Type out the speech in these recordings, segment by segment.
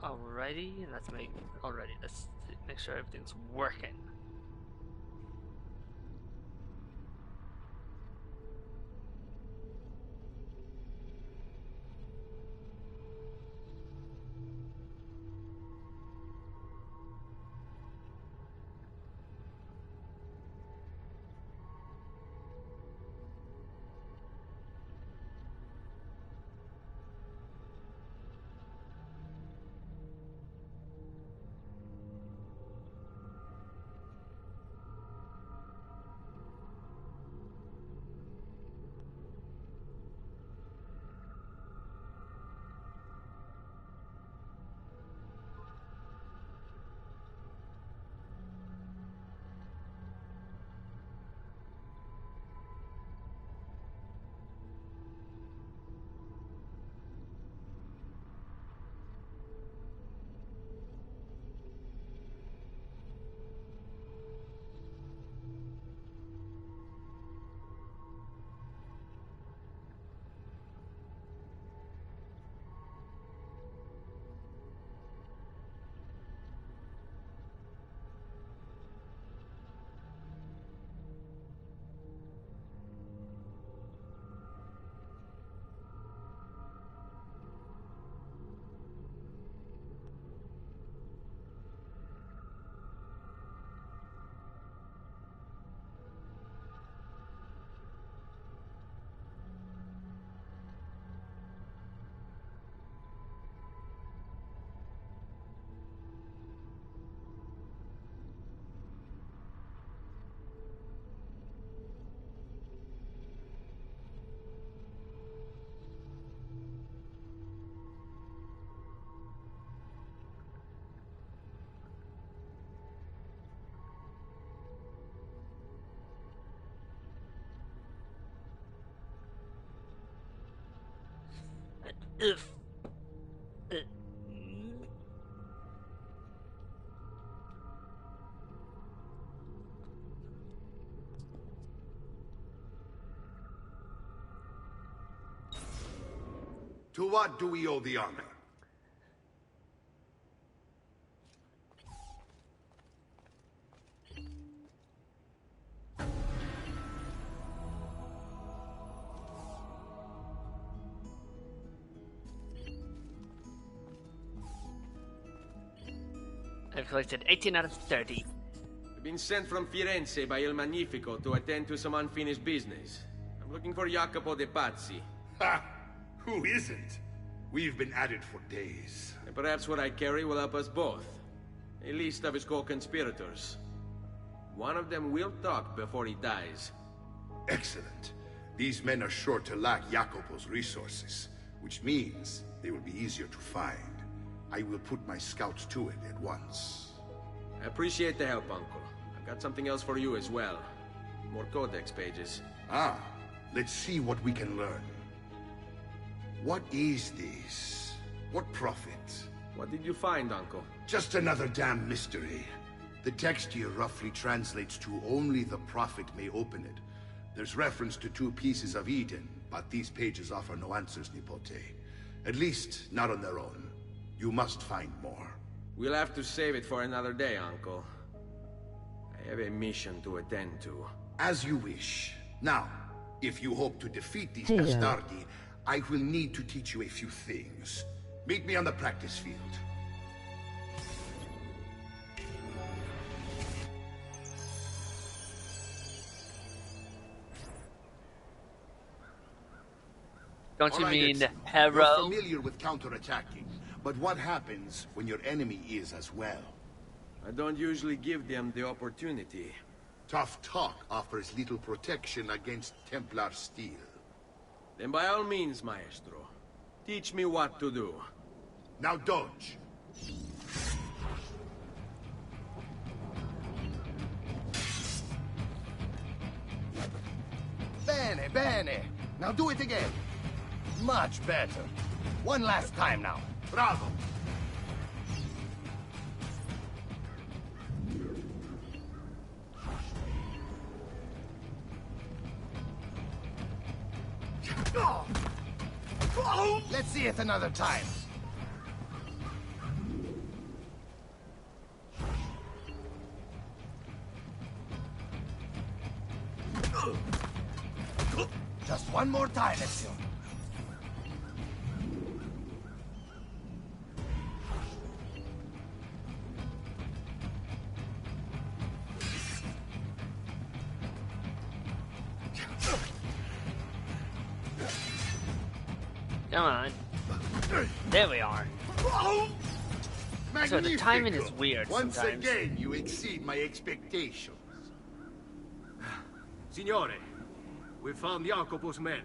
Alrighty, let's make sure everything's working. If To what do we owe the honor? I've collected 18 out of 30. I've been sent from Firenze by Il Magnifico to attend to some unfinished business. I'm looking for Jacopo de Pazzi. Ha! Who isn't? We've been at it for days. And perhaps what I carry will help us both. A list of his co-conspirators. One of them will talk before he dies. Excellent. These men are sure to lack Jacopo's resources, which means they will be easier to find. I will put my scouts to it at once. I appreciate the help, Uncle. I've got something else for you as well. More codex pages. Ah, let's see what we can learn. What is this? What prophet? What did you find, Uncle? Just another damn mystery. The text here roughly translates to only the prophet may open it. There's reference to 2 pieces of Eden, but these pages offer no answers, Nipote. At least, not on their own. You must find more. We'll have to save it for another day, Uncle. I have a mission to attend to. As you wish. Now, if you hope to defeat these Castardi, I will need to teach you a few things. Meet me on the practice field. Don't you mean You're hero? familiar with counterattacking, but what happens when your enemy is as well? I don't usually give them the opportunity. Tough talk offers little protection against Templar steel. Then by all means, Maestro. Teach me what to do. Now dodge. Bene, bene. Now do it again. Much better. One last time now. Bravo. Let's see it another time. One more time, Ezio. Come on. There we are. So the timing is weird Once sometimes. again, you exceed my expectations. Signore, we found Jacopo's men,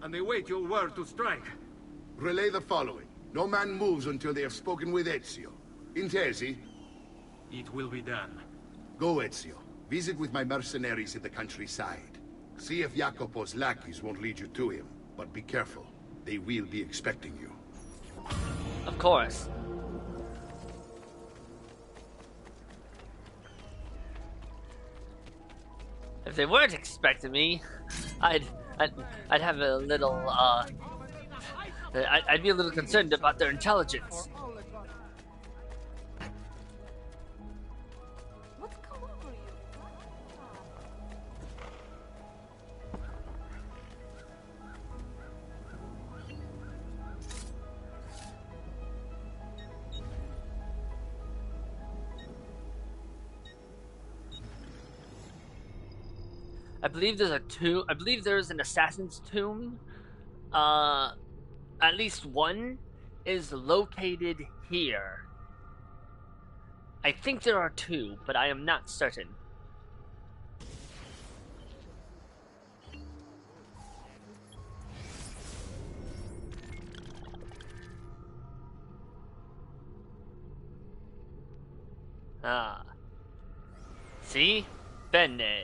and they wait your word to strike. Relay the following. No man moves until they have spoken with Ezio. Intesi? It will be done. Go, Ezio. Visit with my mercenaries in the countryside. See if Jacopo's lackeys won't lead you to him. But be careful. They will be expecting you. Of course. If they weren't expecting me, I'd have a little I'd be a little concerned about their intelligence. What's come over you? I believe there's a tomb. I believe there's an assassin's tomb. At least one is located here. I think there are two, but I am not certain. Ah. See? Bene.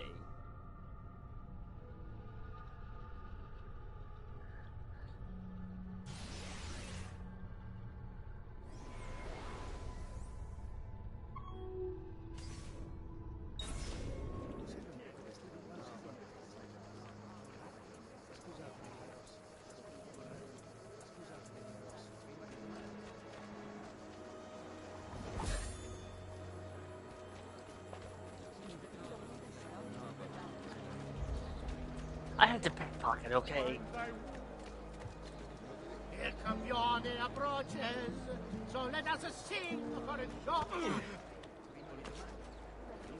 I had to pickpocket, okay? Il campione approaches, so let us sing for a joy.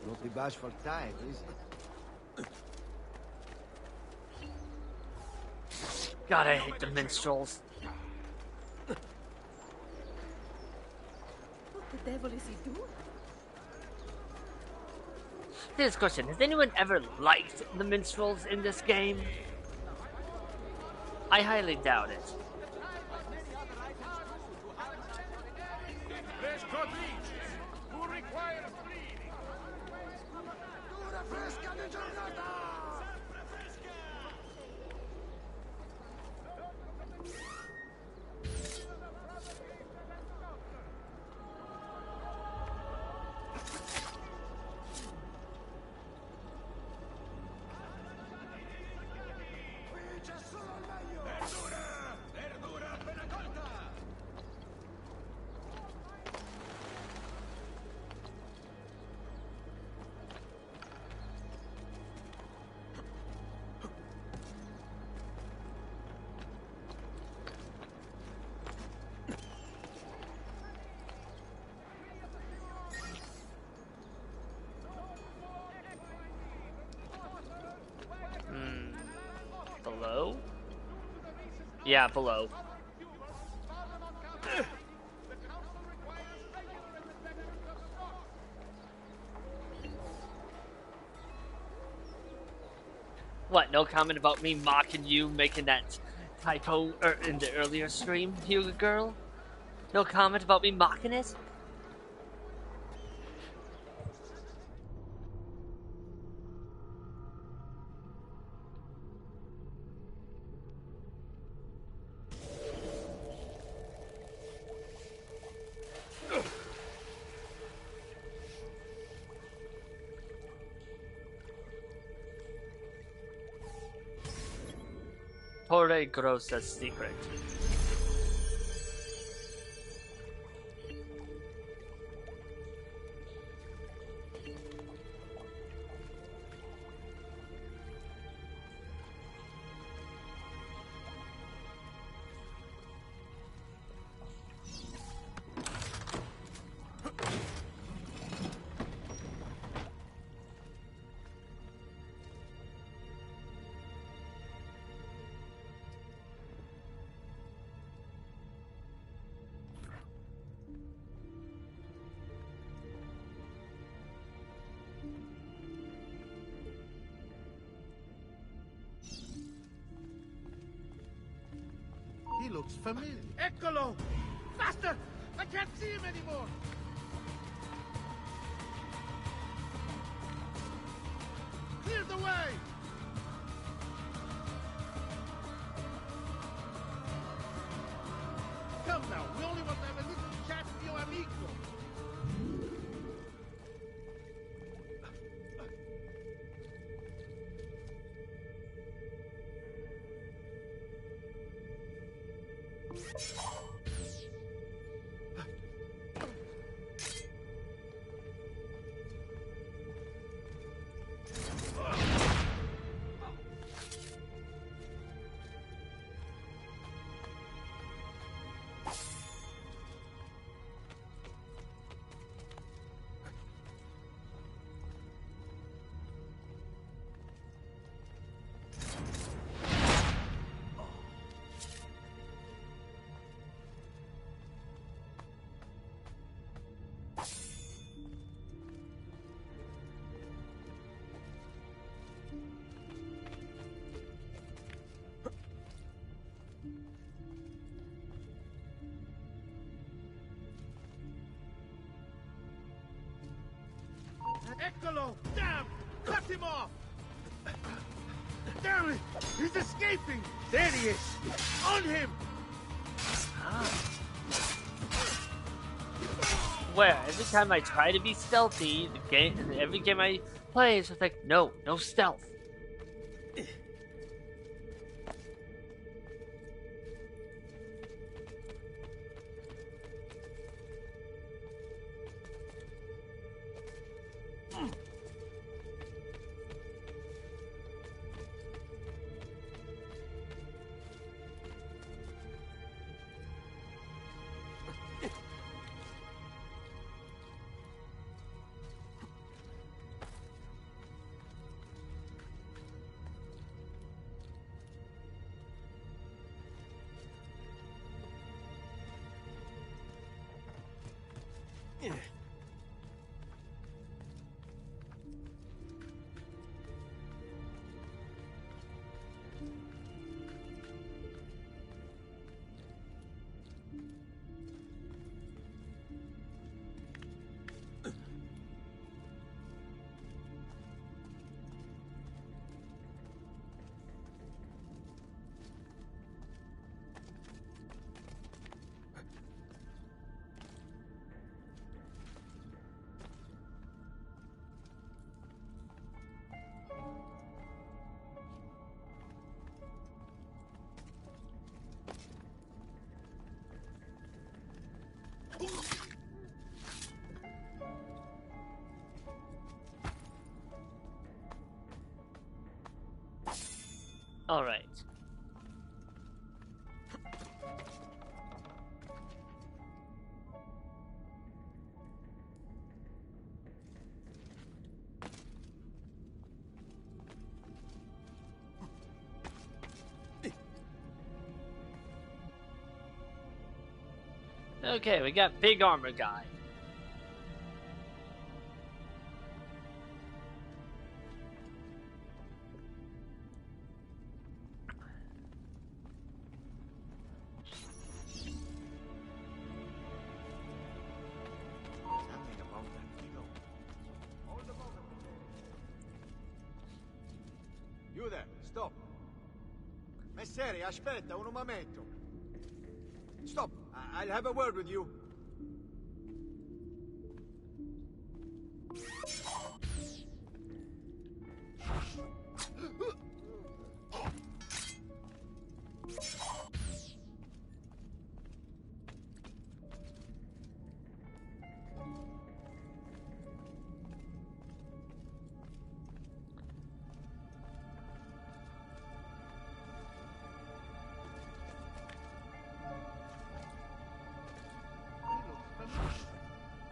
Not the bashful type, is it? God, I hate the minstrels. What the devil is he doing? Here's a question. Has anyone ever liked the minstrels in this game? I highly doubt it. Below? Yeah, below. What, no comment about me mocking you making that typo in the earlier stream, Hugo girl? No comment about me mocking it? Torre Grossa's secret. looks familiar. Eccolo! Faster! I can't see him anymore! Clear the way! Come now, we only want to have a little chat, mio amico. Eccolo! Damn! Cut him off! Damn it! He's escaping! There he is! On him! Where every time I try to be stealthy, every game I play is just like, no stealth. All right. Okay, we got big armor guy. You there, stop. Messere, aspetta un momento. Stop, I'll have a word with you.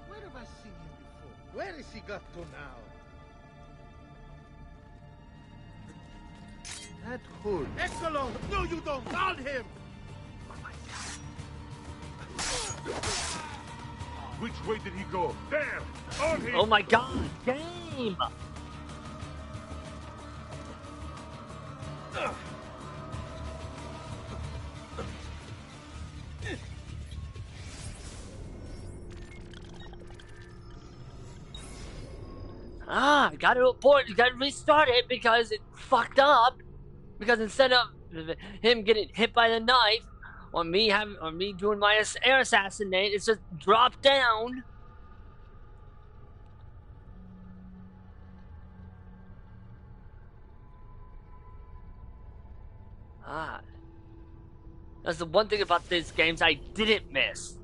Where have I seen him before? Where is he got to now? That hood. Eccolo! No, you don't! On him! Which way did he go? There! On him! Oh my god! Game! I gotta abort. You gotta restart it because it fucked up. Because instead of him getting hit by the knife, or me doing my air assassinate, it's just dropped down. That's the one thing about these games I didn't miss.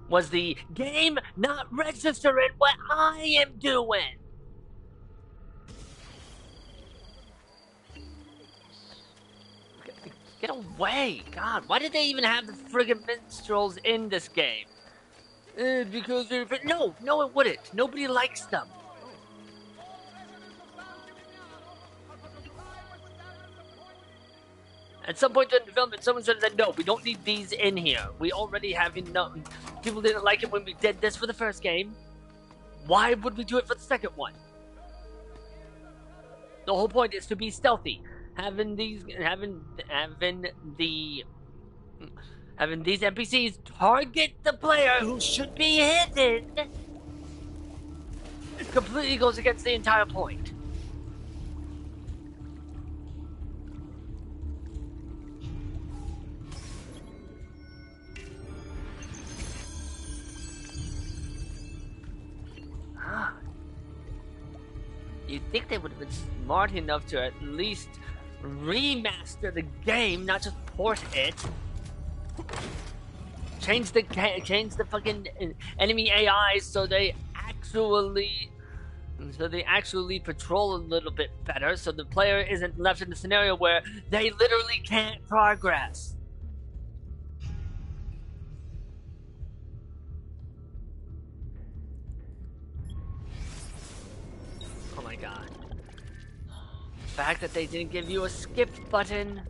Was the game not registering what I am doing. Get away! God, why did they even have the friggin' minstrels in this game? Because they're... No, it wouldn't. Nobody likes them. At some point in development, someone said that no, we don't need these in here. We already have enough. People didn't like it when we did this for the first game. Why would we do it for the second one? The whole point is to be stealthy. Having these NPCs target the player who should be hidden completely goes against the entire point. You'd think they would have been smart enough to at least remaster the game, not just port it. Change the fucking enemy AIs so they actually patrol a little bit better, so the player isn't left in a scenario where they literally can't progress. Oh my god. The fact that they didn't give you a skip button.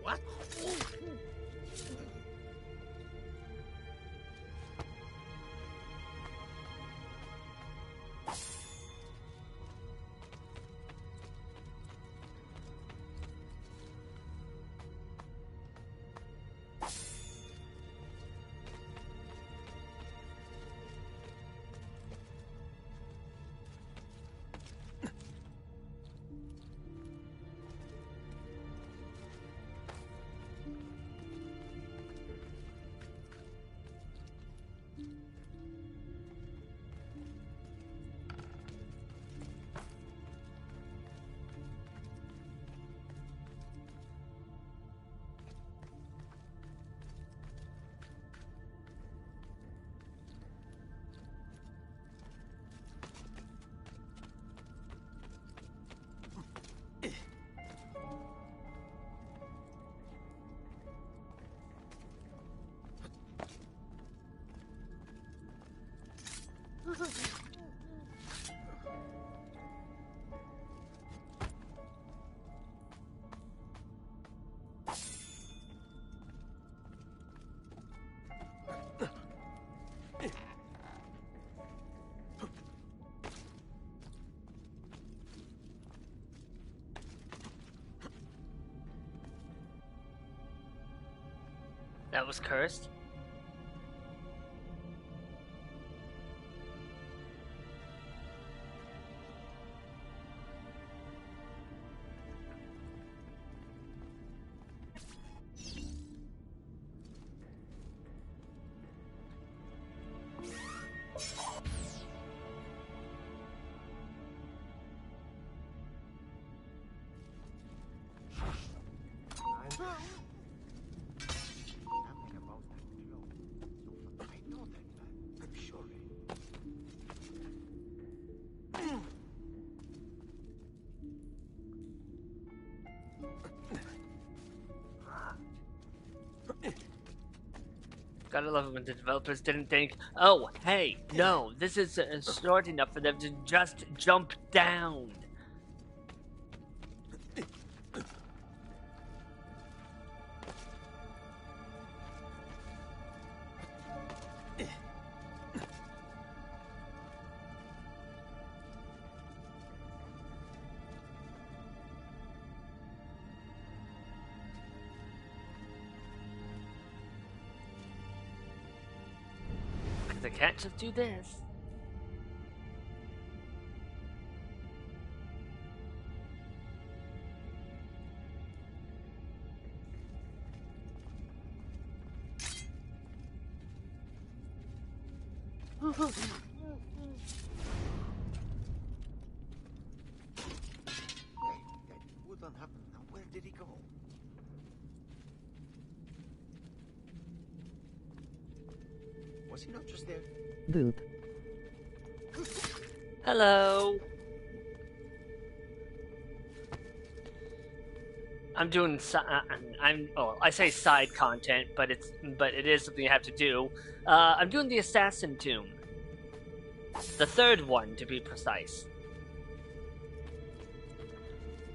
What? That was cursed. Gotta love it when the developers didn't think, oh, hey, no, this is short enough for them to just jump down. I can't just do this. What happened now? Where did he go? Was he not just there? Boop. Hello. I'm doing. I say side content, but it is something you have to do. I'm doing the assassin tomb, the third one to be precise.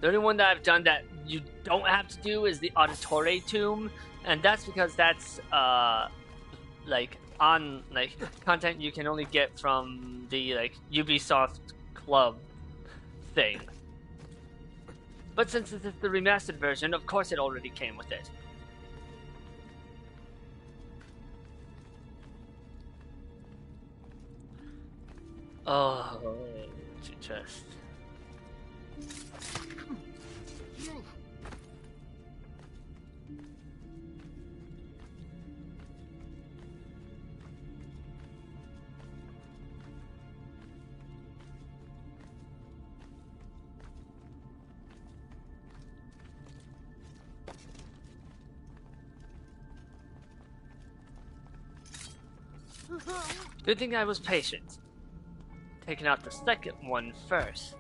The only one that I've done that you don't have to do is the auditore tomb, and that's because that's content you can only get from the Ubisoft Club thing. But since this is the remastered version, of course it already came with it. Oh, just. Good thing I was patient. Taking out the second one first.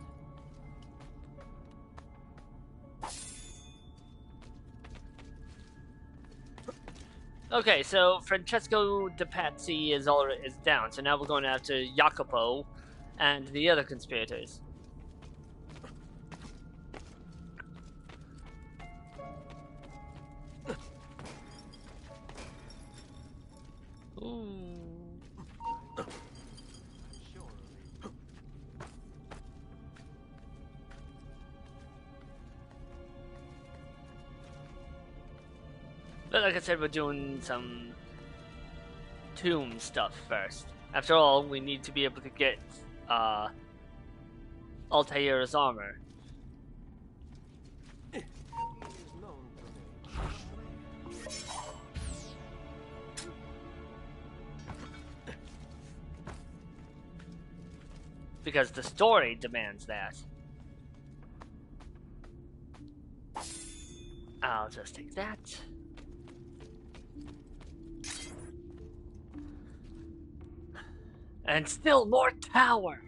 Okay, so Francesco de Pazzi is down, so now we're going after Jacopo and the other conspirators. Ooh. But like I said, we're doing some tomb stuff first. After all, we need to be able to get Altair's armor. Because the story demands that. I'll just take that. And still more tower!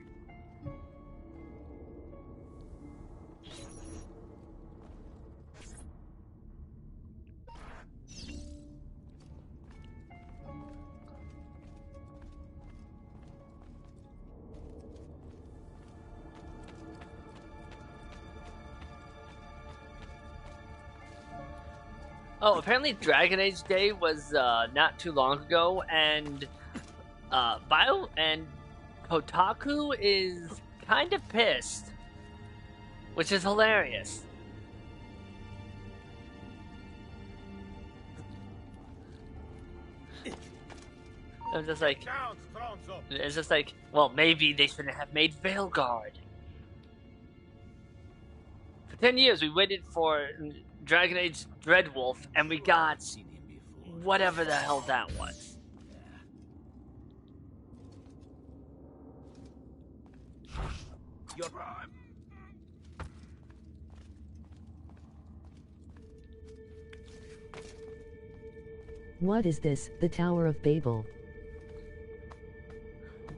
Oh, apparently Dragon Age Day was not too long ago, and Bio and Kotaku is kind of pissed, which is hilarious. I'm just like, it's just like, well, maybe they shouldn't have made Veilguard. For 10 years, we waited for Dragon Age Dreadwolf, and we got whatever the hell that was. What is this? The Tower of Babel?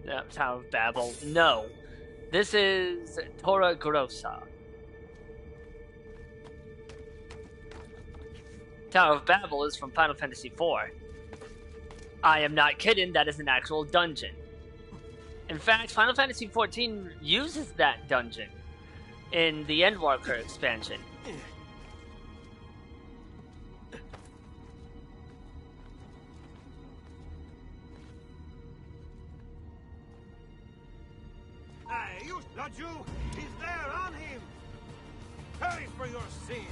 Yeah, Tower of Babel. No. This is Torre Grossa. Tower of Babel is from Final Fantasy IV. I am not kidding, that is an actual dungeon. In fact, Final Fantasy XIV uses that dungeon in the Endwalker expansion. Hey, you, the Jew! He's there, on him! Pay for your sin!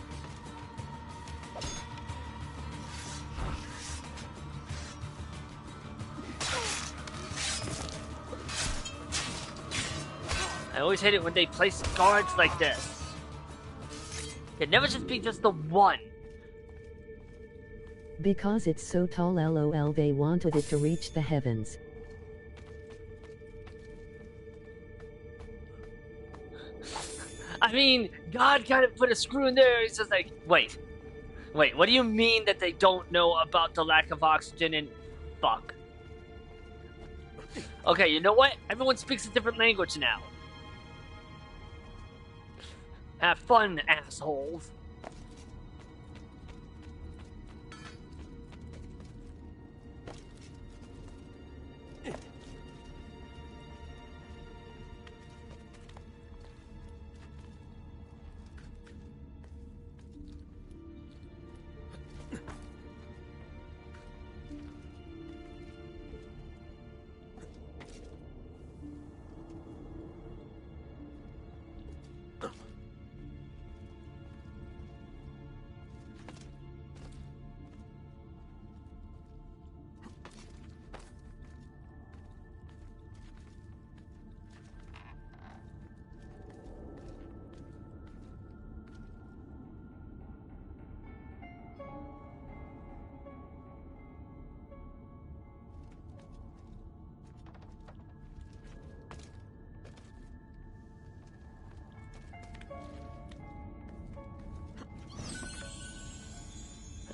I always hate it when they place guards like this. It never just be just the one. Because it's so tall, lol, they wanted it to reach the heavens. I mean, God kind of put a screw in there. He's just like, wait, what do you mean that they don't know about the lack of oxygen and fuck? Okay, you know what? Everyone speaks a different language now. Have fun, assholes.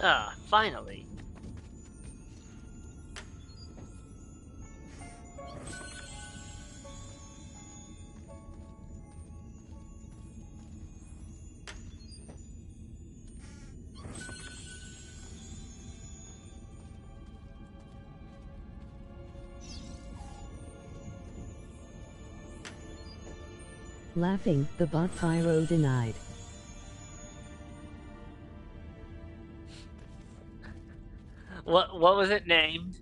Ah, finally. Laughing, the bot pyro denied. What was it named?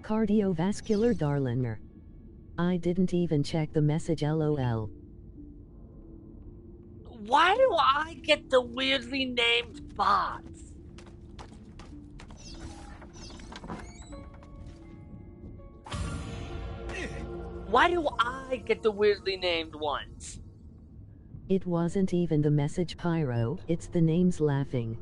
Cardiovascular Darliner. I didn't even check the message, lol. Why do I get the weirdly named bots? Why do I get the weirdly named ones? It wasn't even the message pyro, it's the names laughing.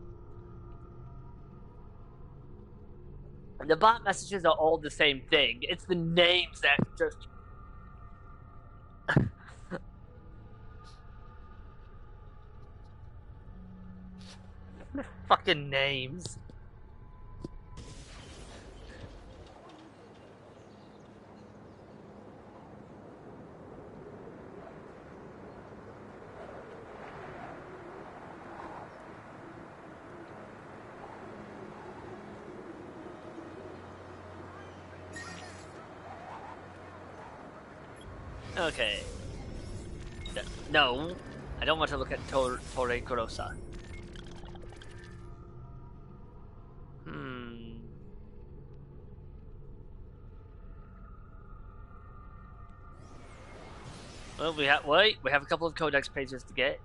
The bot messages are all the same thing. It's the names that just... Fucking names. Okay. No, I don't want to look at Torre Grossa. Well, we have a couple of codex pages to get.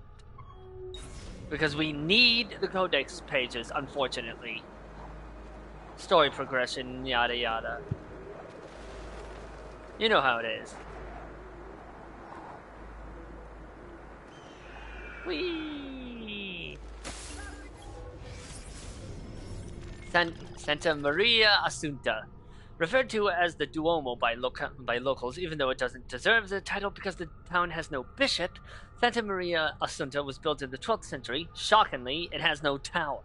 Because we need the codex pages, unfortunately. Story progression, yada yada. You know how it is. Whee! Santa Maria Assunta. Referred to as the Duomo by locals, even though it doesn't deserve the title because the town has no bishop, Santa Maria Assunta was built in the 12th century. Shockingly, it has no tower.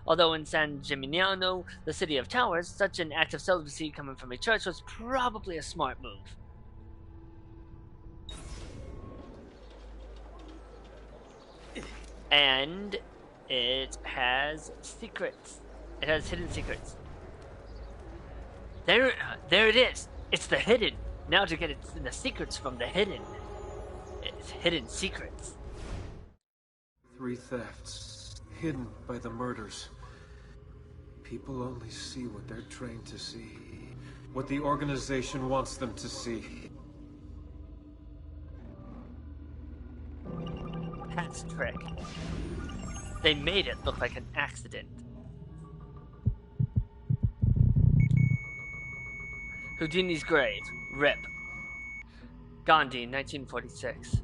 Although in San Gimignano, the city of towers, such an act of celibacy coming from a church was probably a smart move. And it has secrets. It has hidden secrets. There it is. It's the hidden. Now to get the secrets from the hidden. It's hidden secrets. 3 thefts, hidden by the murders. People only see what they're trained to see. What the organization wants them to see. Pat's trick. They made it look like an accident. Houdini's grave. RIP. Gandhi, 1946.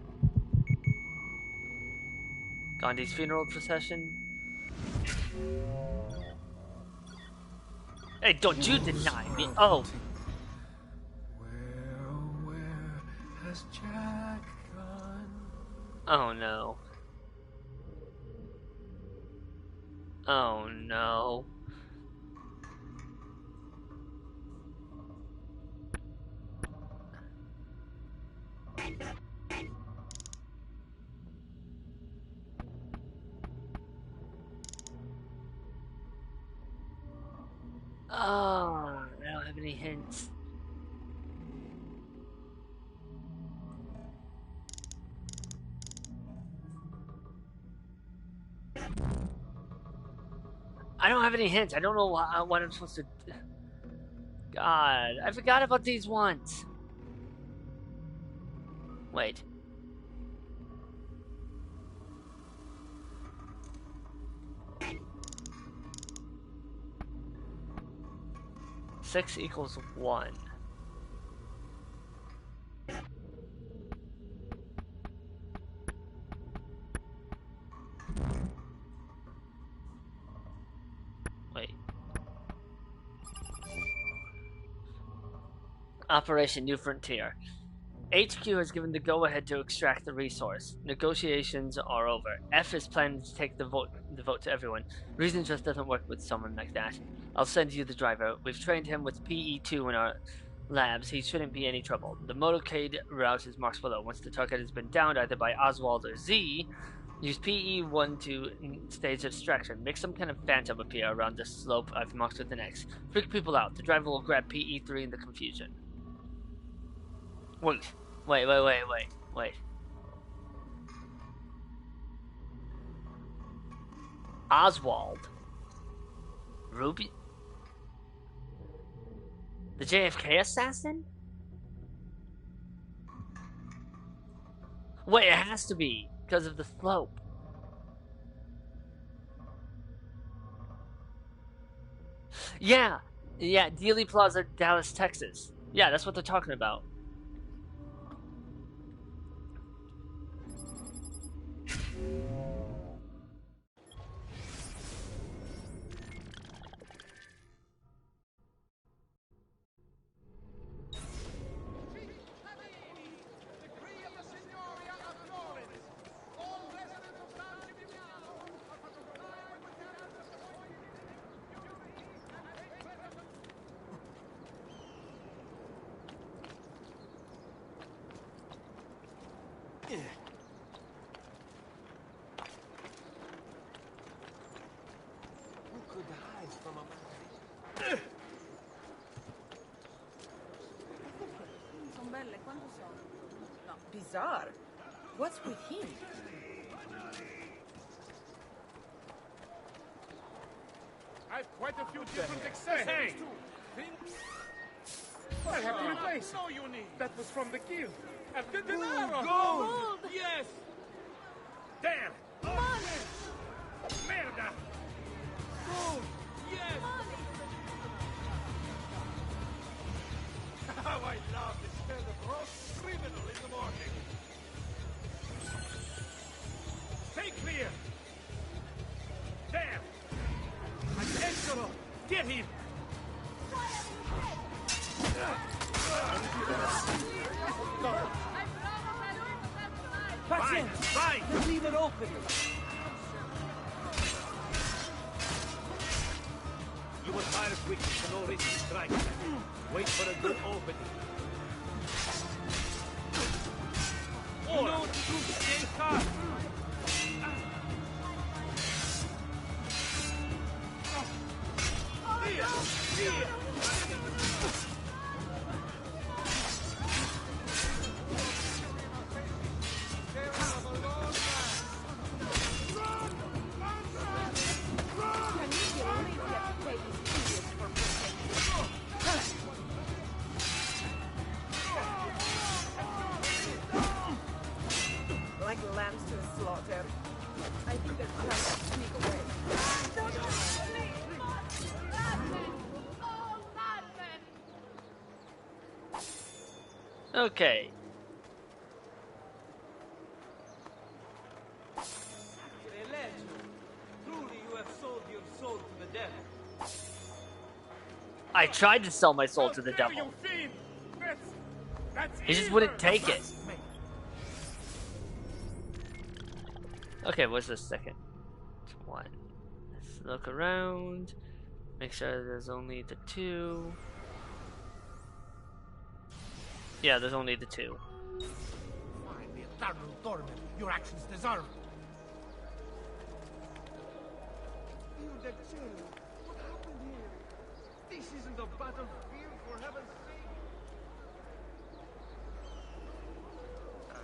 Gandhi's funeral procession. Hey, don't you deny me. Oh. Where has Jack gone? Oh no. Oh no. Oh, I don't have any hints. I don't have any hints. I don't know what I'm supposed to... God, I forgot about these ones. Wait. Six equals 1. Wait. Operation New Frontier. HQ has given the go-ahead to extract the resource. Negotiations are over. F is planning to take the vote to everyone. Reason just doesn't work with someone like that. I'll send you the driver. We've trained him with PE2 in our labs. He shouldn't be any trouble. The motorcade route is marked below. Once the target has been downed either by Oswald or Z, use PE1 to stage extraction. Make some kind of phantom appear around the slope I've marked with an X. Freak people out. The driver will grab PE3 in the confusion. Wait. Oswald. Ruby? The JFK assassin? Wait, it has to be, because of the slope. Yeah, Dealey Plaza, Dallas, Texas. Yeah, that's what they're talking about. Bizarre. What's with him? I've quite a few different accessories too. I have to replace it. No, you need. That was from the guild. The dinero. Gold. Yes. There. Money. Merda. Gold. Yes. Money. How I love the smell of roast criminal in the morning. Stay clear. There. Angelo, get him. Fine, fine. Leave it open. You will fire quick to no risk to strike. Wait for a good opening. You know what to do, stay calm. Like lambs to the slaughter. I think they're trying to sneak away. Okay. Truly you have sold your soul to the devil. I tried to sell my soul to the How dare devil. you, fiend! That's He just evil. wouldn't take it. Okay, what's the second one? Let's look around. Make sure there's only the two. Yeah, there's only the two. Find the eternal torment your actions deserve. What happened here? This isn't a battlefield, for heaven's sake.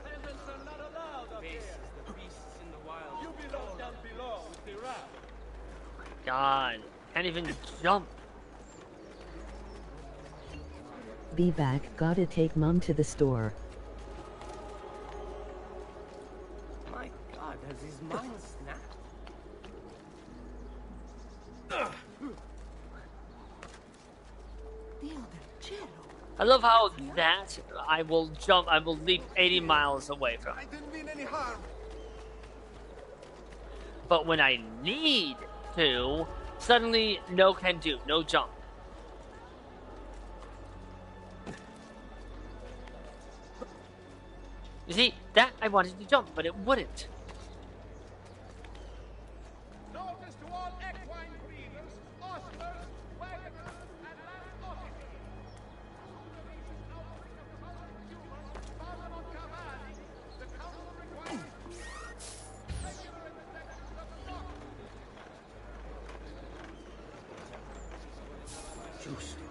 Peasants are not allowed up there. The beasts in the wild. You belong down below with the rat. God, can't even jump. Be back, gotta take mom to the store. My God, has his mind snapped? I love how that I will leap 80 miles away from. I didn't mean any harm. But when I need to, suddenly no can do, no jump. You see, that I wanted to jump, but it wouldn't. Notice to all equine breeders, ostlers, wagoners, and land officers. The council requires regular inspections of the flock. Giusto.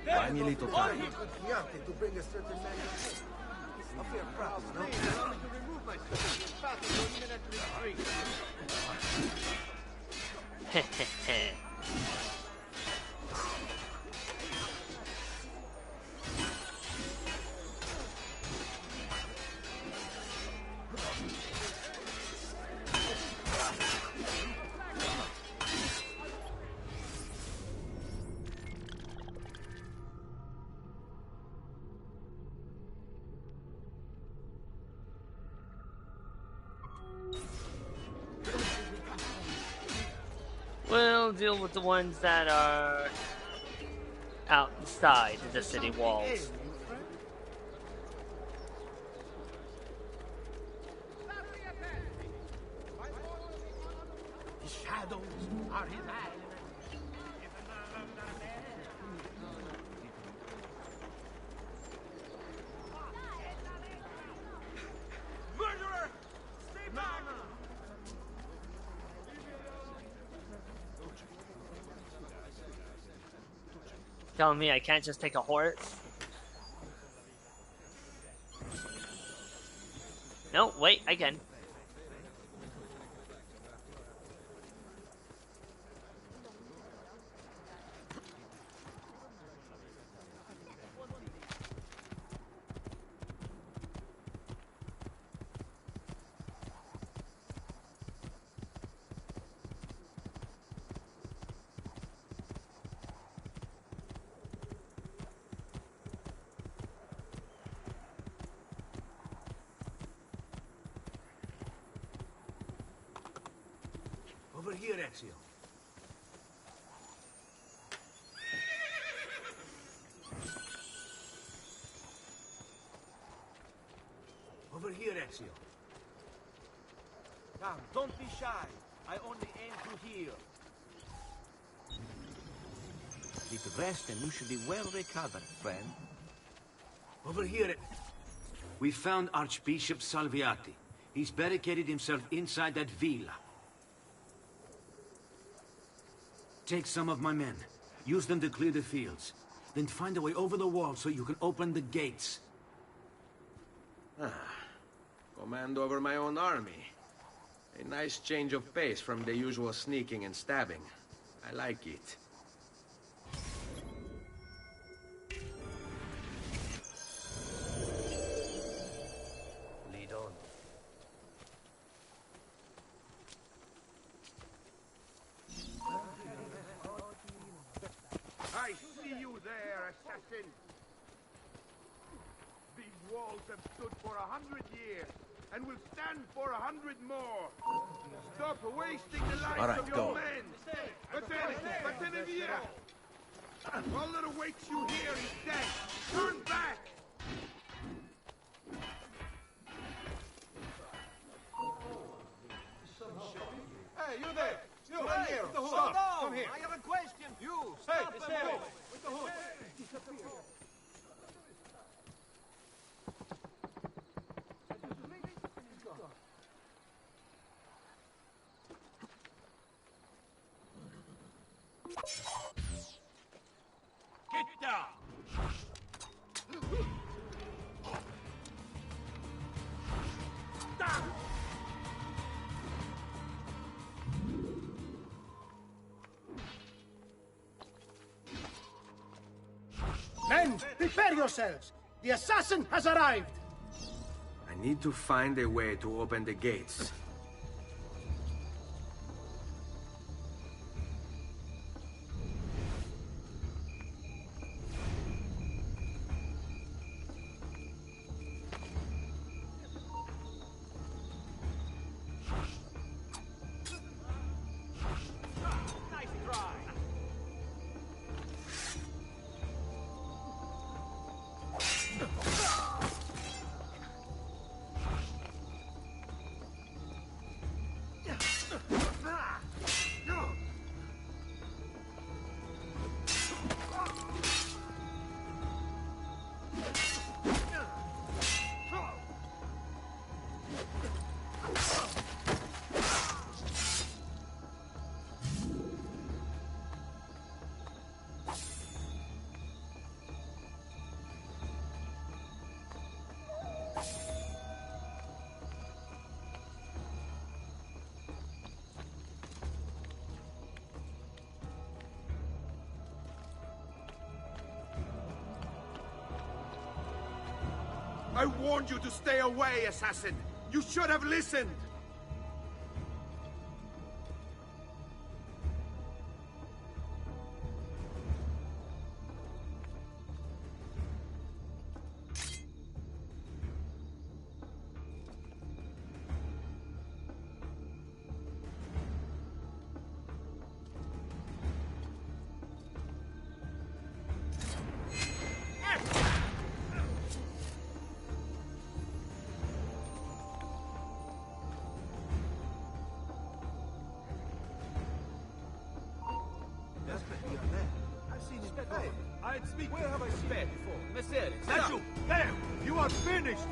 Buy me a little time. To bring a certain man a fair price, no? Allow me to remove myself. In fact, I don't even retreat. We'll deal with the ones that are outside the city walls. The shadows are his eyes. Murderer! Stay back! Telling me I can't just take a horse? No, wait, I can. Over here, Ezio. Over here, Ezio. Come, don't be shy. I only aim to heal. Little rest and you should be well recovered, friend. Over here. We found Archbishop Salviati. He's barricaded himself inside that villa. Take some of my men. Use them to clear the fields. Then find a way over the wall so you can open the gates. Command over my own army. A nice change of pace from the usual sneaking and stabbing. I like it. Lead on. I see you there, assassin. These walls have stood for 100 years, and will stand for 100 more. Stop wasting the lives of your men. Vattene via! All that awaits you here is death. Turn back! Hey, you there! You, right here! Stop! Come here! I have a question! You! Stop! Hey, with the hood! Get down! Men, prepare yourselves! The assassin has arrived! I need to find a way to open the gates. I warned you to stay away, assassin! You should have listened! I'd speak. Where have I seen it before? Messere, That's you! There! You are finished!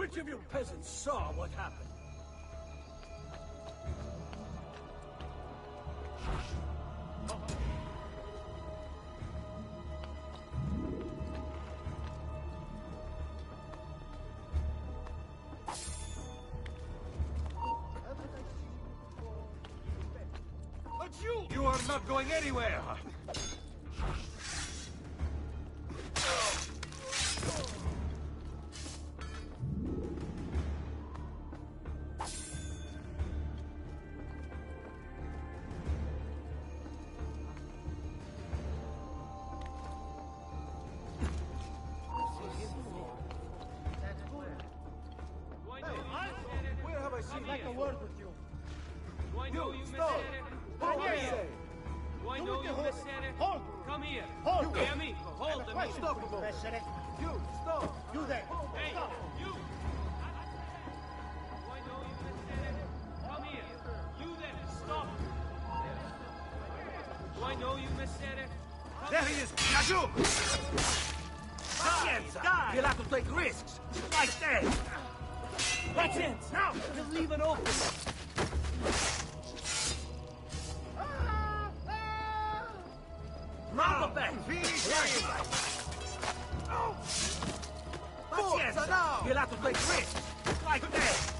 Which of you peasants saw what happened? But you are not going anywhere! Where have I seen you? I'd like a word with you. You, stop! Hold here! Do I know you, Messere? Hold! Come here. Hold! Hey, amico, hold the Question, Messere. You, stop! You there! Hey, Stop! you! Do I know you, Messere? Come here. You there, stop! Do I know you, Messere? There he is! Yaju! Pazienza! You'll have to take risks! Like that! That's it! Now! Just leave it open! Round the back! Pazienza! Now! You'll have to take risks! Like that!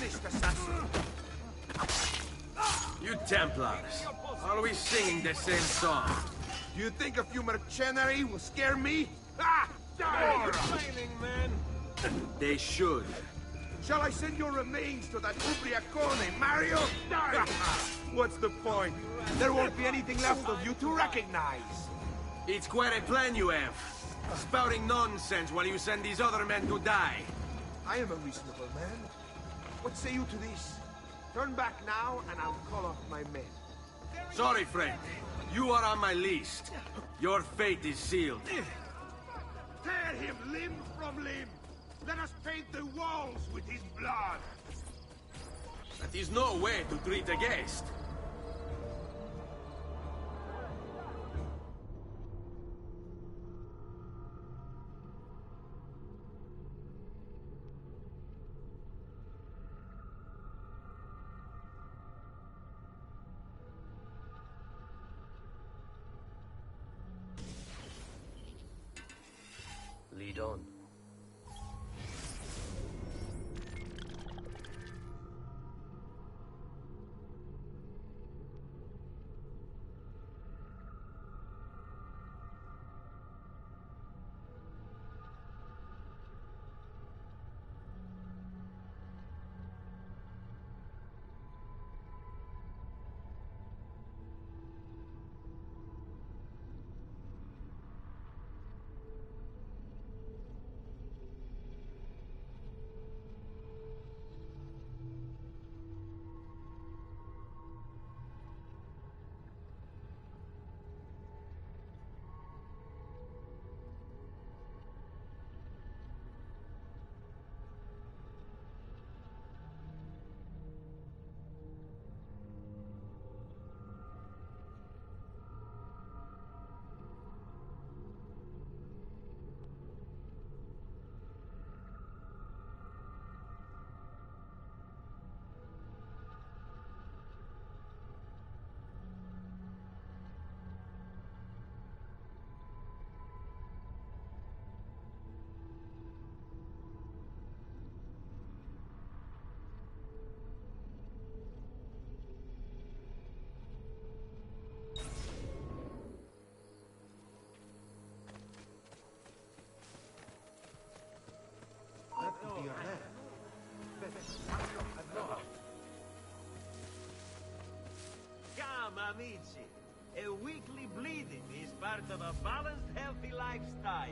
finished, assassin! You Templars, always singing the same song. Do you think a few mercenary will scare me? Ah! Man. They should. Shall I send your remains to that Ubriacone, Mario? What's the point? There won't be anything left of you to recognize. It's quite a plan you have. Spouting nonsense while you send these other men to die. I am a reasonable man. What say you to this? Turn back now, and I'll call off my men. Sorry, friend. You are on my list. Your fate is sealed. Tear him limb from limb! Let us paint the walls with his blood! That is no way to treat a guest. Lead on. Come, amici. A weekly bleeding is part of a balanced, healthy lifestyle.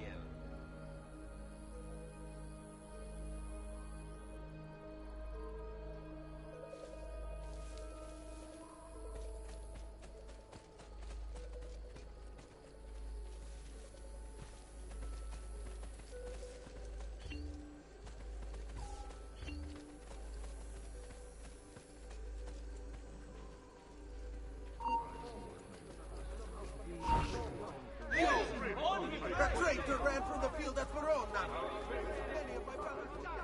That traitor ran from the field at Verona. Many of my brothers died.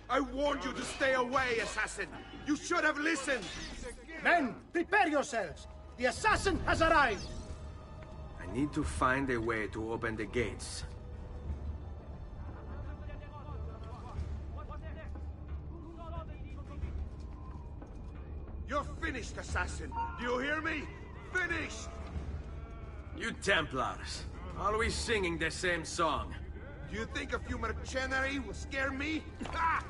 I warned you to stay away, assassin! You should have listened! Men, prepare yourselves! The assassin has arrived! I need to find a way to open the gates. You're finished, assassin! Do you hear me? Finished! You Templars, always singing the same song. Do you think a few mercenary will scare me? Ha!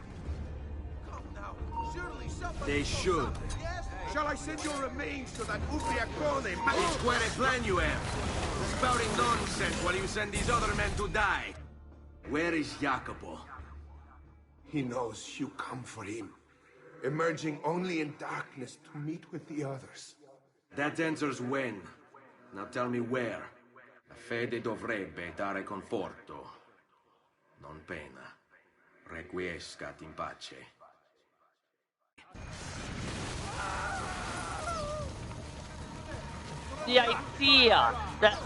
Come now. Surely somebody They knows should. something, yes? Shall I send your remains to that Ubriacone? It's quite a plan you have. Spouting nonsense while you send these other men to die. Where is Jacopo? He knows you come for him, emerging only in darkness to meet with the others. That answers when. Now tell me where. La fede dovrebbe dare conforto, non pena. Requiescat in pace. The idea that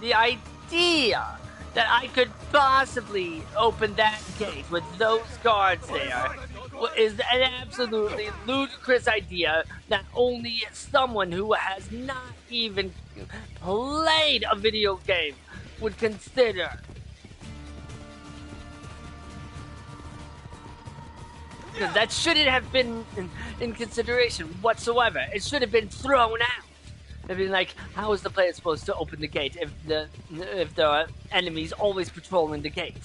the idea that I could possibly open that gate with those guards there is an absolutely ludicrous idea that only someone who has not even played a video game would consider. That shouldn't have been in consideration whatsoever. It should have been thrown out. I mean, like, how is the player supposed to open the gate if there are enemies always patrolling the gate?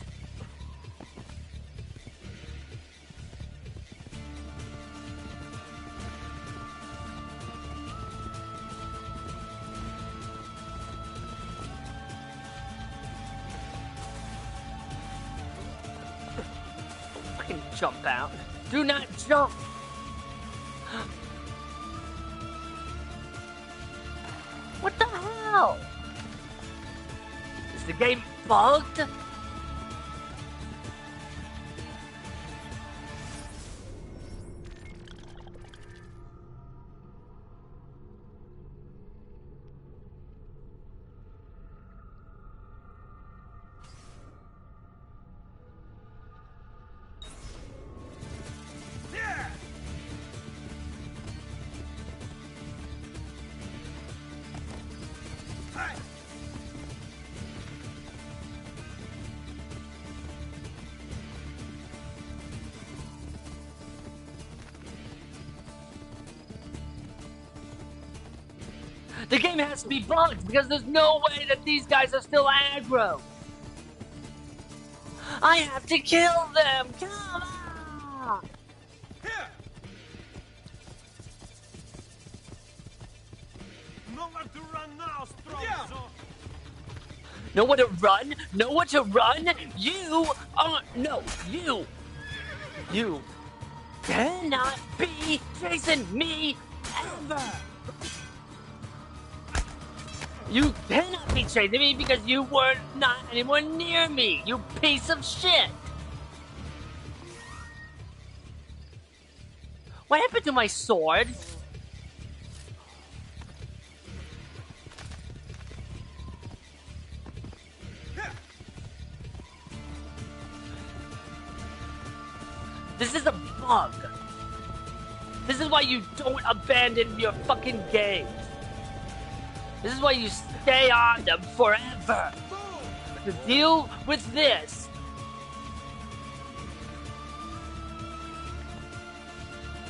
Fucking jump out. Do not jump! What the hell? Is the game bugged? The game has to be bugged because there's no way that these guys are still aggro. I have to kill them. Come on. Nowhere to run now, Strozzo. Nowhere to run? Nowhere to run? You are no. You cannot be chasing me ever. You cannot be chasing me because you were not anywhere near me, you piece of shit! What happened to my sword? This is a bug. This is why you don't abandon your fucking games. This is why you stay on them forever. To deal with this.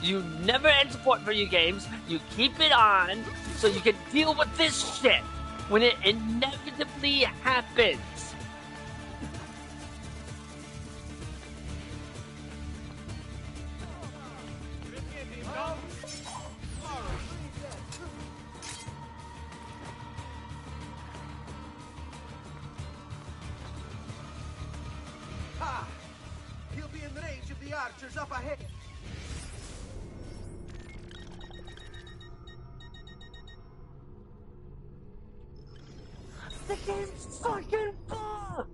You never end support for your games. You keep it on so you can deal with this shit when it inevitably happens. He'll be in range of the archers up ahead. The game's fucking bugged!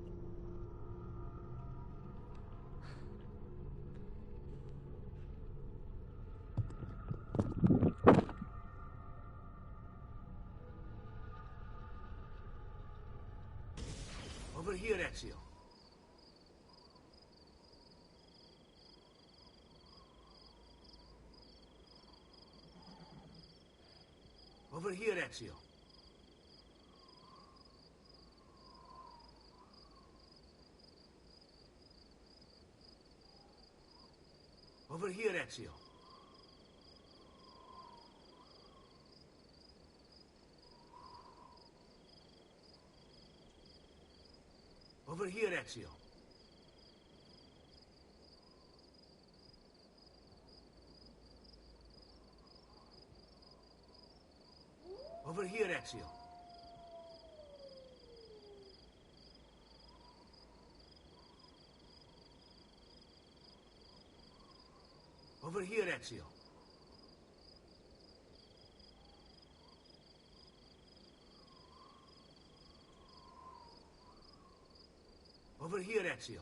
Over here, Ezio. Over here, Ezio. Over here, Ezio. Over here, Ezio. Over here, Ezio. Over here, Ezio. Over here, Ezio.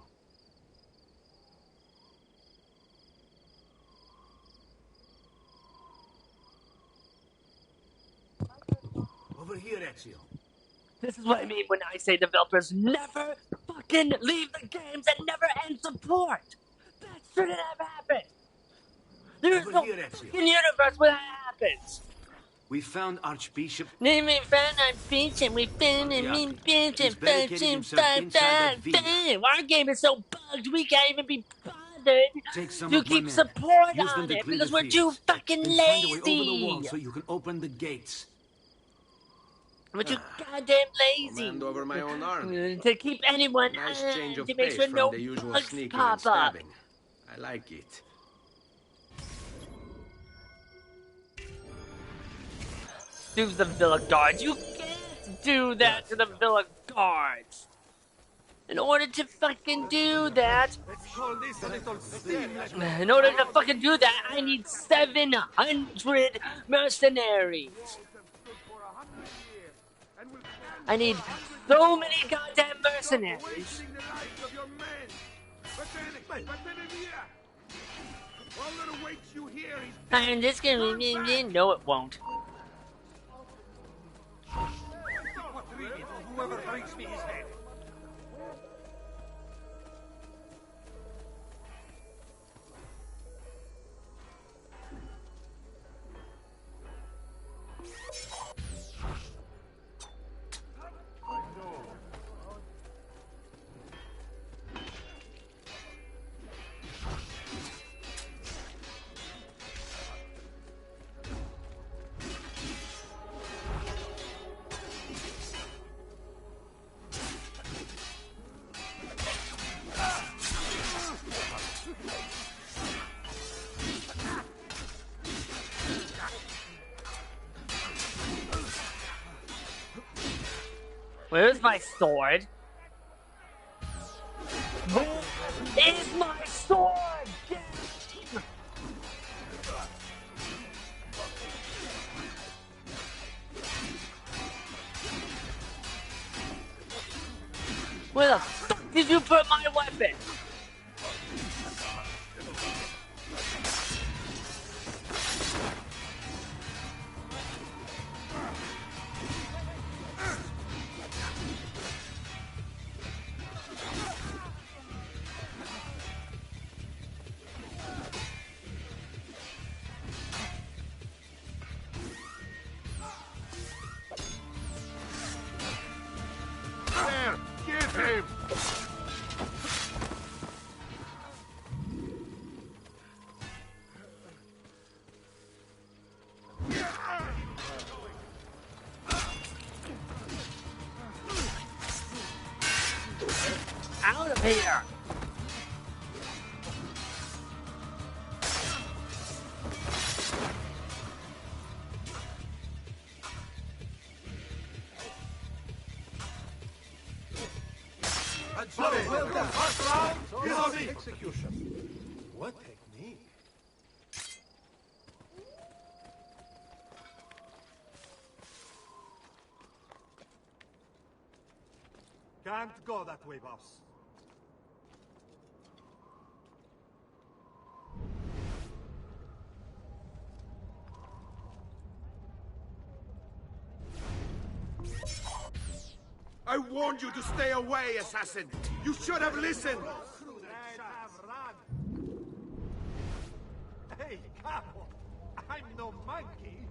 Over here, Ezio. This is what I mean when I say developers never fucking leave the games and never end support. That shouldn't have happened. There's no fucking universe where that happens. We found Archbishop. We found Archbishop. We found him. He's barricaded himself inside that villa. Our game is so bugged we can't even be bothered Take some to of my keep men. support Use them on to it clear because the we're too fields. fucking Then find a way over the lazy. wall so you can open the gates. We're too goddamn lazy. Command over my own army. To keep anyone Nice change of to make pace sure from no the usual bugs sneaking pop and up. stabbing. I like it. Do the villa guards. You can't do that to the villa guards. In order to fucking do that, I need 700 mercenaries. I need so many goddamn mercenaries. And this gonna be no, it won't. Whoever brings me his head. Where's my sword? Where is my sword? Game? Where the fuck did you put my weapon? There! Get him! Out of here! Well done. First round, Pazzi. Execution. What technique? Can't go that way, boss. I warned you to stay away, assassin! You should have listened! Hey, Capo! I'm no monkey!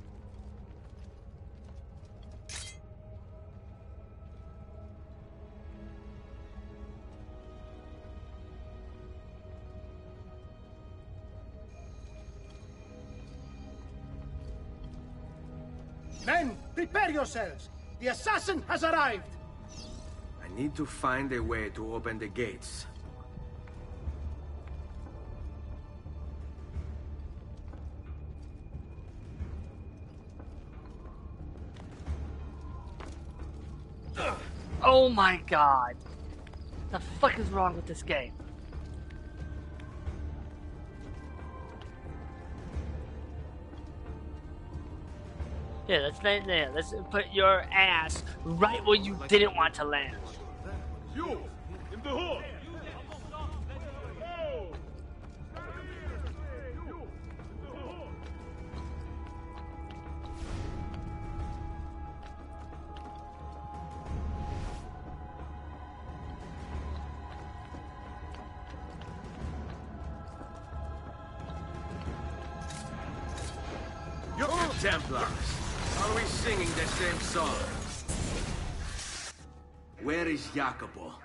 Men, prepare yourselves! The assassin has arrived! I need to find a way to open the gates. Oh my god. The fuck is wrong with this game? Yeah, let's put your ass right where you didn't want to land. You! In the hole! Templars. Are we singing the same song? Where is Jacopo?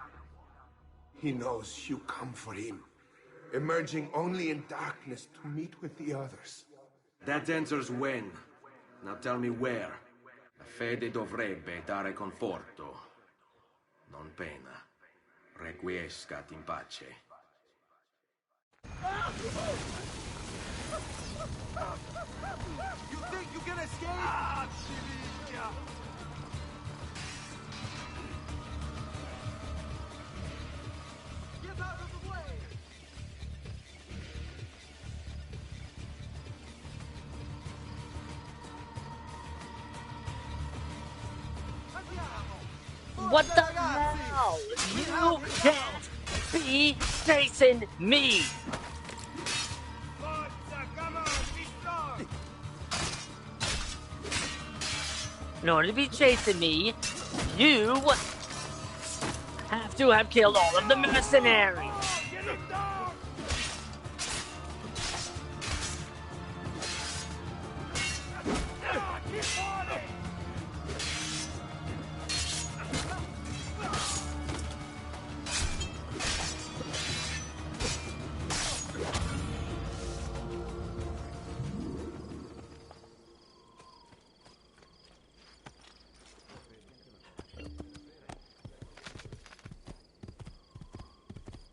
He knows you come for him, emerging only in darkness to meet with the others. That answers when. Now tell me where. La fede dovrebbe dare conforto, non pena. Requiescat in pace. You think you can escape? Ah, Civiglia! Get out of the way! What the hell? You can't be chasing me! In order to be chasing me, you have to have killed all of the mercenaries.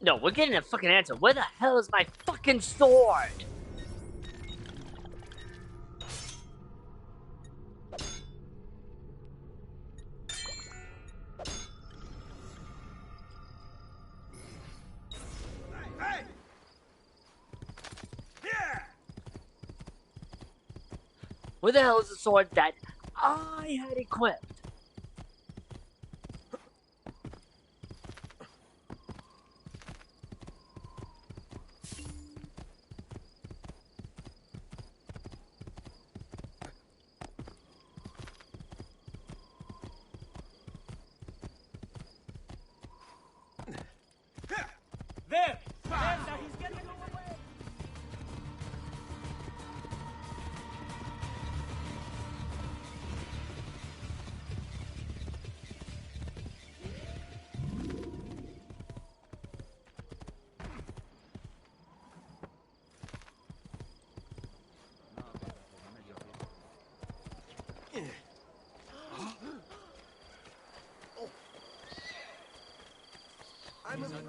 No, we're getting a fucking answer. Where the hell is my fucking sword? Hey! Here! Where the hell is the sword that I had equipped? There! Now he's getting away! I'm afraid.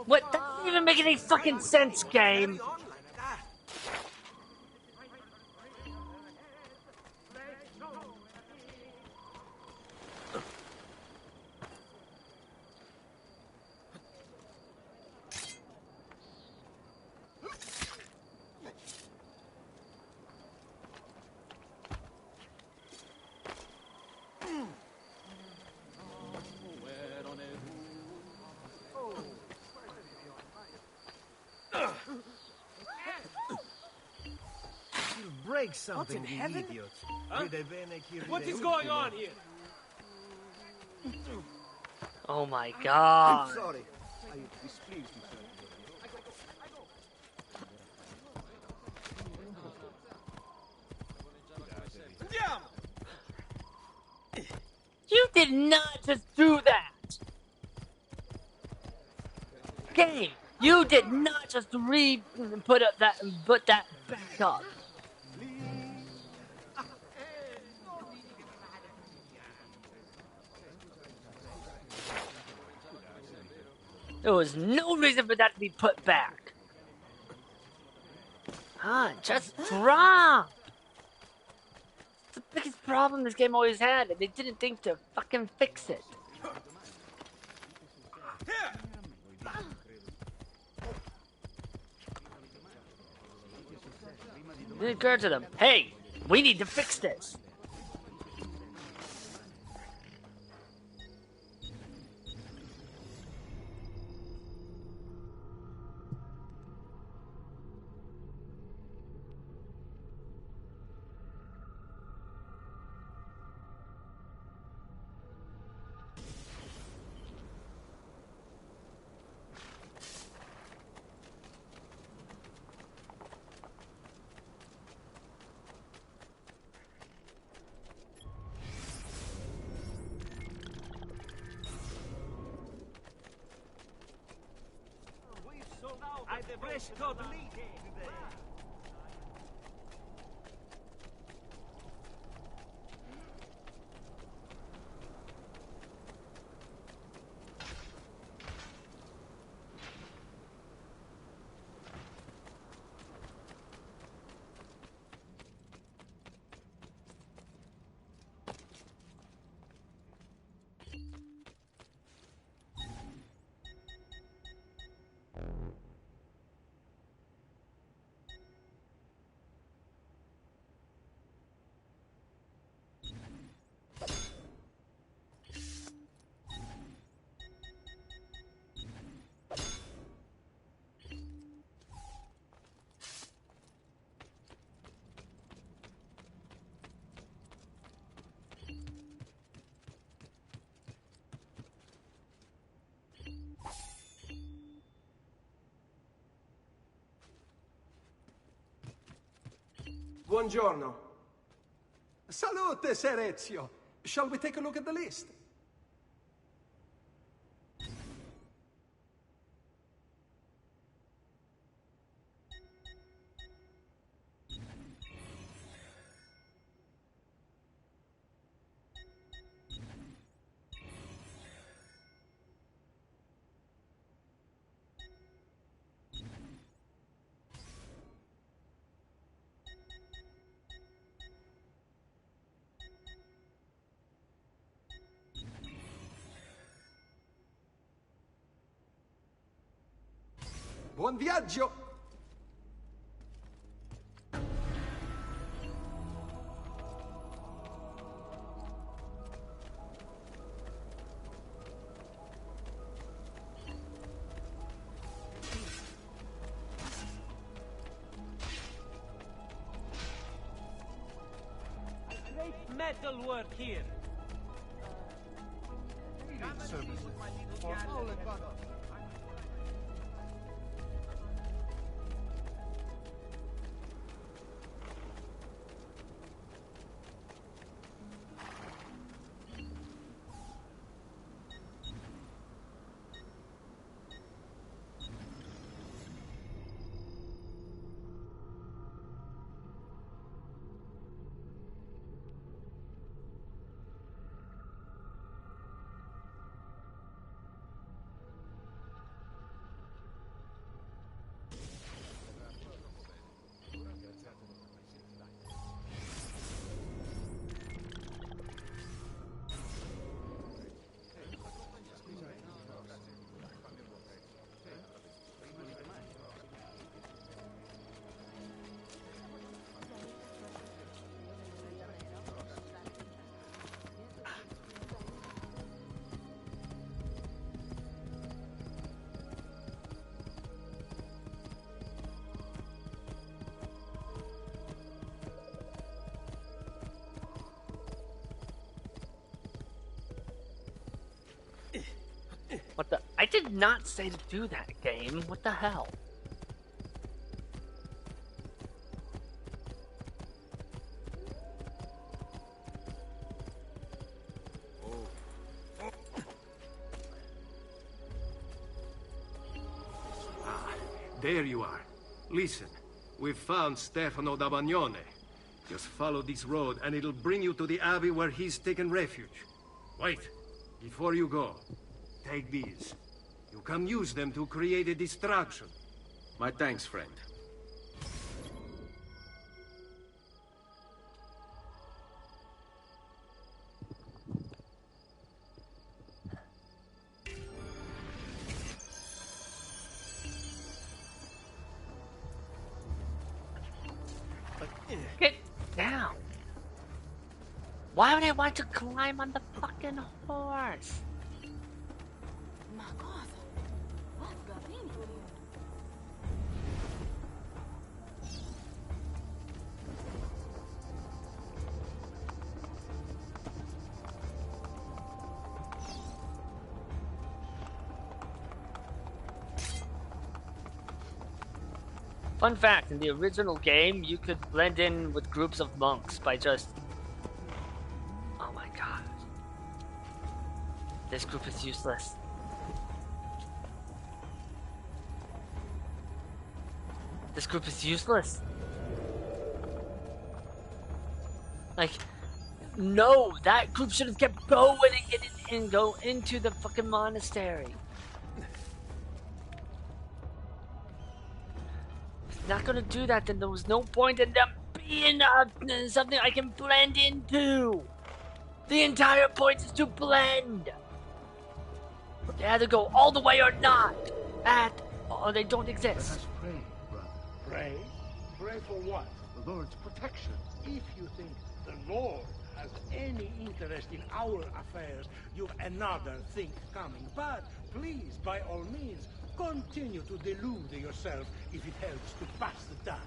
What? That doesn't even make any fucking sense, game. Break something, What in you heaven? idiot. Huh? What is going on here? Oh my god. I'm sorry. I am displeased, You did not just do that! Game, you did not just put that back up. There was no reason for that to be put back. Just drop! It's the biggest problem this game always had, and they didn't think to fucking fix it. It occurred to them, hey, we need to fix this. Presto lite. Buongiorno. Salute, Ser Ezio. Shall we take a look at the list? Buon viaggio! Great metal work here. Services for all advantage. What the? I did not say to do that, game. What the hell? Ah, there you are. Listen, we've found Stefano da Bagnone. Just follow this road and it'll bring you to the abbey where he's taken refuge. Wait, before you go, take these. You can use them to create a distraction. My thanks, friend. Get down! Why would I want to climb on the fucking horse? Ma cosa? What's got into you? Fun fact, in the original game, you could blend in with groups of monks by just... Oh my god. This group is useless. This group is useless. Like, no, that group should have kept going and go into the fucking monastery. If not gonna do that, then there was no point in them being something I can blend into. The entire point is to blend. They either go all the way or not. Or they don't exist. Let us pray, brother. Pray? Pray for what? The Lord's protection. If you think the Lord has any interest in our affairs, you've another thing coming. But please, by all means, continue to delude yourself if it helps to pass the time.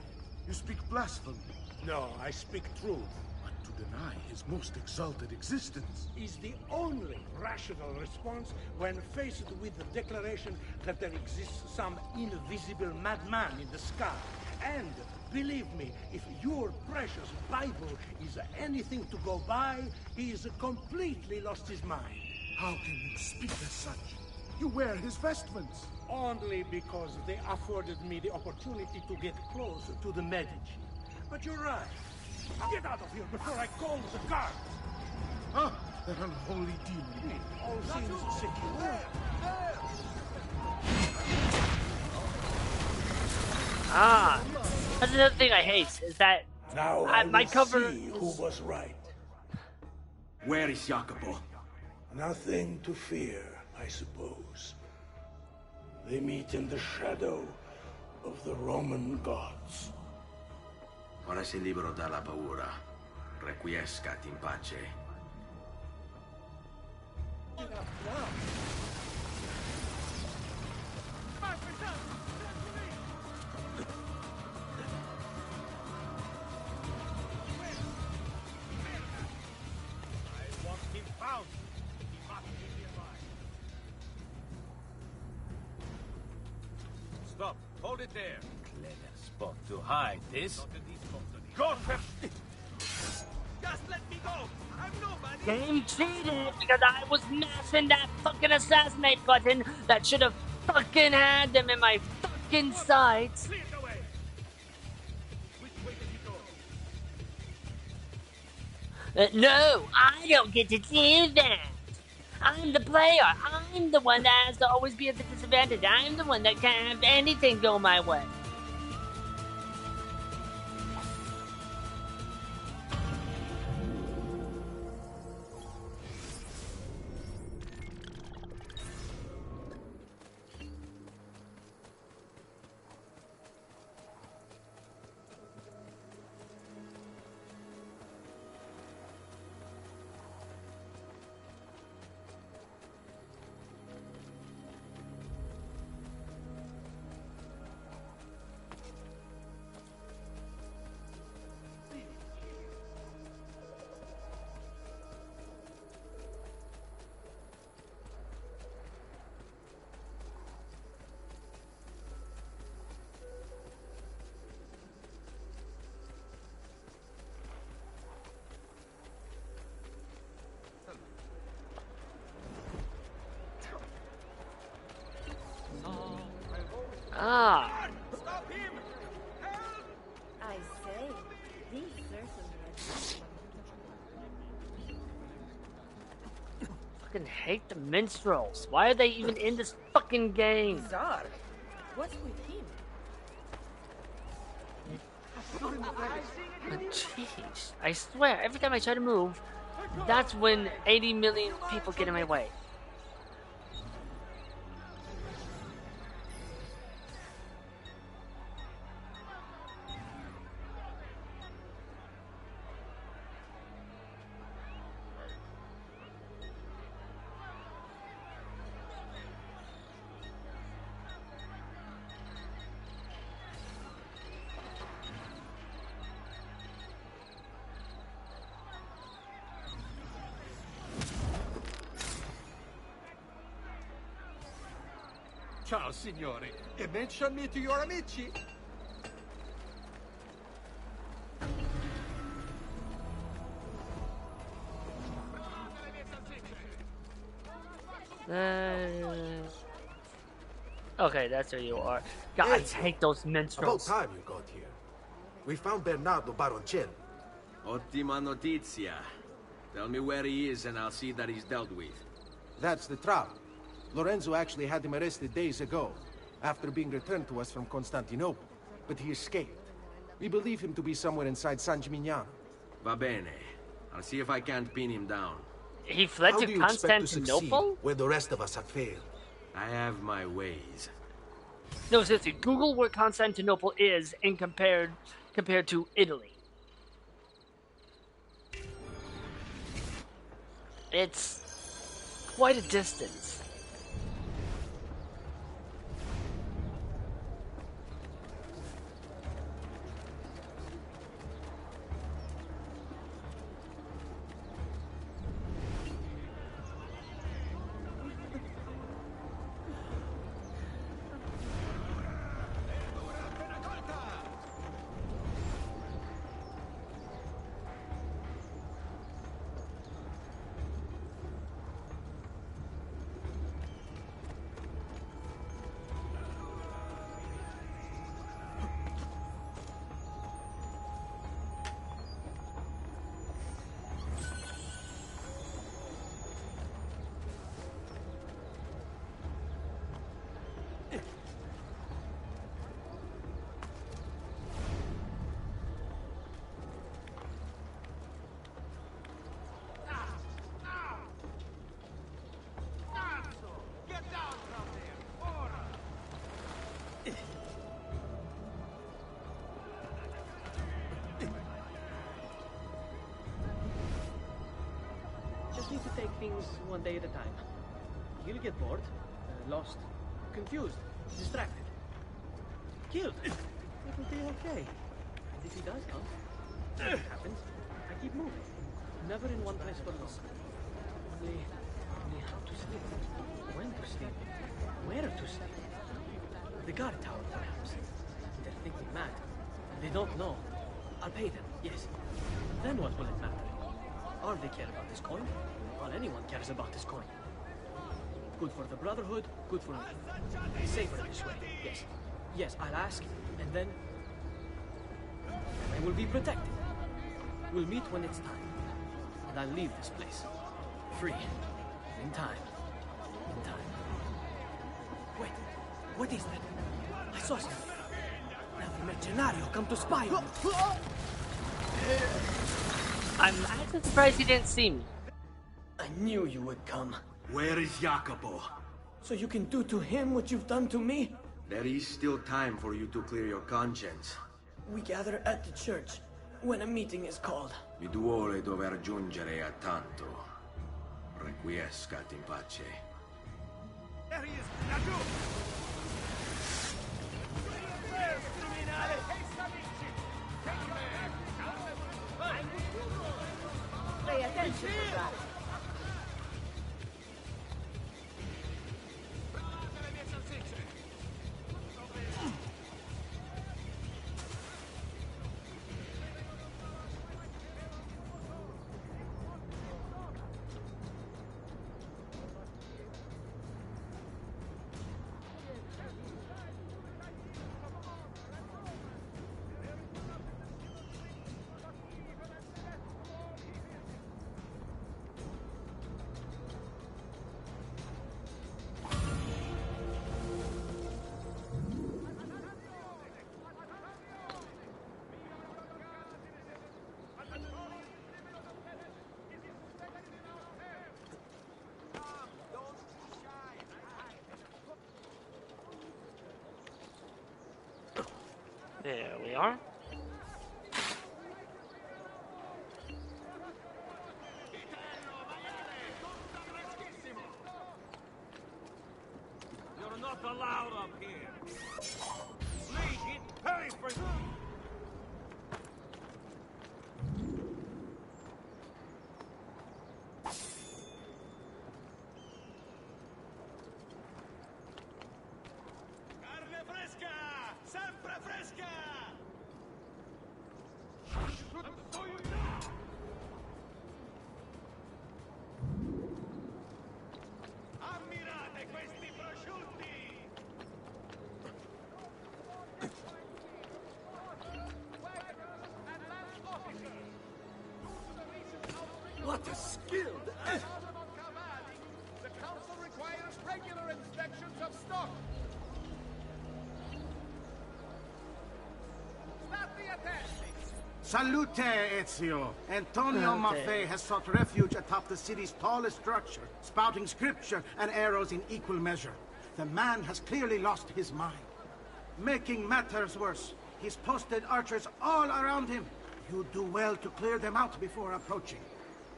You speak blasphemy. No, I speak truth. But to deny his most exalted existence is the only rational response when faced with the declaration that there exists some invisible madman in the sky. And believe me, if your precious Bible is anything to go by, he has completely lost his mind. How can you speak as such? You wear his vestments. Only because they afforded me the opportunity to get close to the Medici. But you're right. Get out of here before I call the guards! Ah, that unholy demon. It all seems secure. That's another thing I hate, is that now my cover see who was right. Where is Jacopo? Nothing to fear, I suppose. They meet in the shadow of the Roman gods. Ora sei libero dalla paura. Requiescat in pace. Stop. Hold it there. Clever spot to hide this. Go for it. Just let me go. I'm nobody. Game cheated because I was mashing that fucking assassinate button that should have fucking had them in my fucking sights. Clear the way. Which way did you go? No, I don't get to do that. I'm the player. I'm the one that has to always be at the disadvantage. I'm the one that can't have anything go my way. Stop him! Help! I say, these certainly Fucking hate the minstrels. Why are they even in this fucking game? Bizarre. What's with him? Jeez, I swear, every time I try to move, that's when 80 million people get in my way. Ciao, signore. E mention me to your amici. Okay, that's where you are. God, I hate those minstrels. About time you got here. We found Bernardo Baroncelli. Ottima notizia. Tell me where he is and I'll see that he's dealt with. That's the trouble. Lorenzo actually had him arrested days ago, after being returned to us from Constantinople. But he escaped. We believe him to be somewhere inside San Gimignano. Va bene. I'll see if I can't pin him down. He fled to Constantinople? Succeed where the rest of us have failed? I have my ways. No, seriously, Google where Constantinople is and compared to Italy. It's quite a distance. Just need to take things one day at a time. He'll get bored, lost, confused, distracted, killed. It will be okay. And if he does come, if it happens, I keep moving. Never in one place for long. Only how to sleep, when to sleep, where to sleep. The guard tower, perhaps. They're thinking mad. They don't know. I'll pay them, yes. Then what will it matter? All they care about is coin. All anyone cares about is coin. Good for the Brotherhood, good for me. Safer this way, yes. Yes, I'll ask, and then I will be protected. We'll meet when it's time. And I'll leave this place. Free. In time. In time. Wait, what is that? I saw something. Another mercenario come to spy on me. I'm actually surprised he didn't see me. I knew you would come. Where is Jacopo? So you can do to him what you've done to me? There is still time for you to clear your conscience. We gather at the church when a meeting is called. Mi duole dover giungere a tanto. Requiescat in pace. There he is! Laggiù! Pay attention to that. There we are. You're not allowed up here. Please, hurry for Carne fresca! Sempre fresca! Ammirate questi prosciutti! What a skilled... The council requires regular inspections of stock. Start the attack. Salute, Ezio! Antonio Maffei has sought refuge atop the city's tallest structure, spouting scripture and arrows in equal measure. The man has clearly lost his mind. Making matters worse, he's posted archers all around him. You do well to clear them out before approaching.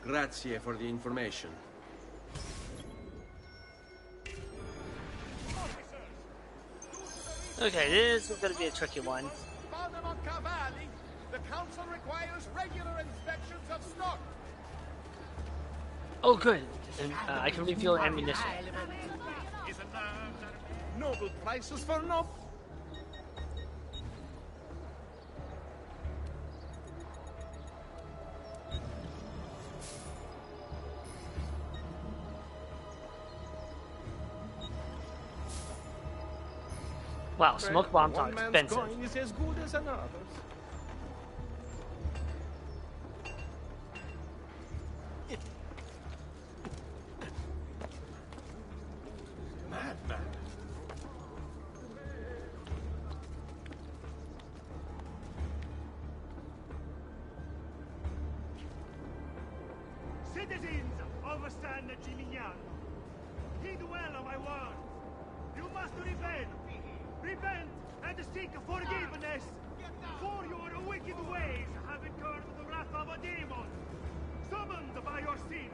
Grazie for the information. Okay, this is gonna be a tricky one. The council requires regular inspections of stock. Oh, good. And, I can refuel ammunition. Noble prices for no. Wow, smoke bombs are expensive. One man's coin is as good as another's. Madman. Citizens of San Gimignano, heed well of my words. You must repent. Repent and seek forgiveness. For your wicked ways have incurred the wrath of a demon. Summoned by your sins,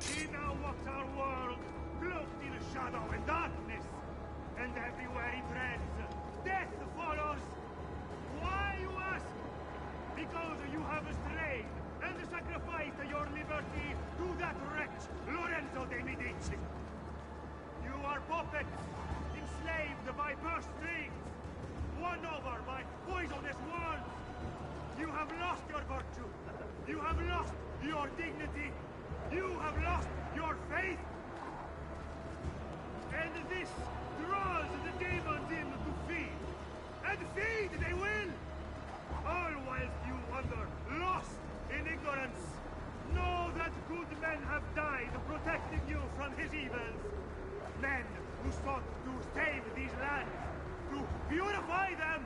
he now walks our world, cloaked in shadow and darkness. And everywhere he treads, death follows. Why, you ask? Because you have strayed and sacrificed your liberty to that wretch, Lorenzo de Medici. You are puppets, enslaved by purse strings, won over by poisonous words. You have lost your virtue. You have lost your dignity. You have lost your faith. And this draws the demons in to feed. And feed they will. All whilst you wander, lost in ignorance. Know that good men have died protecting you from his evils. Men who sought to save these lands, to purify them.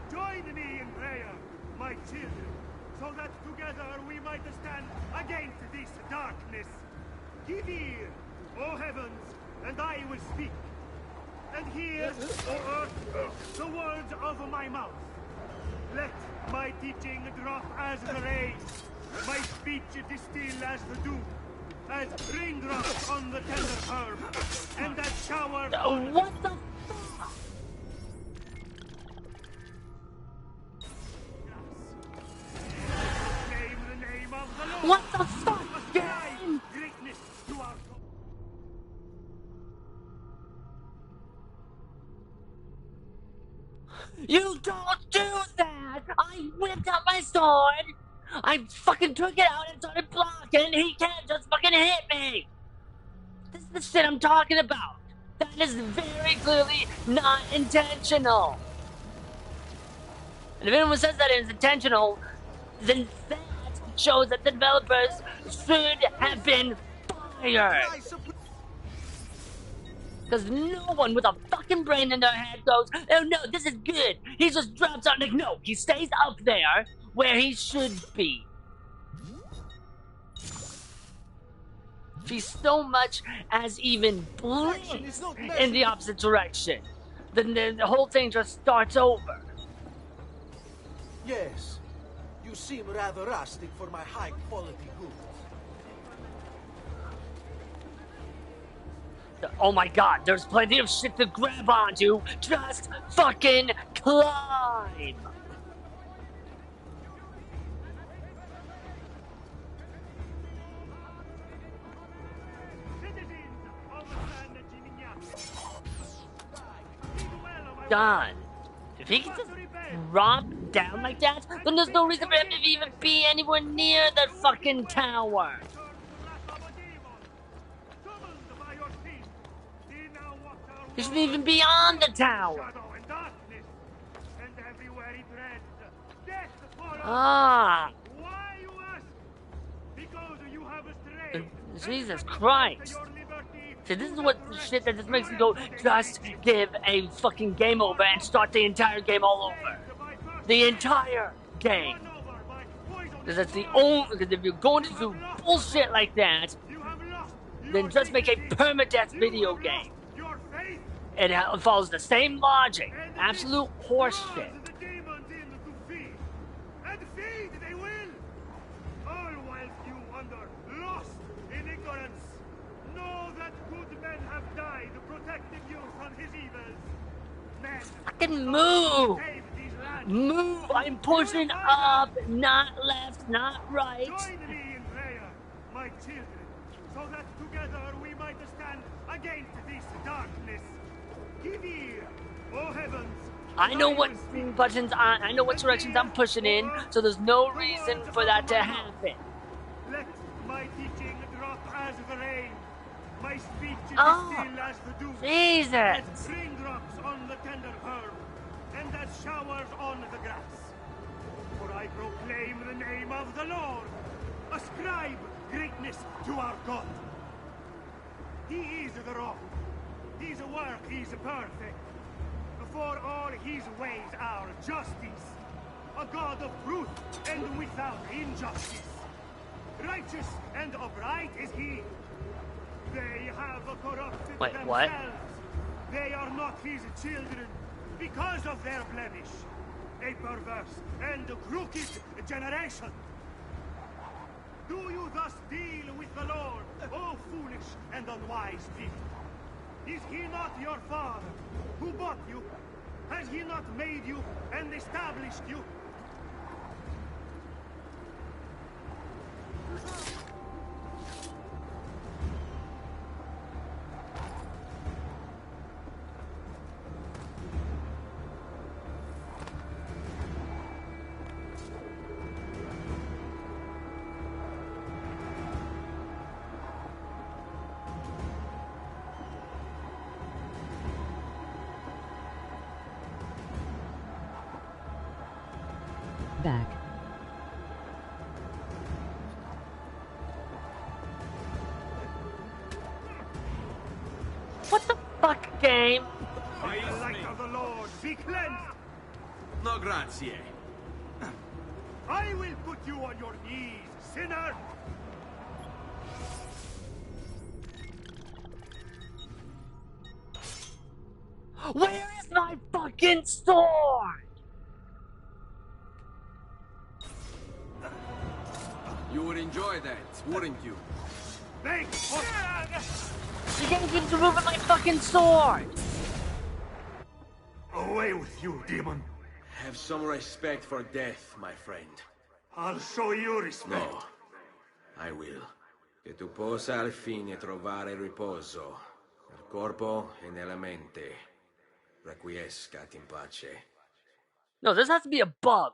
Join me in prayer, my children, so that together we might stand against this darkness. Give ear, O heavens, and I will speak. And hear, O earth, the words of my mouth. Let my teaching drop as the rain, my speech distill as the dew. As raindrops on the tender herb, and that shower... What the fuck? Name the name of the Lord. What the fuck? Ascribe greatness to our... You don't do that! I whipped out my sword! I fucking took it out and started blocking. He can't just fucking hit me. This is the shit I'm talking about. That is very clearly not intentional. And if anyone says that it's intentional, then that shows that the developers should have been fired. Because no one with a fucking brain in their head goes, oh no, this is good. He just drops out. Like, no, he stays up there where he should be. If he so much as even blinks in the opposite direction, then the whole thing just starts over. Yes, you seem rather rustic for my high-quality goods. Oh my god, there's plenty of shit to grab onto. Just fucking climb. Done. If he can just drop down like that, then there's no reason for him to even be anywhere near that fucking tower. He shouldn't even be on the tower. Ah. Why, you ask? Jesus Christ. See, this is what shit that just makes me go, just give a fucking game over and start the entire game all over. The entire game. Because that's the only, because if you're going to do bullshit like that, then just make a permadeath video game. It follows the same logic. Absolute horseshit. And feed they will! All whilst you wander, lost in ignorance. Know that good men have died protecting you from his evils. Men, fucking move! Move! I'm pushing up, not left, not right. Join me in prayer, my children, so that together we might stand against this darkness. Give ear, O heavens. I know what buttons I know what directions I'm pushing in, so there's no reason for that to happen. Let my teaching drop as the rain, my speech be still as the dew. Jesus! As raindrops on the tender herb, and as showers on the grass. For I proclaim the name of the Lord. Ascribe greatness to our God. He is the rock. His work is perfect. For all his ways are justice. A God of truth and without injustice. Righteous and upright is he. They have corrupted themselves. What? They are not his children because of their blemish. A perverse and crooked generation. Do you thus deal with the Lord, O foolish and unwise people? Is he not your father, who bought you? Has he not made you and established you? Back. What the fuck, game? By the light of the Lord, be cleansed! No grazie. I will put you on your knees, sinner! Where is my fucking sword? You would enjoy that, wouldn't you? Thank You can't keep removing my fucking sword! Away with you, demon! Have some respect for death, my friend. I'll show you respect. No, I will. Che tu possa al fine trovare riposo, nel corpo e nella mente. Requiescat in pace. No, this has to be a bug.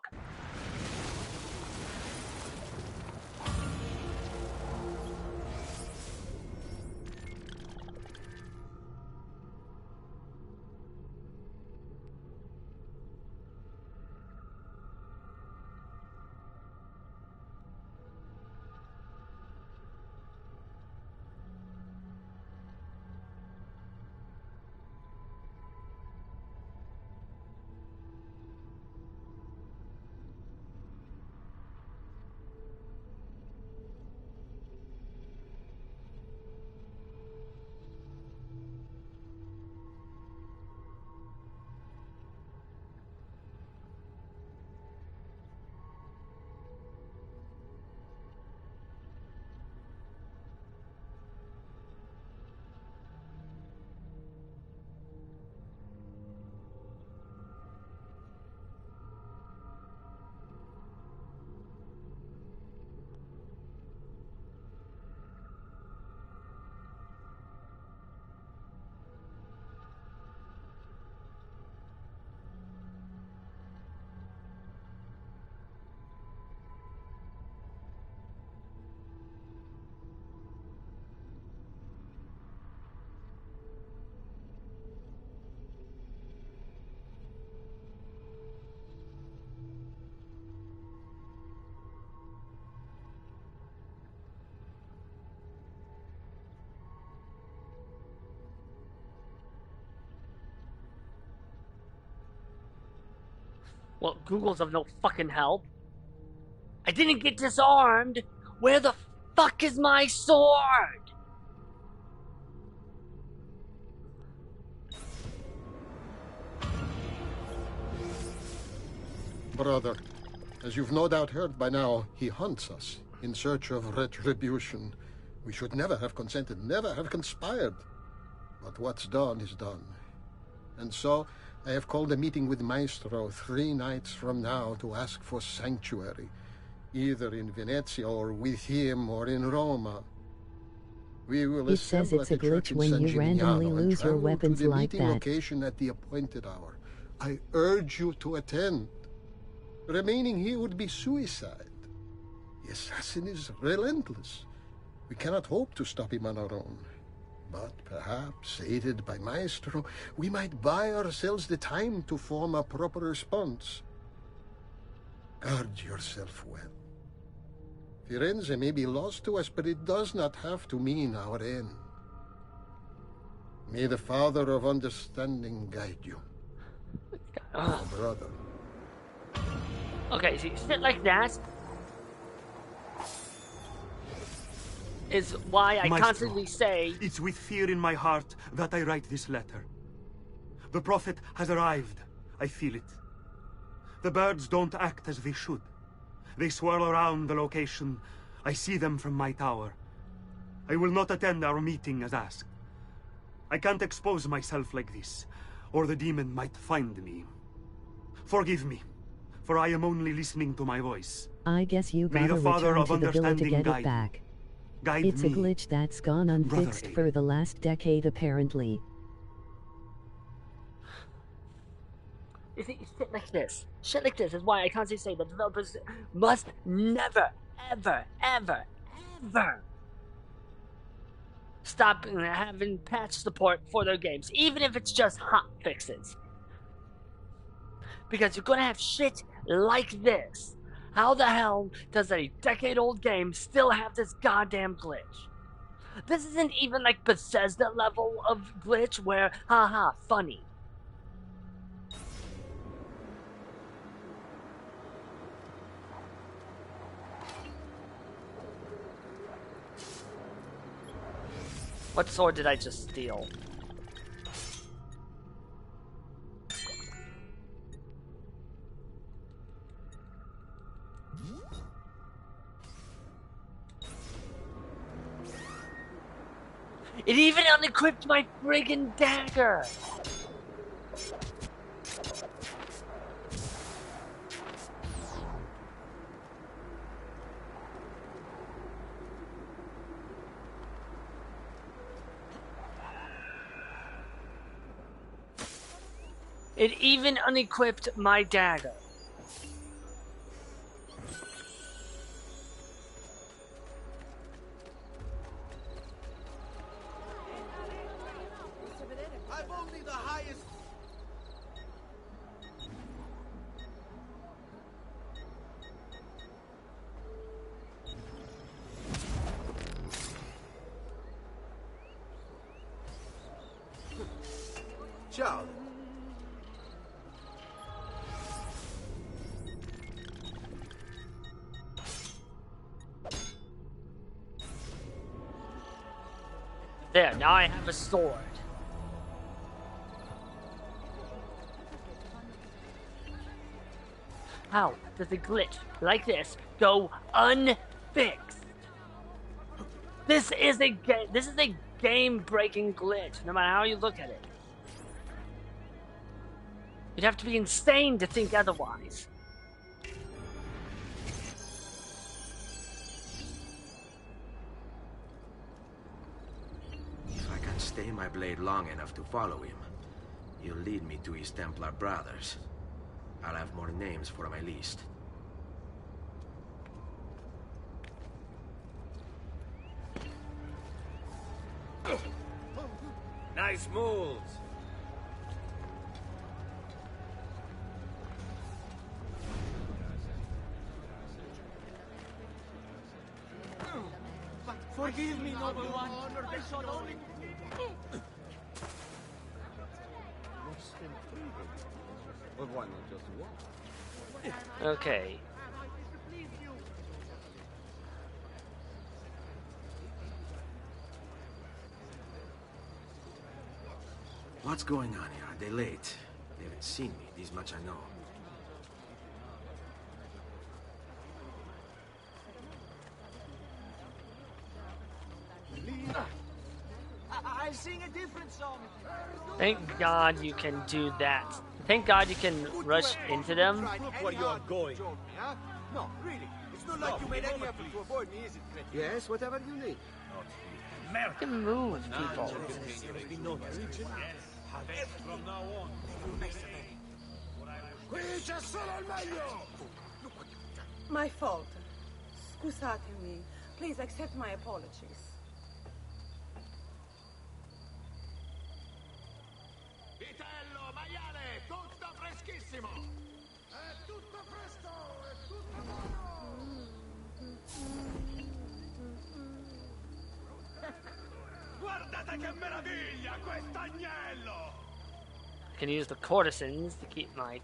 Well, Google's of no fucking help. I didn't get disarmed. Where the fuck is my sword? Brother, as you've no doubt heard by now, he hunts us in search of retribution. We should never have consented, never have conspired. But what's done is done. And so, I have called a meeting with Maestro 3 nights from now to ask for sanctuary, either in Venezia or with him or in Roma. We will It says assemble it's at a the church glitch in when San you randomly Gimignano and lose your travel weapons to the like meeting that. location at the appointed hour. I urge you to attend. Remaining here would be suicide. The assassin is relentless. We cannot hope to stop him on our own. But perhaps, aided by Maestro, we might buy ourselves the time to form a proper response. Guard yourself well. Firenze may be lost to us, but it does not have to mean our end. May the Father of Understanding guide you. Oh, brother. Okay, see, shit like that is why I Maestro, constantly say... It's with fear in my heart that I write this letter. The Prophet has arrived. I feel it. The birds don't act as they should. They swirl around the location. I see them from my tower. I will not attend our meeting as asked. I can't expose myself like this, or the demon might find me. Forgive me, for I am only listening to my voice. I guess you May gotta the Father return of to the villa to Understanding get guide it back. Guide It's me, a glitch that's gone unfixed Brother for the last decade, apparently. You see, shit like this is why I constantly say that developers must never, ever, ever, ever stop having patch support for their games, even if it's just hot fixes. Because you're gonna have shit like this. How the hell does a decade-old game still have this goddamn glitch? This isn't even like Bethesda level of glitch where, haha, funny. What sword did I just steal? It even unequipped my friggin' dagger! It even unequipped my dagger. I'm only the highest. Ciao. There, now I have a sword. How does a glitch like this go unfixed? This is a game-breaking glitch, no matter how you look at it. You'd have to be insane to think otherwise. If I can stay my blade long enough to follow him, he'll lead me to his Templar brothers. I'll have more names for my list. Nice moves. Forgive me, noble one. I shall only... But why not just walk? Okay. What's going on here? Are they late? They haven't seen me, this much I know. I'll sing a different song. Thank God you can do that. Thank God you can rush into them. Look where you are going. No, really. It's not like you made any effort to avoid me, is it, Cret? Yes, whatever you need. You can move people. From now on. My fault. Scusatemi. Please accept my apologies. Vitello, maiale, tutto freschissimo! È tutto fresco, è tutto buono! Guardate che meraviglia, quest'agnello! I can use the courtesans to keep my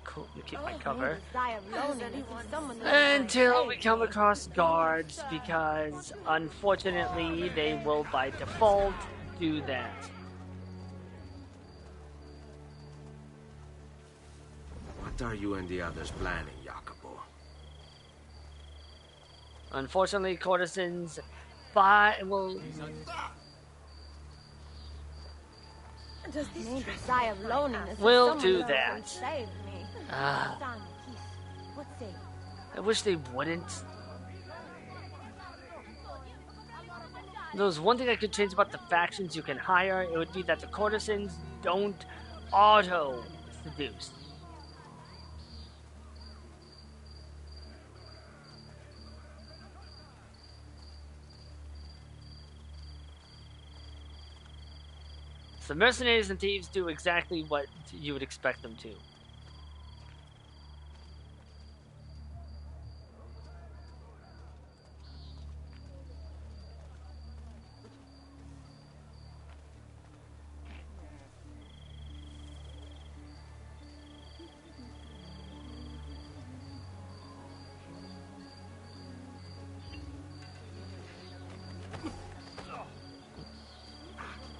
cover Until until we come across guards, because unfortunately they will by default do that. What are you and the others planning, Jacopo? Unfortunately, courtesans will. Does this sigh of loneliness We'll do that. Save me. Ah. What say? I wish they wouldn't. There's one thing I could change about the factions you can hire. It would be that the courtesans don't auto seduce. So mercenaries and thieves do exactly what you would expect them to.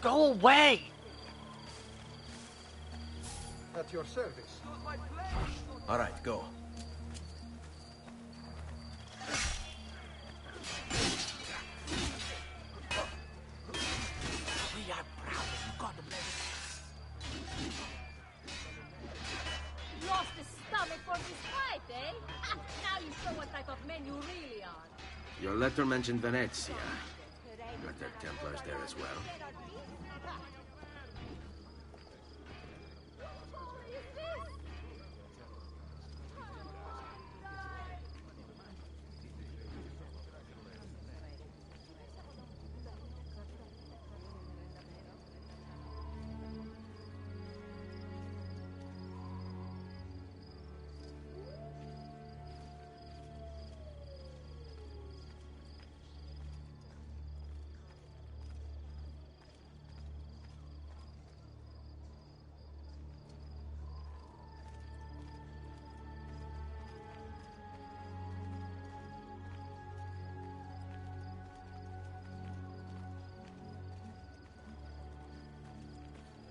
Go away! At your service. All right, go. We are proud of you, God bless. Lost the stomach for this fight, eh? Now you show what type of men you really are. Your letter mentioned Venezia. Are there Templars there as well?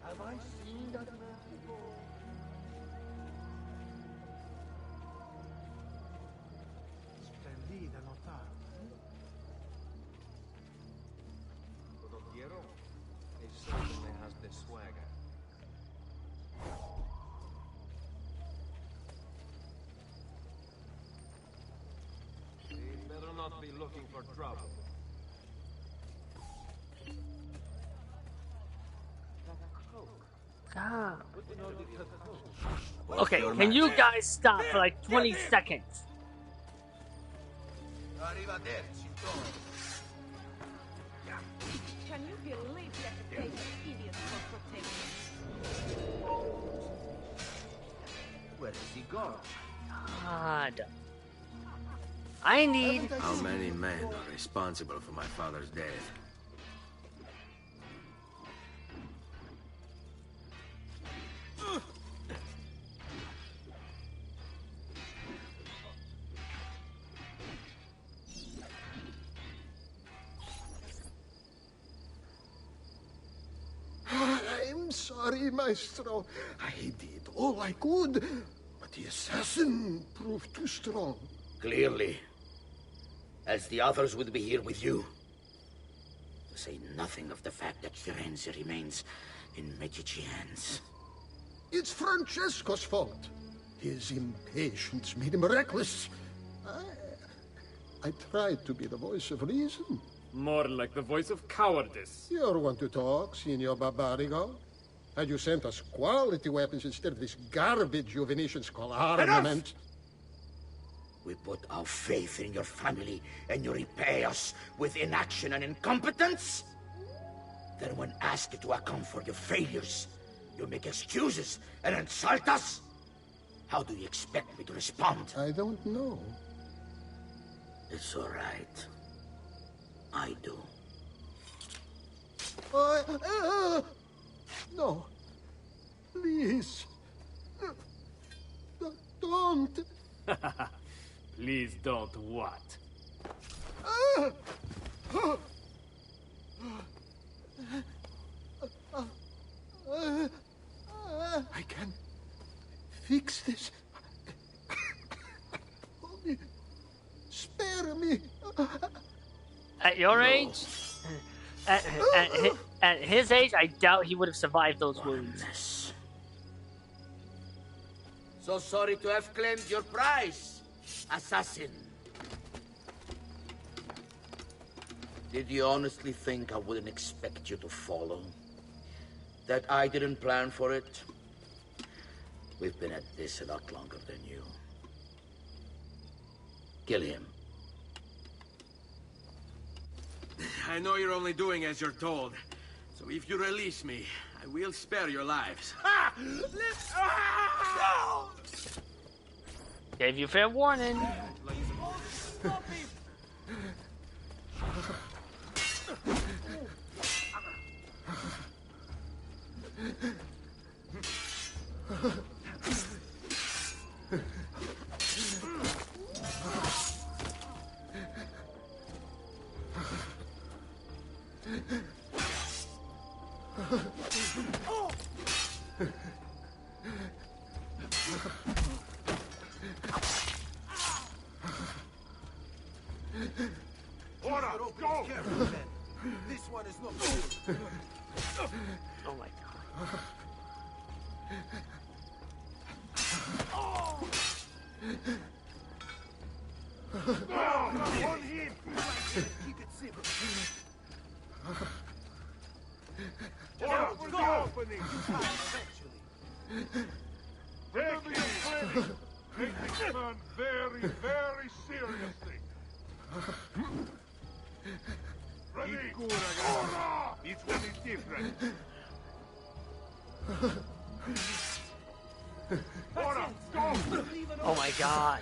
Have I seen that man before? Splendida notata. Condottiero, he certainly has the swagger. He better not be looking for trouble. Ah. Okay, can you guys stop for like 20 seconds? Arrivederci, Toro. Can you believe that the place of idiots for protection? Where is he gone? God. I need... How many men are responsible for my father's death? sorry, Maestro. I did all I could, but the assassin proved too strong. Clearly. As the others would be here with you. To say nothing of the fact that Firenze remains in Medici hands. It's Francesco's fault. His impatience made him reckless. I tried to be the voice of reason. More like the voice of cowardice. You want to talk, Signor Barbarigo? Had you sent us quality weapons instead of this garbage you Venetians call armament? We put our faith in your family, and you repay us with inaction and incompetence? Then when asked to account for your failures, you make excuses and insult us? How do you expect me to respond? I don't know. It's all right. I do. No. Please. Don't. Please don't what? I can fix this. Only spare me. At your age? At his age, I doubt he would have survived those wounds. So sorry to have claimed your prize, assassin. Did you honestly think I wouldn't expect you to follow? That I didn't plan for it? We've been at this a lot longer than you. Kill him. I know you're only doing as you're told. So if you release me, I will spare your lives. Gave you fair warning. Ora, go! This one is not good. Oh my god. On him! Keep it simple. Ora, for the opening! Take this man very, very seriously. Ready? Ora! Each one is different. Ora, go! Oh my god.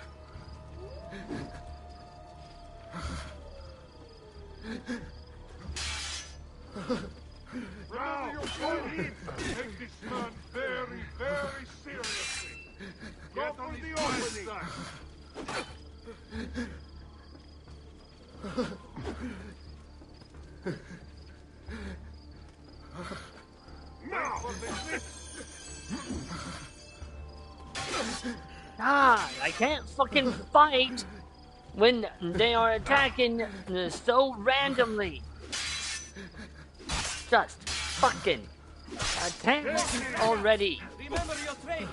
Now, on him! Take this man very, very seriously. Go for the opening. Now for the lift. God, I can't fucking fight when they are attacking so randomly. Just fucking attack already. Remember your trade.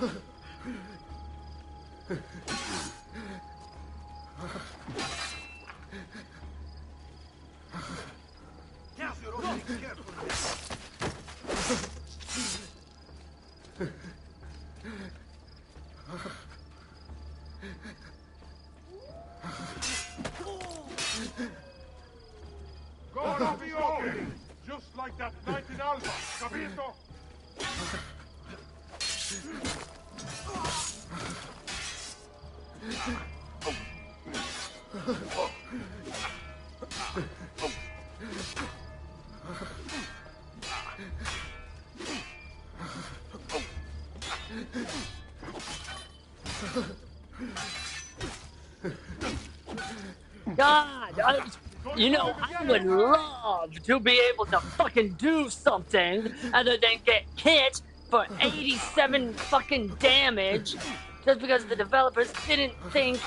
Go off the opening, just like that night in Alba, capito? God, You know, I would love to be able to fucking do something other than get hit for 87 fucking damage just because the developers didn't think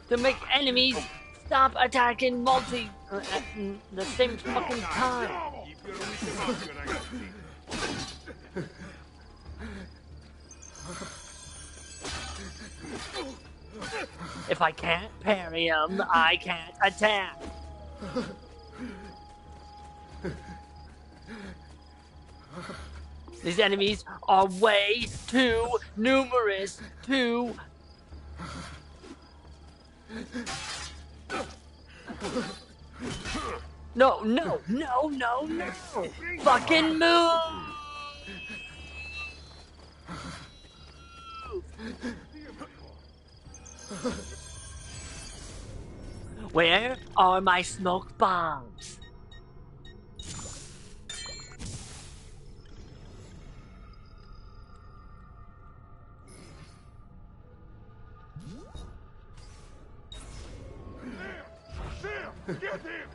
to make enemies stop attacking at the same fucking time. If I can't parry him, I can't attack. These enemies are way too numerous to... No, no, no, no, no! Fucking move! Where are my smoke bombs? Sam, get him!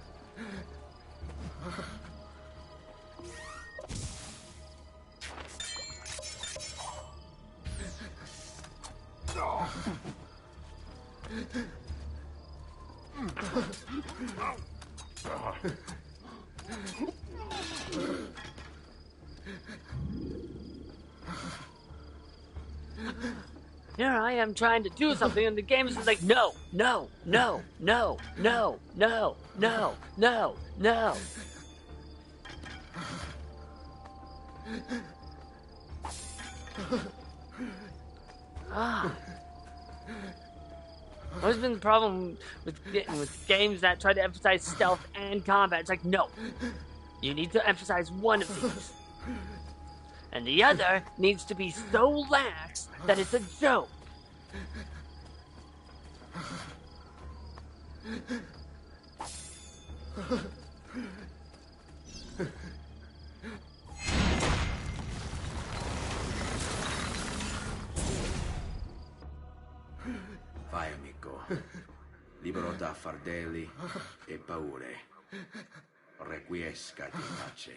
Here I am trying to do something, and the game is just like, no, no, no, no, no, no, no, no, no. Ah. What's been the problem with games that try to emphasize stealth and combat? It's like, no. You need to emphasize one of these. And the other needs to be so lax that it's a joke. Vai, amico. Libero da fardelli e paure. Requiescati in pace.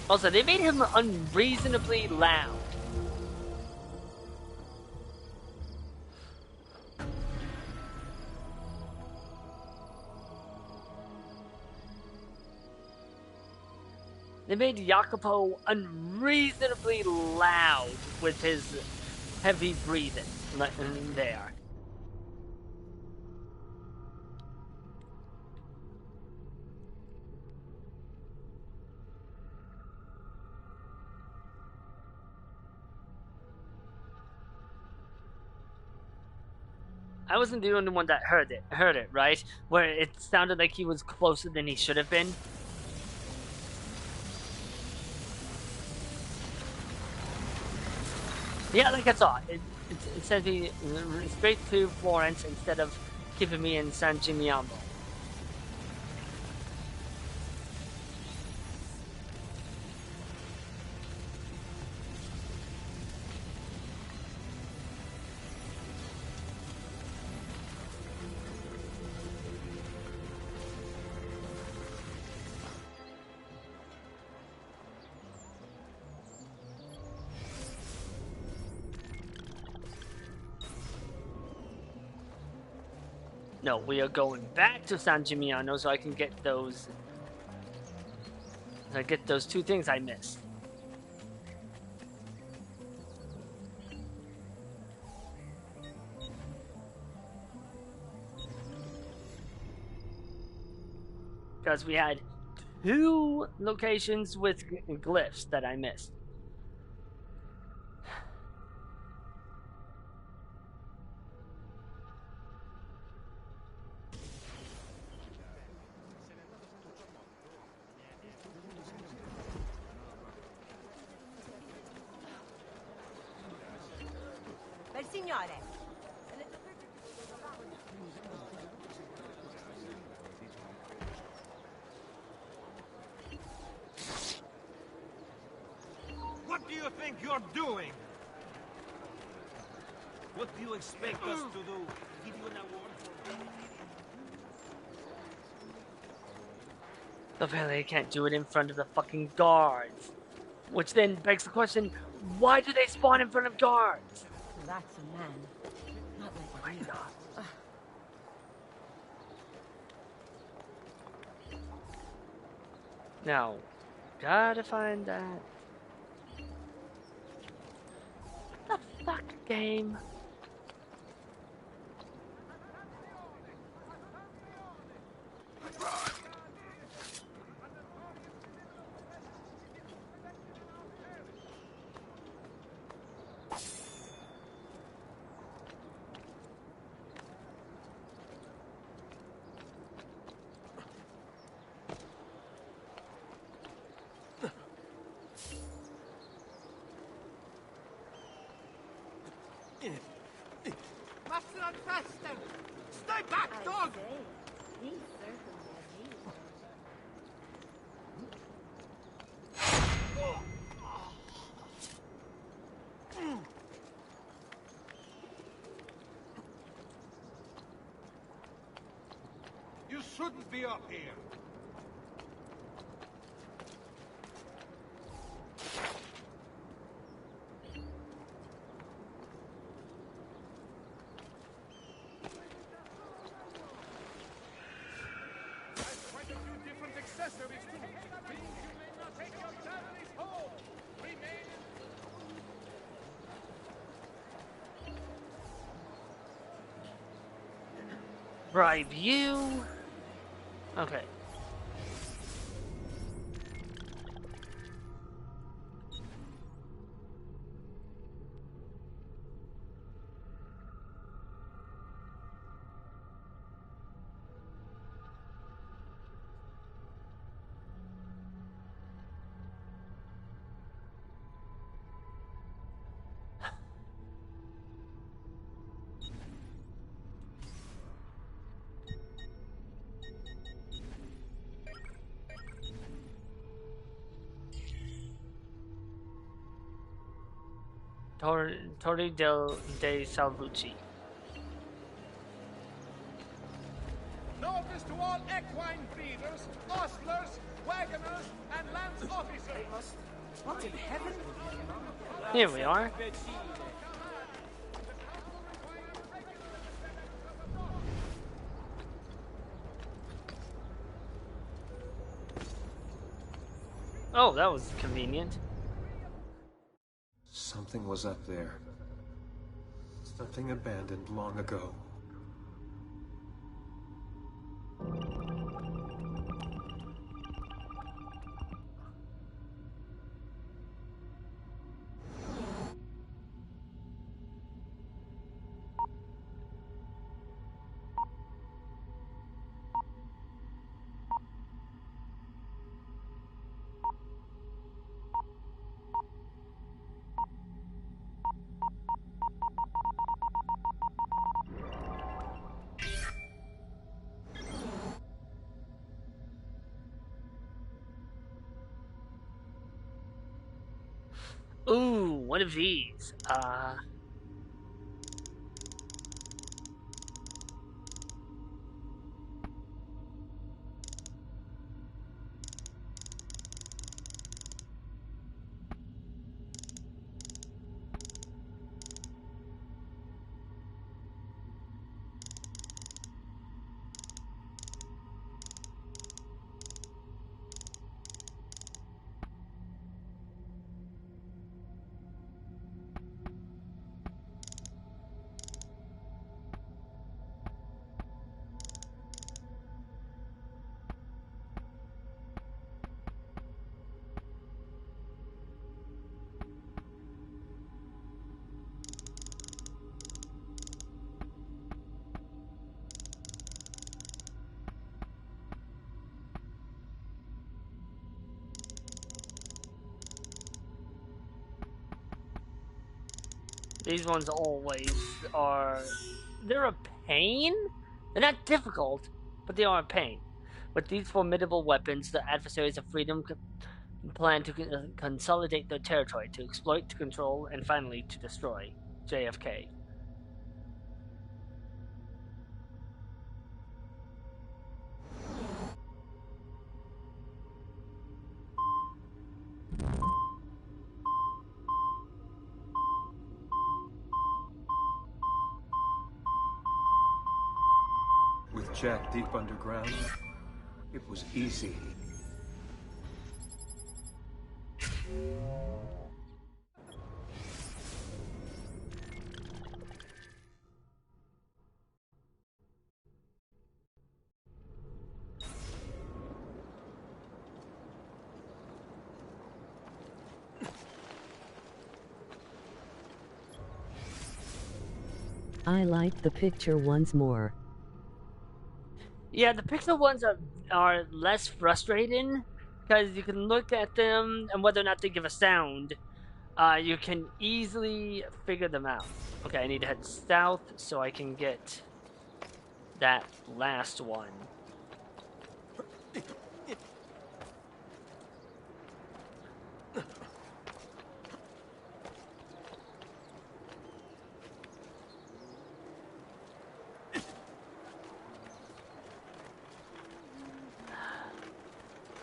Also, they made him unreasonably loud. They made Jacopo unreasonably loud with his heavy breathing there. I wasn't the only one that heard it, right? Where it sounded like he was closer than he should have been. Yeah, like I thought. It sent me straight to Florence instead of keeping me in San Gimignano. No, we are going back to San Gimignano so I can get those. I get those two things I missed. Because we had 2 locations with glyphs that I missed. Bel signore. What do you think you're doing? What do you expect us to do? Give you an award for... Apparently I can't do it in front of the fucking guards. Which then begs the question, why do they spawn in front of guards? That's a man. Not like you. Now, gotta find that. The fuck, game? Must faster! Stay back, dog! You shouldn't be up here. Quite a few different accessories too. Things you may not take your families home. Remain Bribe you. Okay. Torri dei Salvucci. notice to all equine breeders, ostlers, wagoners, and lance officers. What in heaven? Here we are. Oh, that was convenient. Something was up there. Something abandoned long ago. Ooh, one of these. These ones always are... They're a pain? They're not difficult, but they are a pain. With these formidable weapons, the adversaries of freedom plan to consolidate their territory, to exploit, to control, and finally to destroy. JFK. jack deep underground, it was easy. I like the picture once more. Yeah, the pixel ones are less frustrating because you can look at them and whether or not they give a sound, you can easily figure them out. Okay, I need to head south so I can get that last one.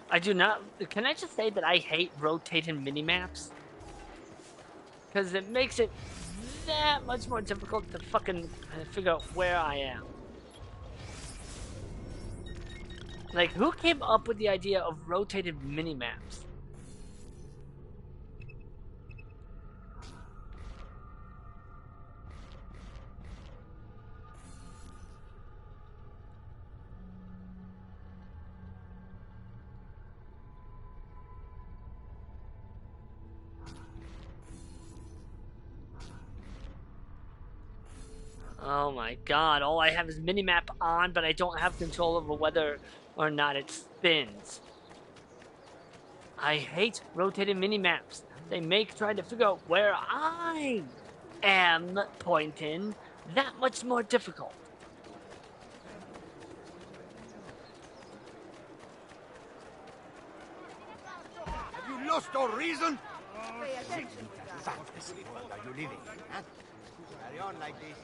I do not. Can I just say that I hate rotating minimaps? Because it makes it that much more difficult to fucking figure out where I am. Like, who came up with the idea of rotated minimaps? Oh my god, all I have is minimap on, but I don't have control over whether or not it spins. I hate rotating minimaps. They make trying to figure out where I am pointing that much more difficult. Have you lost all reason? Pay attention. What are you living in, huh? Carry on like this.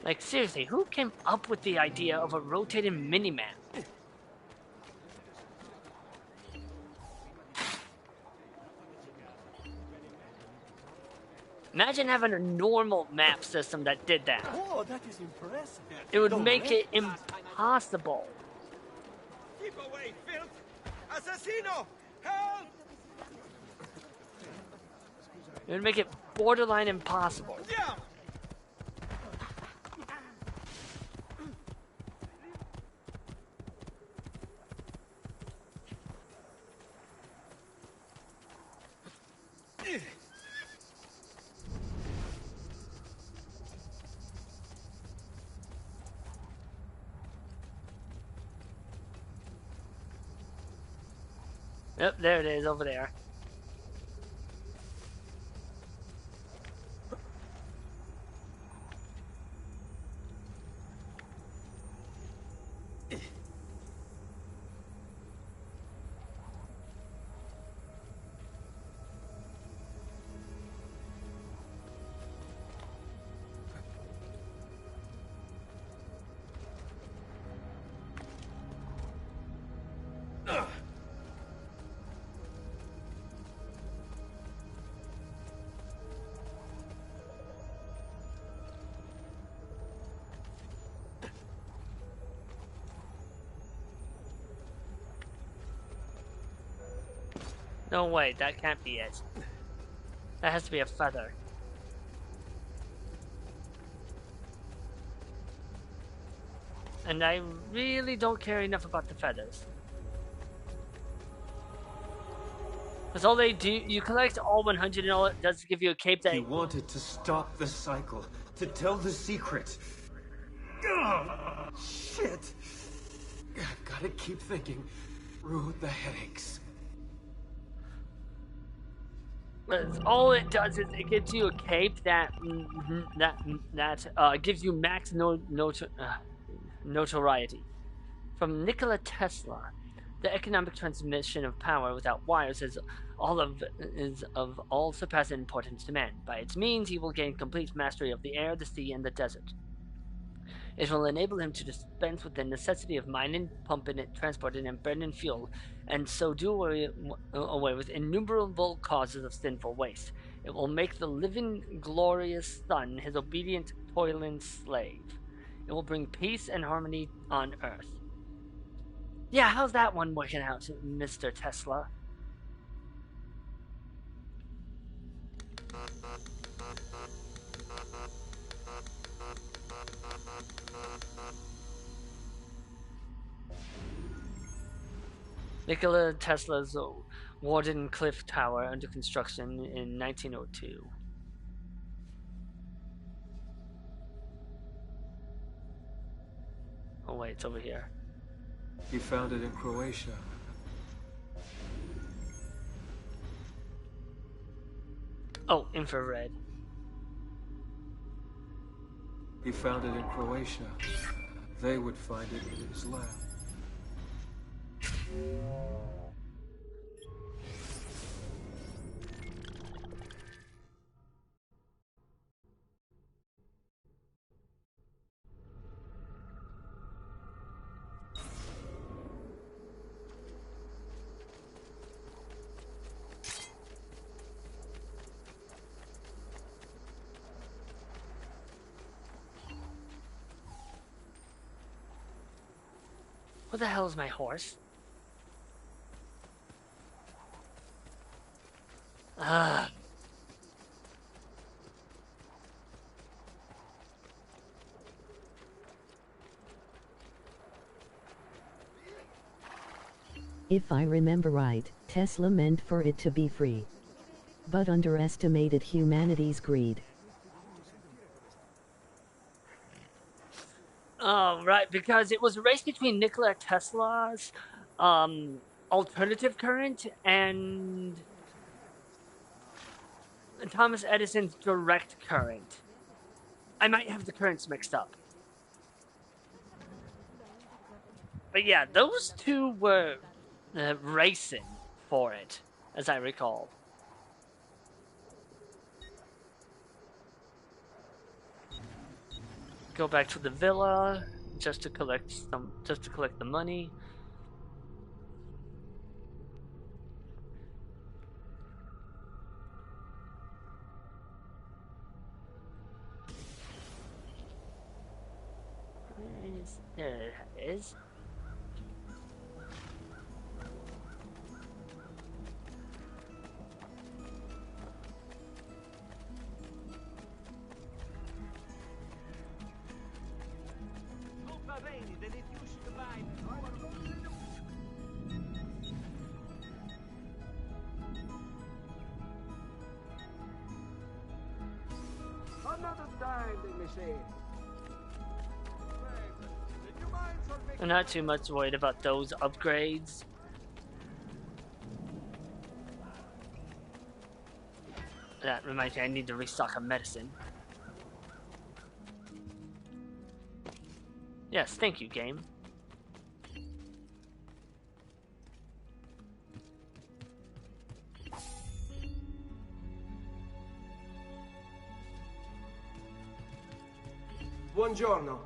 Like, seriously, who came up with the idea of a rotating minimap? Imagine having a normal map system that did that. Oh, that is impressive. It would make it impossible. Keep away, filth! Assassino! Help! It would make it borderline impossible. Yeah. Yep, there it is, over there. No, wait, that can't be it. That has to be a feather. And I really don't care enough about the feathers. Because all they do, you collect all 100 and all it does is give you a cape that... He wanted to stop the cycle, to tell the secret. Ugh, shit! I've gotta keep thinking. Rude the headaches. But all it does is it gives you a cape that gives you max notoriety. From Nikola Tesla, the economic transmission of power without wires is of all surpassing importance to man. By its means, he will gain complete mastery of the air, the sea, and the desert. It will enable him to dispense with the necessity of mining, pumping it, transporting, and burning fuel, and so do away with innumerable causes of sinful waste. It will make the living, glorious sun his obedient, toiling slave. It will bring peace and harmony on Earth. Yeah, how's that one working out, Mr. Tesla? Nikola Tesla's Warden Cliff Tower under construction in 1902. Oh wait, it's over here. He found it in Croatia. Oh, infrared. He found it in Croatia. They would find it in his lab. What the hell is my horse? Ah. If I remember right, Tesla meant for it to be free, but underestimated humanity's greed. Oh, right, because it was a race between Nikola Tesla's alternative current and Thomas Edison's direct current. I might have the currents mixed up. But yeah, those two were racing for it, as I recall. Go back to the villa just to collect the money. There it is. Another time, they may say. I'm not too much worried about those upgrades. That reminds me, I need to restock on medicine. Yes, thank you, game. Buongiorno.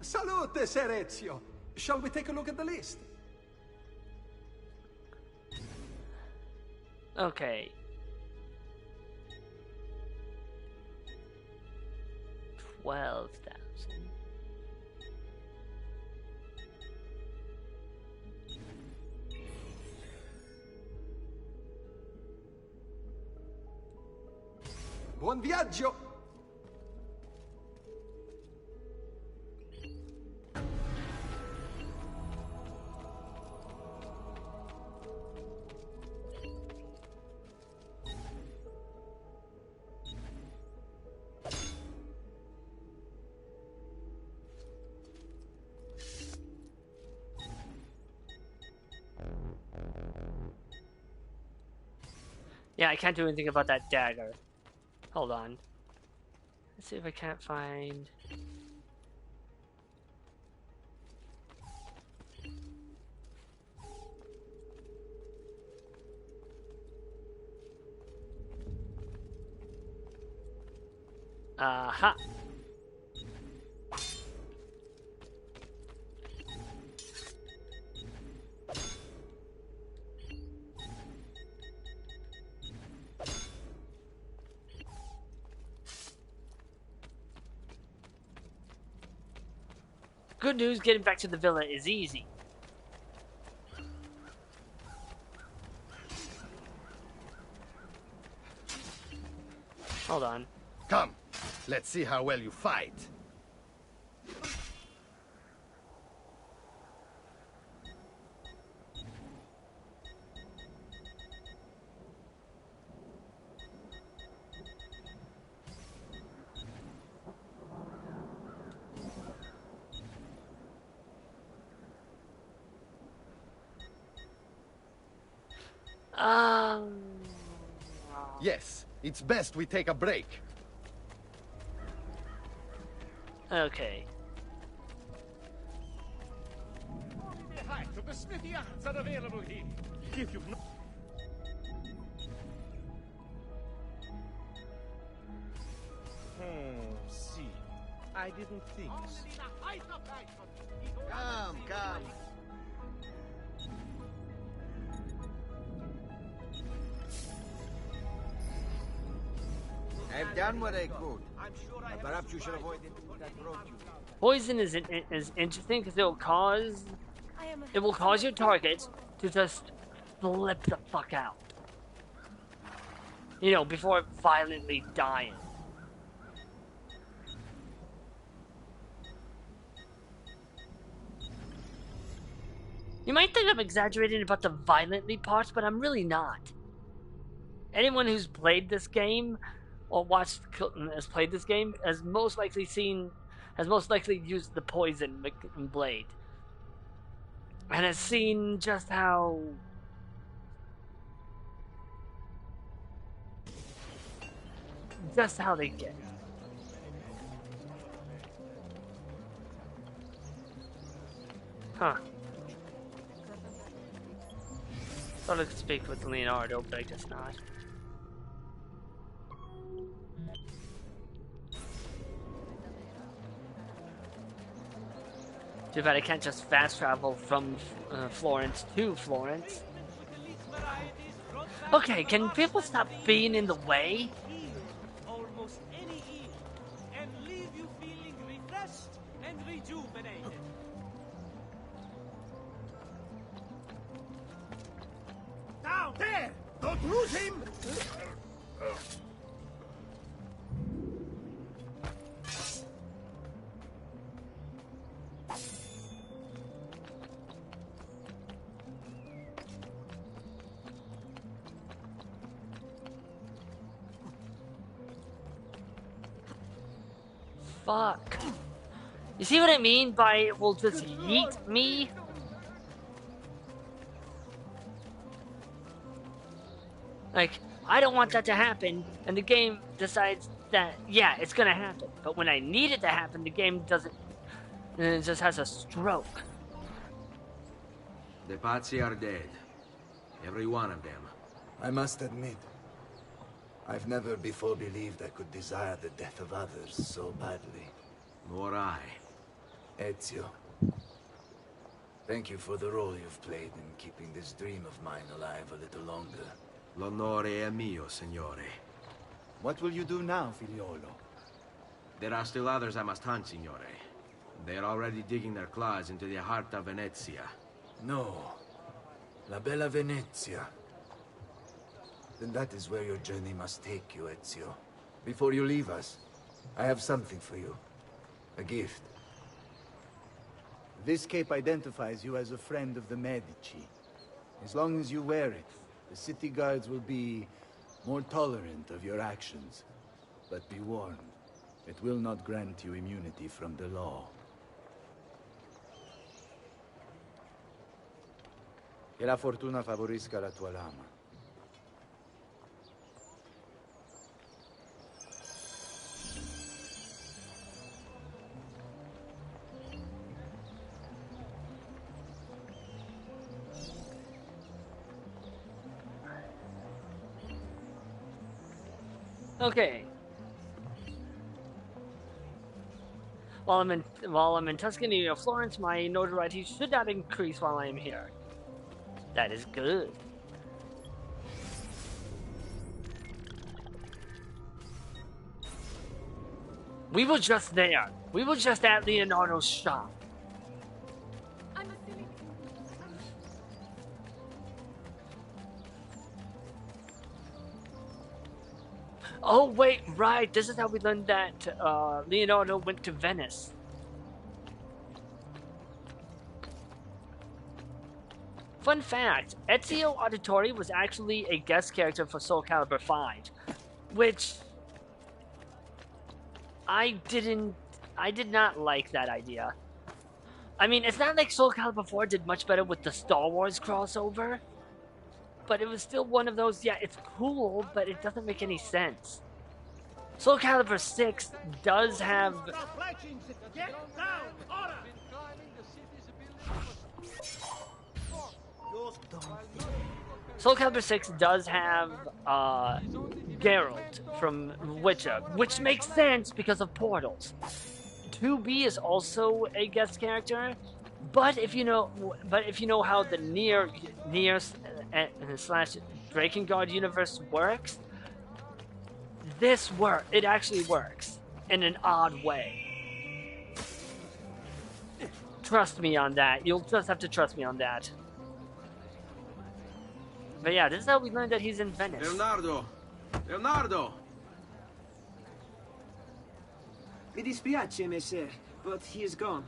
Salute, Ser Ezio. Shall we take a look at the list? Okay. 12,000. Buon viaggio. Yeah, I can't do anything about that dagger. Hold on. Let's see if I can't find... Aha! good news, getting back to the villa is easy. Hold on. Come, let's see how well you fight. Yes, it's best we take a break. Okay. The smithy arts are available here. If you've not... see. I didn't think so. Come, come. I've done what I could. Perhaps you should avoid it that brought you. Poison is interesting because it will cause your target to just flip the fuck out. You know, before violently dying. You might think I'm exaggerating about the violently parts, but I'm really not. Anyone who's played this game or has played this game has most likely used the poison blade. And has seen just how they get. Huh. Thought I could speak with Leonardo, but I guess not. Too bad I can't just fast travel from Florence to Florence. Okay, can people stop being in the way? Almost any ill, and leave you feeling refreshed and rejuvenated. Down there! Don't lose him! Fuck. You see what I mean by it will just yeet me? Like, I don't want that to happen, and the game decides that, yeah, it's gonna happen. But when I need it to happen, the game doesn't, and it just has a stroke. The Pazzi are dead. Every one of them. I must admit, I've never before believed I could desire the death of others so badly. Nor I. Ezio, thank you for the role you've played in keeping this dream of mine alive a little longer. L'onore è mio, signore. What will you do now, figliolo? There are still others I must hunt, signore. They are already digging their claws into the heart of Venezia. No. La bella Venezia. Then that is where your journey must take you, Ezio. Before you leave us, I have something for you. A gift. This cape identifies you as a friend of the Medici. As long as you wear it, the city guards will be more tolerant of your actions. But be warned, it will not grant you immunity from the law. Che la fortuna favorisca la tua lama. Okay. While I'm in Tuscany or Florence, my notoriety should not increase while I am here. That is good. We were just there. We were just at Leonardo's shop. Oh, wait, right. This is how we learned that Leonardo went to Venice. Fun fact, Ezio Auditore was actually a guest character for Soul Calibur 5, which I did not like that idea. I mean, it's not like Soul Calibur 4 did much better with the Star Wars crossover, but it was still one of those, yeah, it's cool, but it doesn't make any sense. Soul Calibur 6 does have... Soul Calibur 6 does have Geralt from Witcher, which makes sense because of portals. 2B is also a guest character, but if you know how the Nier slash Drakengard universe works, it actually works in an odd way. Trust me on that. You'll just have to trust me on that. But yeah, this is how we learned that he's in Venice. Leonardo! Mi dispiace, messer, but he is gone.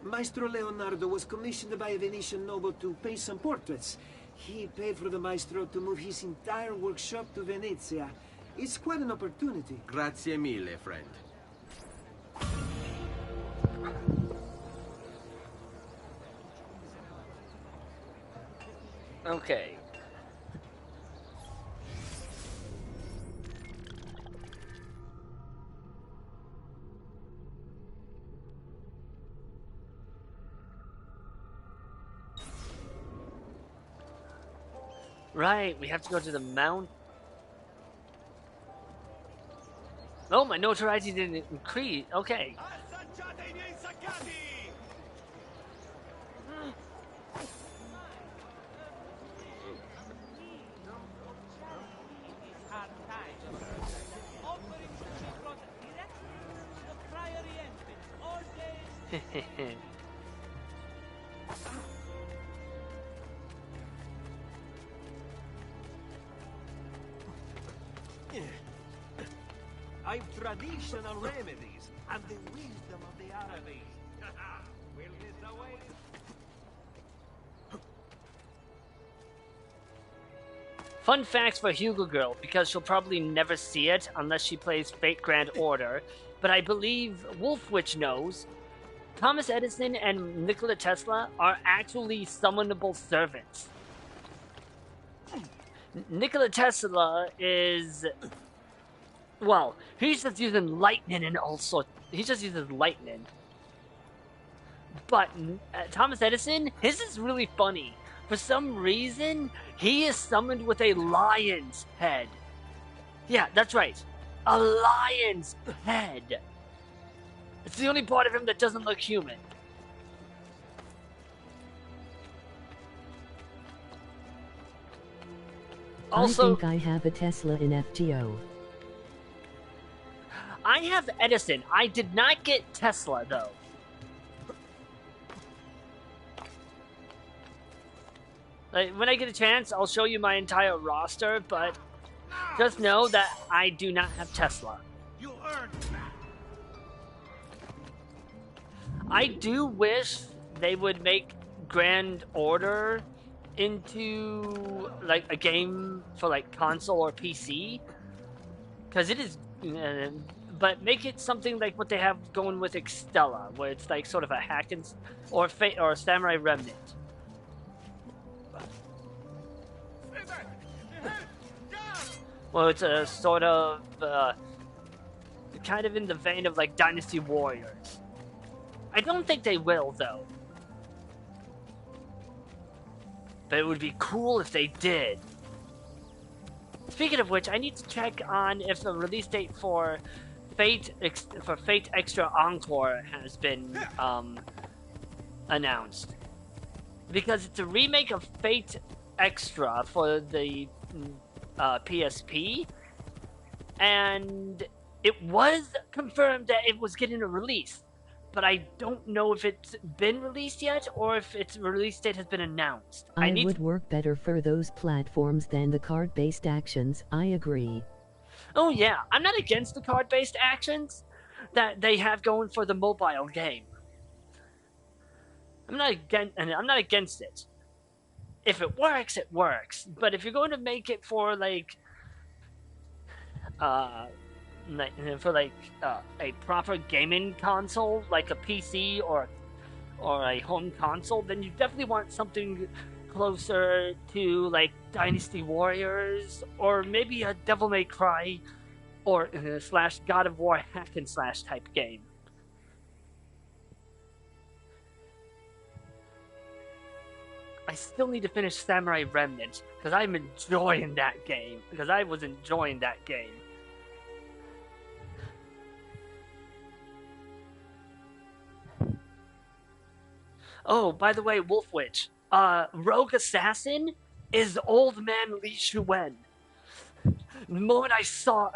Maestro Leonardo was commissioned by a Venetian noble to paint some portraits. He paid for the maestro to move his entire workshop to Venezia. It's quite an opportunity. Grazie mille, friend. Okay. Right, we have to go to the mount. Oh, my notoriety didn't increase. Okay. I've traditional remedies and the wisdom of the Arabic. Will this away? Fun facts for Hugo Girl, because she'll probably never see it unless she plays Fate Grand Order, but I believe Wolfwitch knows. Thomas Edison and Nikola Tesla are actually summonable servants. Nikola Tesla is... well, he's just using lightning and all sorts. He just uses lightning. But Thomas Edison, his is really funny. For some reason, he is summoned with a lion's head. Yeah, that's right. A lion's head. It's the only part of him that doesn't look human. Also, I think I have a Tesla in FGO. I have Edison. I did not get Tesla, though. Like, when I get a chance, I'll show you my entire roster, but just know that I do not have Tesla. You earned that. I do wish they would make Grand Order into like a game for like console or PC, because it is, but make it something like what they have going with Extella, where it's like sort of a hack and or Samurai Remnant. Well, it's a sort of kind of in the vein of like Dynasty Warriors. I don't think they will, though. But it would be cool if they did. Speaking of which, I need to check on if the release date for Fate Extra Encore has been announced. Because it's a remake of Fate Extra for the PSP, and it was confirmed that it was getting a release. But I don't know if it's been released yet, or if its release date has been announced. I would work better for those platforms than the card-based actions, I agree. Oh yeah, I'm not against the card-based actions that they have going for the mobile game. I'm not against it. If it works, it works. But if you're going to make it for like a proper gaming console, like a PC or a home console, then you definitely want something closer to like Dynasty Warriors, or maybe a Devil May Cry, or slash God of War hack and slash type game. I still need to finish Samurai Remnant because I'm enjoying that game. Because I was enjoying that game. Oh, by the way, Wolf Witch, Rogue Assassin is Old Man Li Shuwen. The moment I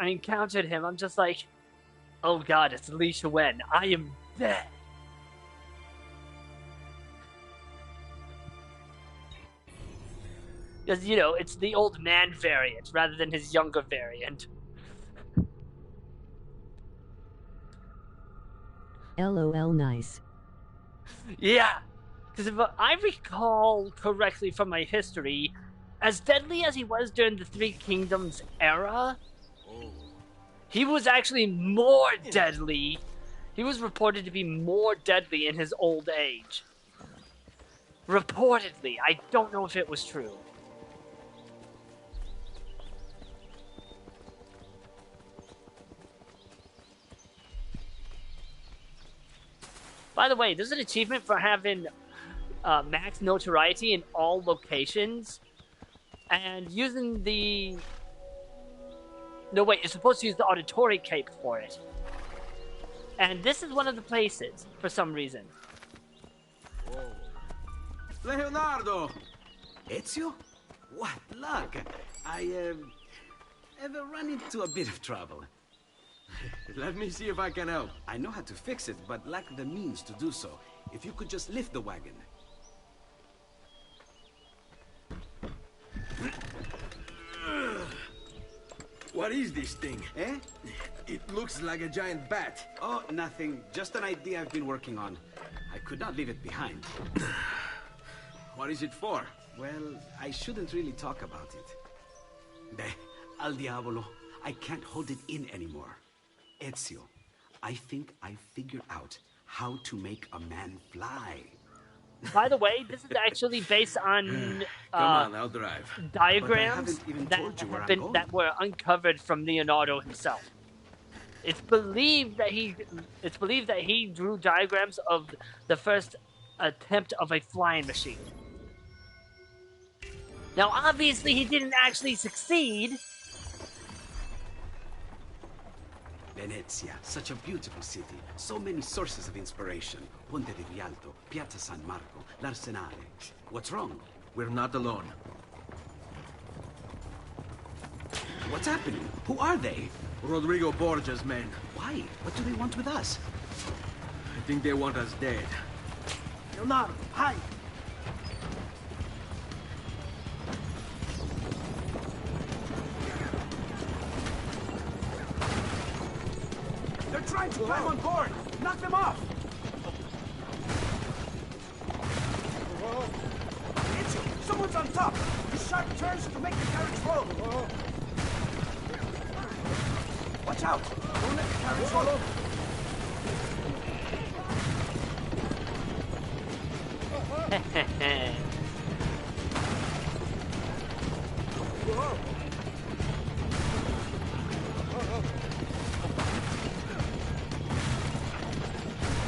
encountered him, I'm just like, oh god, it's Li Shuwen. I am dead. Because, you know, it's the old man variant rather than his younger variant. LOL nice. Yeah, because if I recall correctly from my history, as deadly as he was during the Three Kingdoms era, he was actually more deadly. He was reported to be more deadly in his old age. Reportedly. I don't know if it was true. By the way, there's an achievement for having max notoriety in all locations. And using the... No, wait, you're supposed to use the auditory cape for it. And this is one of the places, for some reason. Whoa. Leonardo! Ezio? What luck! I have run into a bit of trouble. Let me see if I can help. I know how to fix it, but lack the means to do so. If you could just lift the wagon. What is this thing? Eh? It looks like a giant bat. Oh, nothing. Just an idea I've been working on. I could not leave it behind. What is it for? Well, I shouldn't really talk about it. Al diavolo. I can't hold it in anymore. Ezio, I think I figured out how to make a man fly. By the way, this is actually based on Come on, I'll drive. Diagrams that were uncovered from Leonardo himself. It's believed that he drew diagrams of the first attempt of a flying machine. Now, obviously, he didn't actually succeed. Venezia, such a beautiful city. So many sources of inspiration. Ponte di Rialto, Piazza San Marco, l'Arsenale. What's wrong? We're not alone. What's happening? Who are they? Rodrigo Borgia's men. Why? What do they want with us? I think they want us dead. Leonardo, hide! They're trying to climb on board! Knock them off! Ezio, someone's on top! The sharp turns to make the carriage roll! Watch out! Don't let the carriage roll over!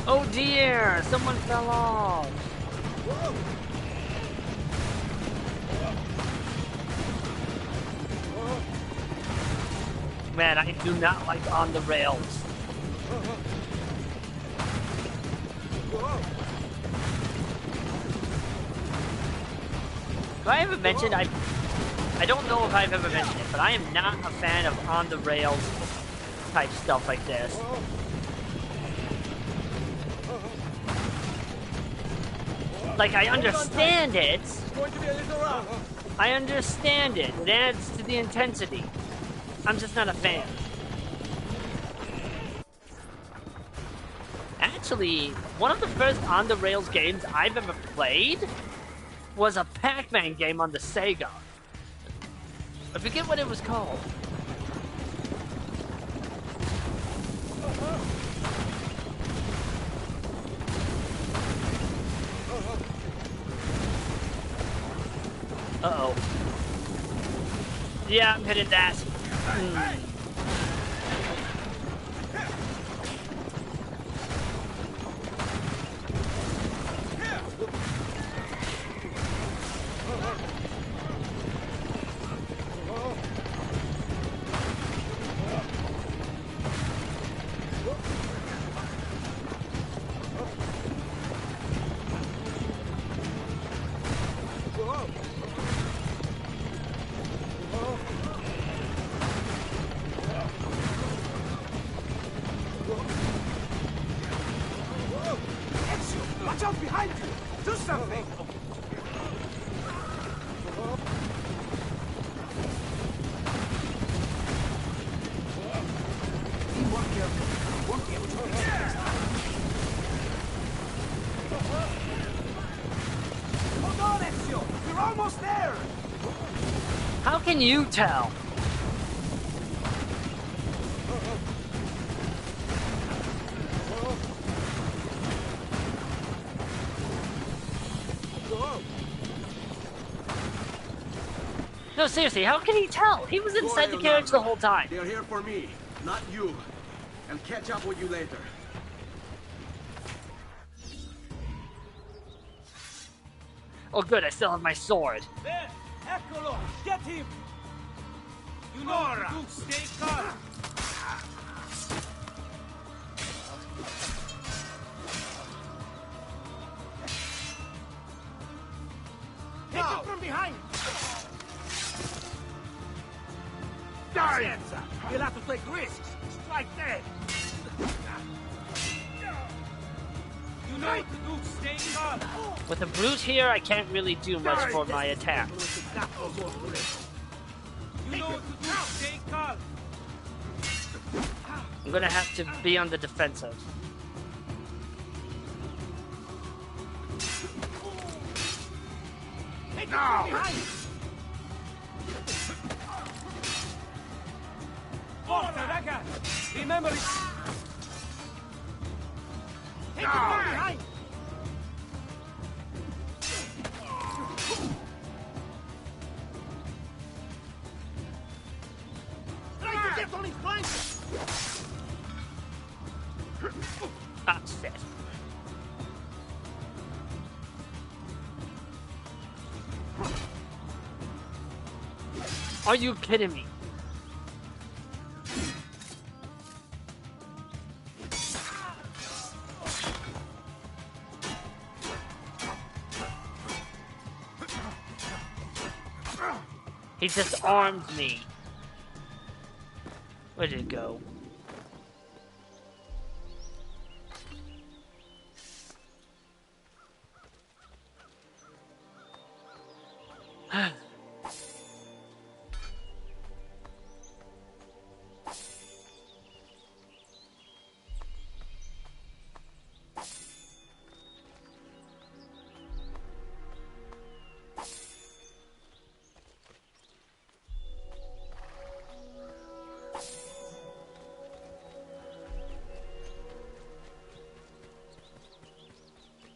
Oh dear! Someone fell off! Man, I do not like on the rails. Have I ever mentioned, I don't know if I've ever mentioned it, but I am not a fan of on the rails type stuff like this. Like, I understand it. I understand it. It adds to the intensity. I'm just not a fan. Actually, one of the first on-the-rails games I've ever played was a Pac-Man game on the Sega. I forget what it was called. Uh-oh. Yeah, I'm hitting that. Watch out behind you! Do something! Be more careful. You won't be able to reach it next time. Hold on, Ezio! You're almost there! How can you tell? No, seriously, how can he tell? He was inside the carriage the whole time. They're here for me, not you. I'll catch up with you later. Oh good, I still have my sword. There! Eccolo! Get him! You know what to do, stay calm! Hit him from behind! Die! You'll have to take risks. Strike dead. You know what to do, stay calm. With a brute here, I can't really do much for my attack. You know what to do, stay calm. I'm gonna have to be on the defensive. Now! Forza, raga! Remember it! Take it from behind! Try to get on his flank! Ah, shit. Are you kidding me? He disarmed me. Where did it go?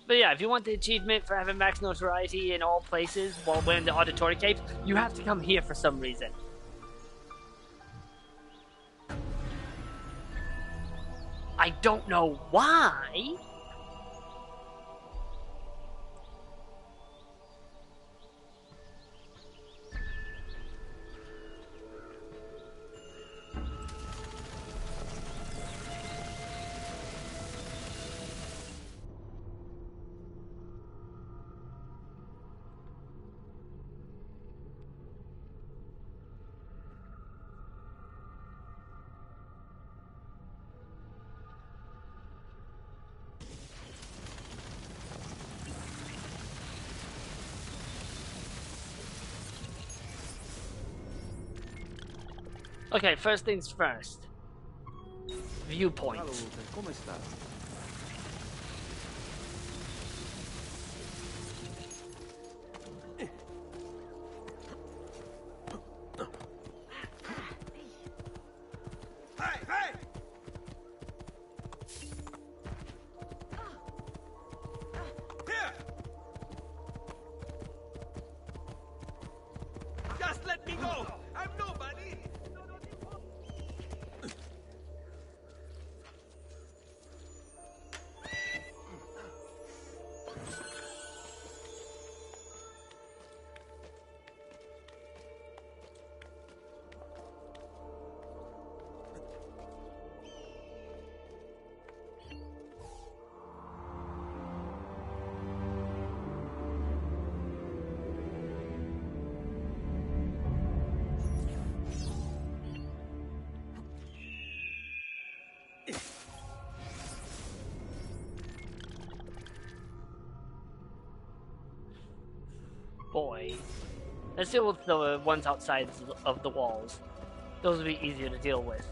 But yeah, if you want the achievement for having max notoriety in all places while wearing the auditory cape, you have to come here for some reason. I don't know why. Okay, first things first. Viewpoint. Ciao, Luther, come sta? Hey, hey! Here! Just let me go! I'm nobody! Boy. Let's deal with the ones outside of the walls. Those will be easier to deal with.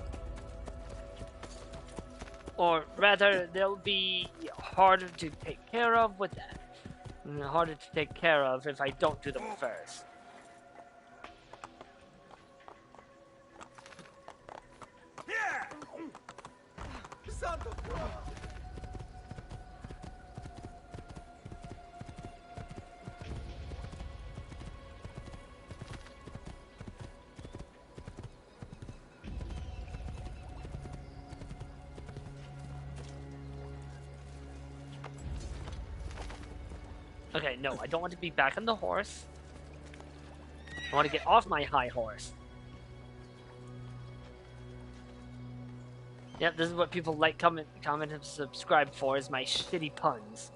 Or rather, they'll be harder to take care of with that. And harder to take care of if I don't do them first. Here! Santo Claus! Okay, no, I don't want to be back on the horse. I want to get off my high horse. Yep, this is what people like, comment, and subscribe for, is my shitty puns.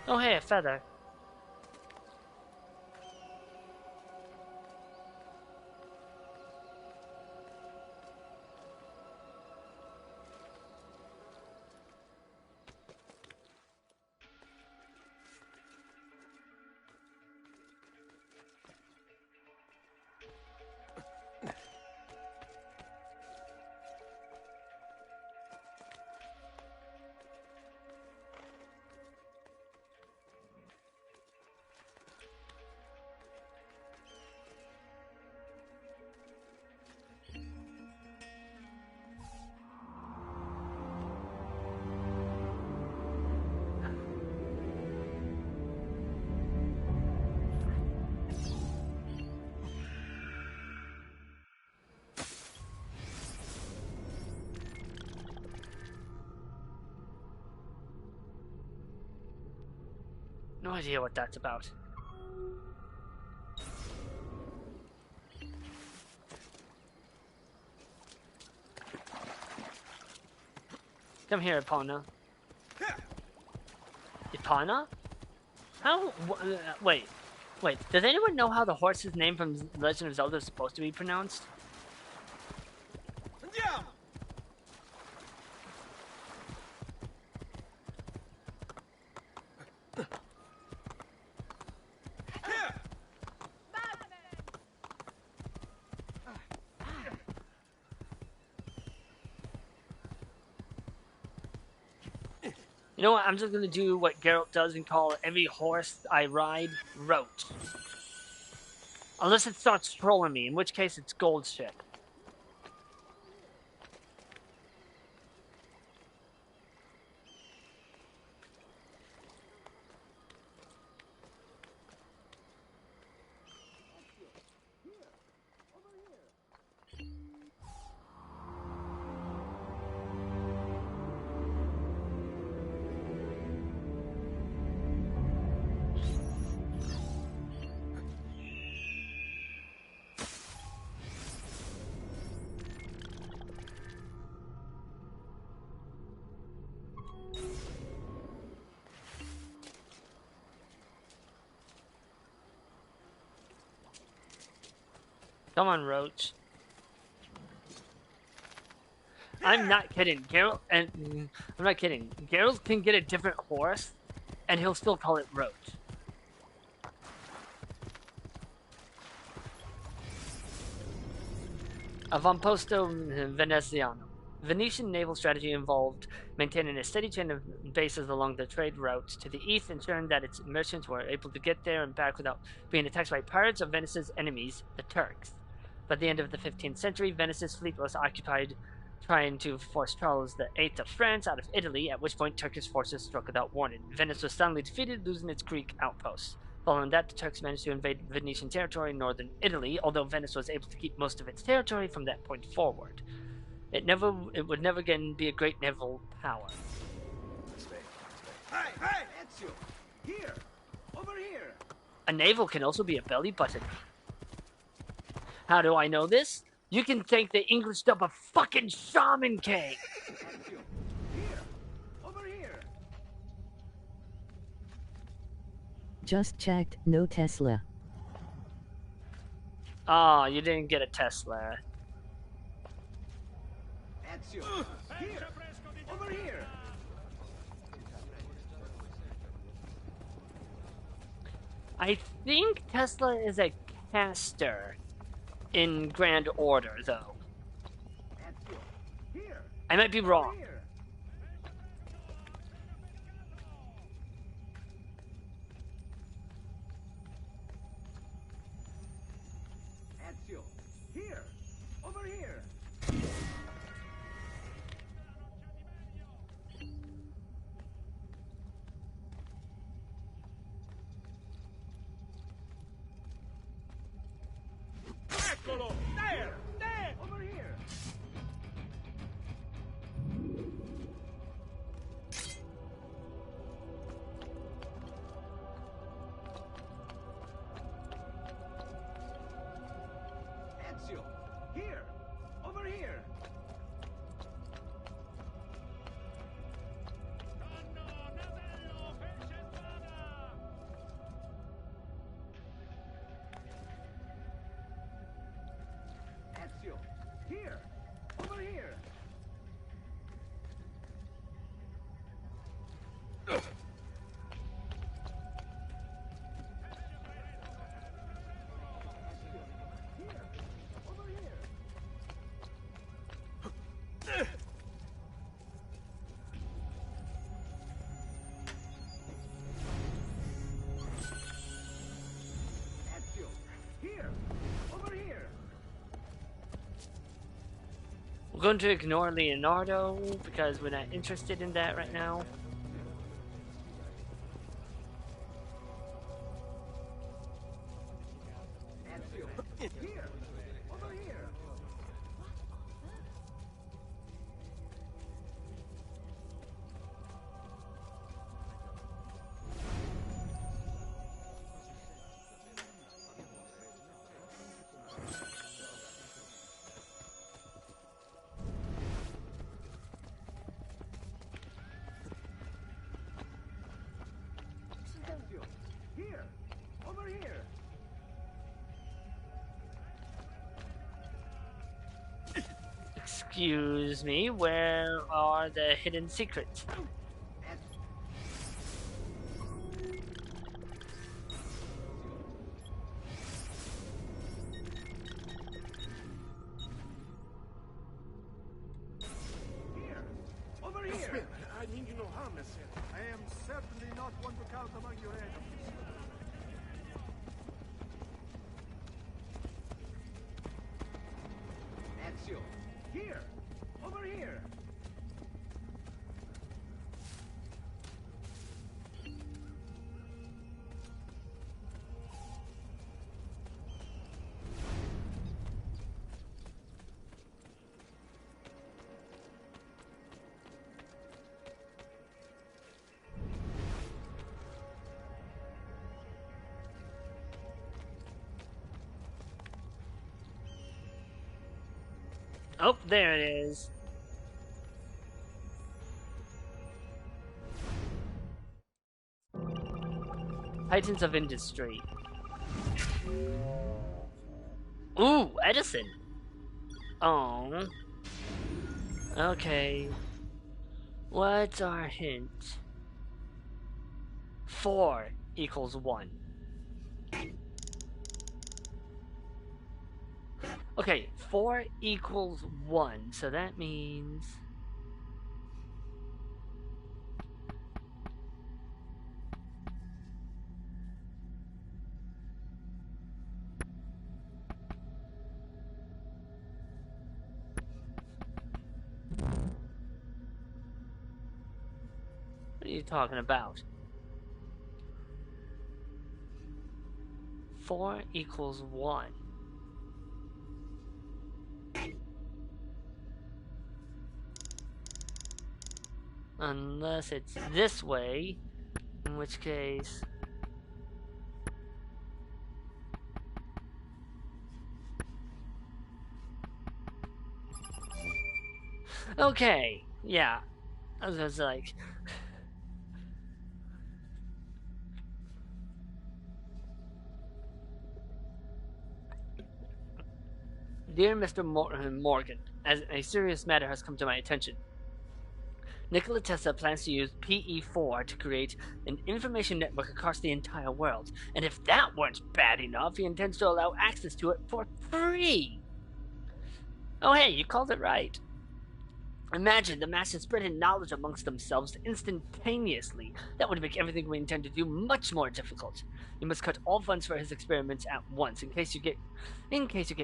Oh hey, a feather. No idea what that's about. Come here, Epona. Epona? How? Wait. Does anyone know how the horse's name from Legend of Zelda is supposed to be pronounced? Andiamo! You know what? I'm just gonna do what Geralt does and call every horse I ride Roach. Unless it starts trolling me, in which case it's gold shit. Come on, Roach. I'm not kidding. Geralt, and I'm not kidding. Geralt can get a different horse, and he'll still call it Roach. Avamposto Veneziano. Venetian naval strategy involved maintaining a steady chain of bases along the trade routes to the east, ensuring that its merchants were able to get there and back without being attacked by pirates or Venice's enemies, the Turks. By the end of the 15th century, Venice's fleet was occupied trying to force Charles VIII of France out of Italy, at which point Turkish forces struck without warning. Venice was soundly defeated, losing its Greek outposts. Following that, the Turks managed to invade Venetian territory in northern Italy, although Venice was able to keep most of its territory from that point forward. It would never again be a great naval power. Hey, Ezio! Here! Over here! A navel can also be a belly button. How do I know this? You can thank the English dub of fucking Shaman King! Ezio! Here! Over here! Just checked, no Tesla. Ah, you didn't get a Tesla. Ezio! Here! Over here! I think Tesla is a caster in Grand Order, though. Ezio! Here! I might be wrong. Here! Ezio! Here! Over here! Eccolo! There! There! Over here! Ezio! Here! Over here! Ezio! Here! Over here! Here! Over here! Ezio! Here! Over here! We're going to ignore Leonardo because we're not interested in that right now. Ezio! Here! Over here! Ezio! Here! Over here! Excuse me, where are the hidden secrets? Here! Over here! I mean you no harm, monsieur. I am certainly not one to count among your enemies. Ezio! Here! Over here! Oh, there it is. Titans of Industry. Ooh, Edison. Oh. Okay. What's our hint? 4 equals 1. Okay, 4 equals 1, so that means... What are you talking about? 4 equals 1. Unless it's this way, in which case... Okay, yeah. I was just like... Dear Mr. Morgan, as a serious matter has come to my attention. Nikola Tesla plans to use PE4 to create an information network across the entire world. And if that weren't bad enough, he intends to allow access to it for free. Oh hey, you called it right. Imagine the masses spreading knowledge amongst themselves instantaneously. That would make everything we intend to do much more difficult. You must cut all funds for his experiments at once. In case you get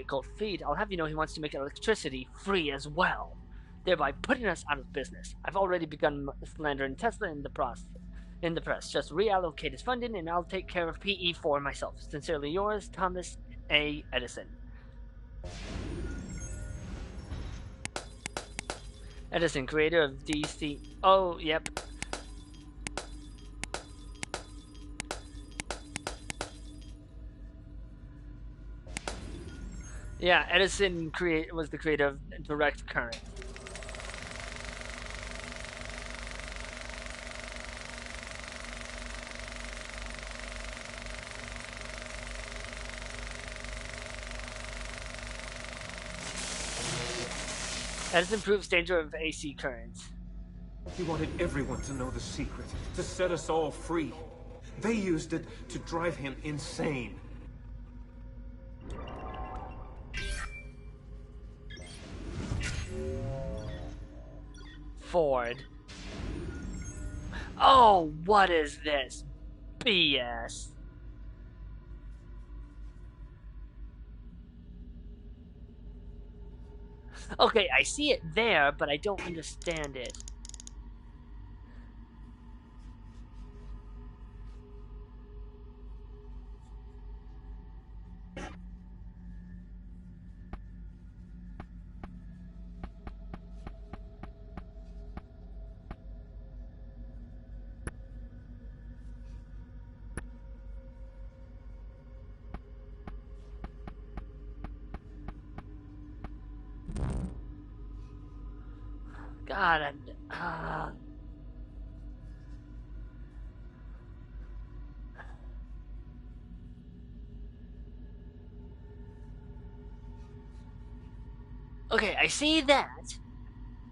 cold feet, I'll have you know he wants to make electricity free as well, thereby putting us out of business. I've already begun slandering Tesla in the press. Just reallocate his funding and I'll take care of PE4 myself. Sincerely yours, Thomas A. Edison. Edison, creator of DC. Oh, yep. Yeah, Edison was the creator of direct current. Edison proves danger of AC currents. He wanted everyone to know the secret, to set us all free. They used it to drive him insane. Ford. Oh, what is this? BS. Okay, I see it there, but I don't understand it. God, Okay, I see that.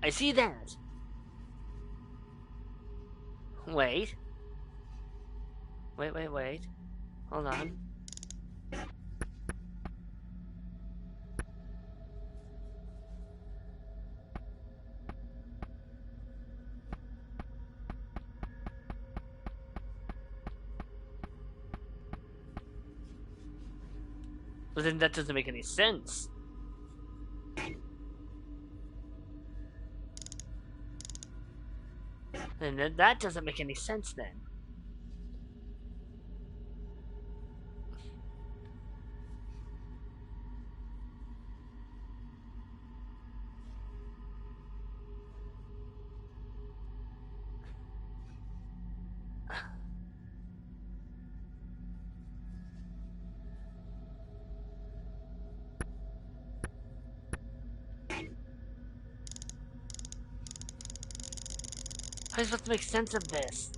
I see that. Wait. Wait. Hold on. But then that doesn't make any sense. And then that doesn't make any sense then. How are you supposed to make sense of this?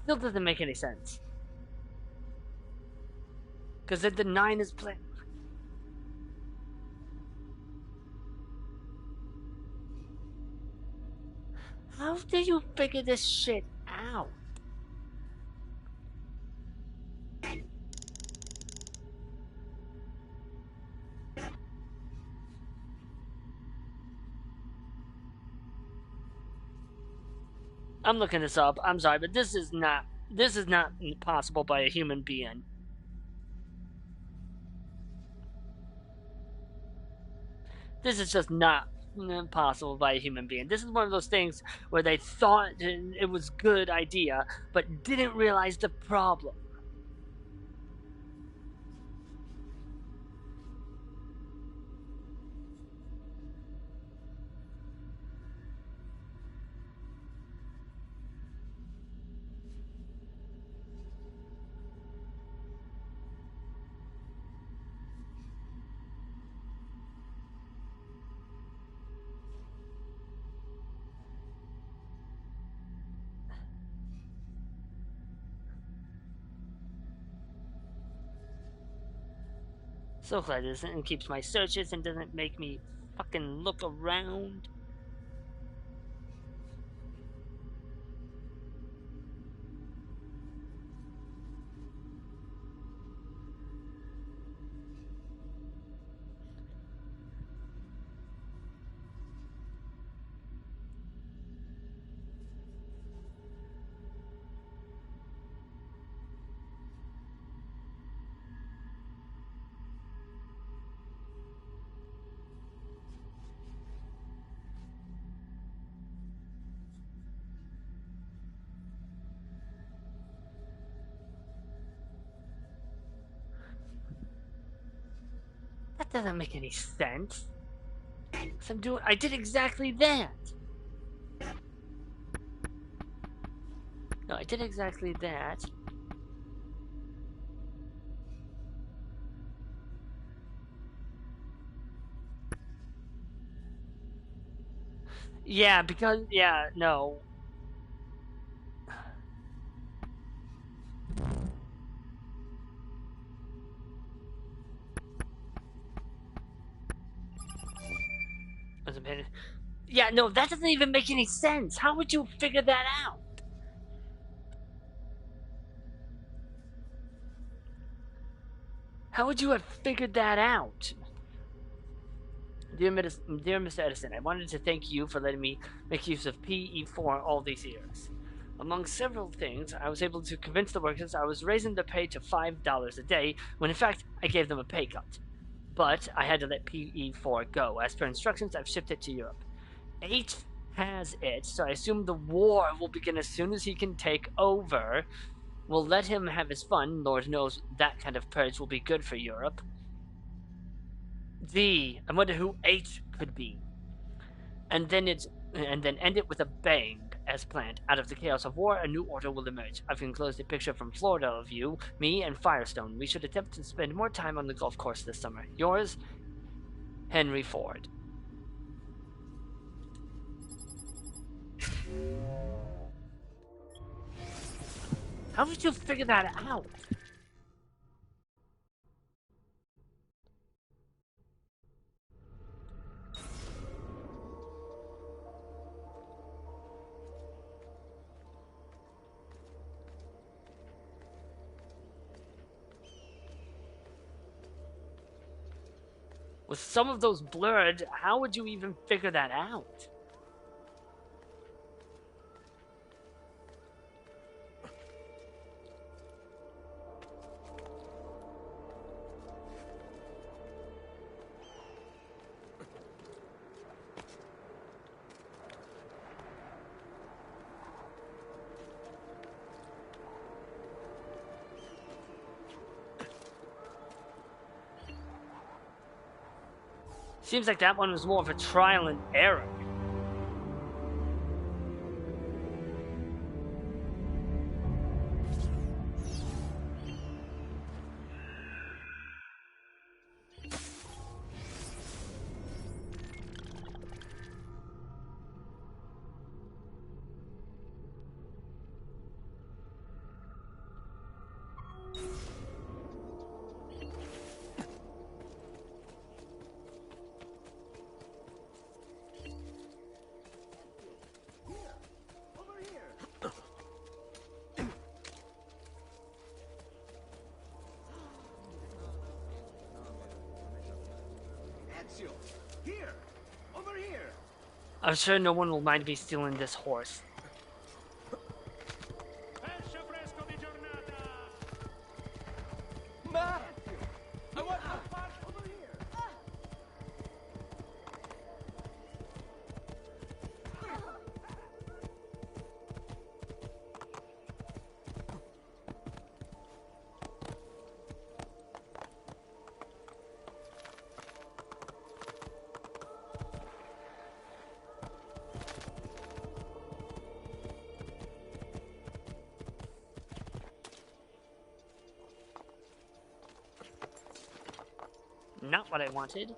Still doesn't make any sense. Because the 9 is playing. How do you figure this shit out? I'm looking this up. I'm sorry, but this is not possible by a human being. This is just not possible by a human being. This is one of those things where they thought it was a good idea, but didn't realize the problem. So glad this and keeps my searches and doesn't make me fucking look around. That doesn't make any sense. I did exactly that. No, I did exactly that. Yeah, because, yeah, no. Yeah, no, that doesn't even make any sense. How would you figure that out? How would you have figured that out? Dear Mr. Edison, I wanted to thank you for letting me make use of PE4 all these years. Among several things, I was able to convince the workers I was raising their pay to $5 a day, when in fact, I gave them a pay cut. But I had to let PE4 go. As per instructions, I've shipped it to Europe. 8 has it, so I assume the war will begin as soon as he can take over. We'll let him have his fun. Lord knows that kind of purge will be good for Europe. I wonder who 8 could be. And then end it with a bang, as planned. Out of the chaos of war, a new order will emerge. I've enclosed a picture from Florida of you, me, and Firestone. We should attempt to spend more time on the golf course this summer. Yours, Henry Ford. How did you figure that out? With some of those blurred, how would you even figure that out? Seems like that one was more of a trial and error. I'm sure no one will mind me stealing this horse. I want my part over here. Not what I wanted.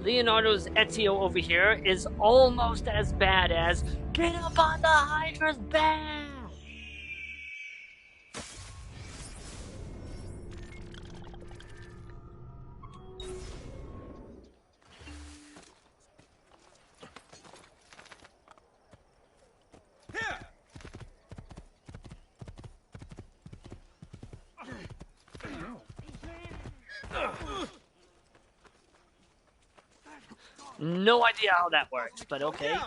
Leonardo's Ezio over here is almost as bad as get up on the Hydra's back! No idea how that works, but okay.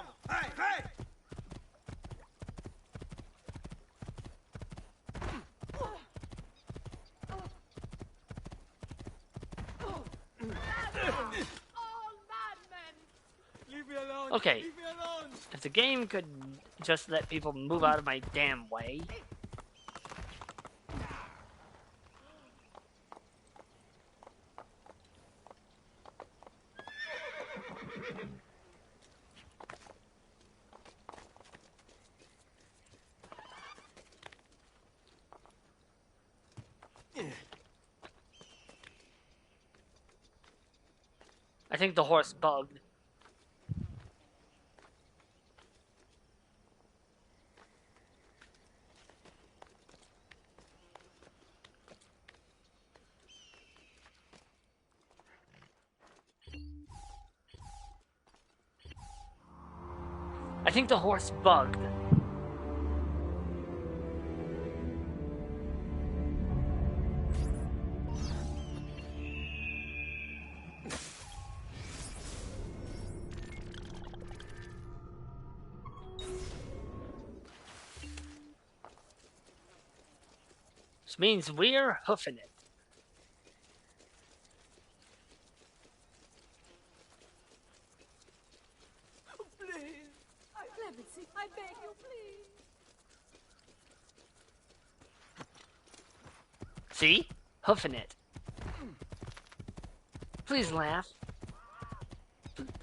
Okay, if the game could just let people move out of my damn way. I think the horse bugged. I think the horse bugged. Which means we're hoofing it. Please. Clemency, I beg you, please. See? Hoofing it. Please laugh.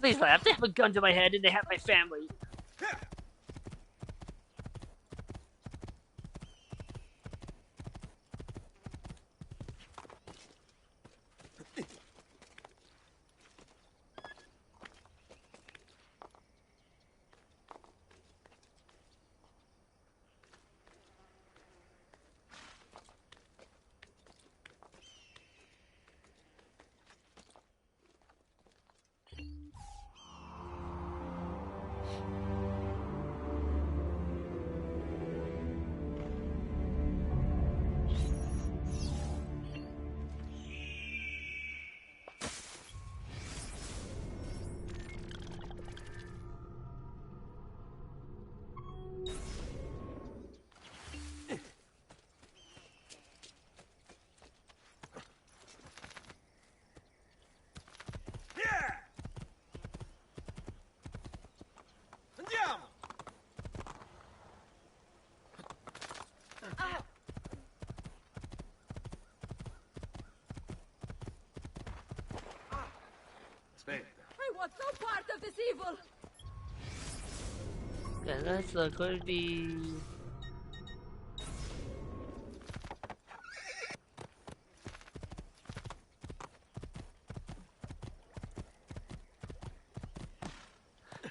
Please laugh. They have a gun to my head and they have my family. I want no part of this evil. Okay, let's look. Could it be?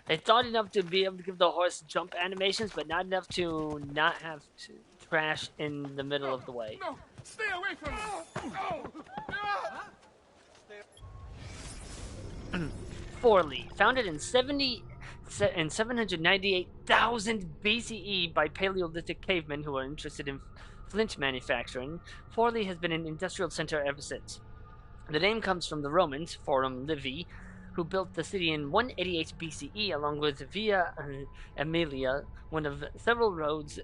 They thought enough to be able to give the horse jump animations, but not enough to not have to crash in the middle of the way. No, stay away from me. Oh. Forli, founded in 798,000 BCE by Paleolithic cavemen who were interested in flint manufacturing, Forli has been an industrial center ever since. The name comes from the Romans, Forum Livii, who built the city in 188 BCE along with Via Aemilia, one of several roads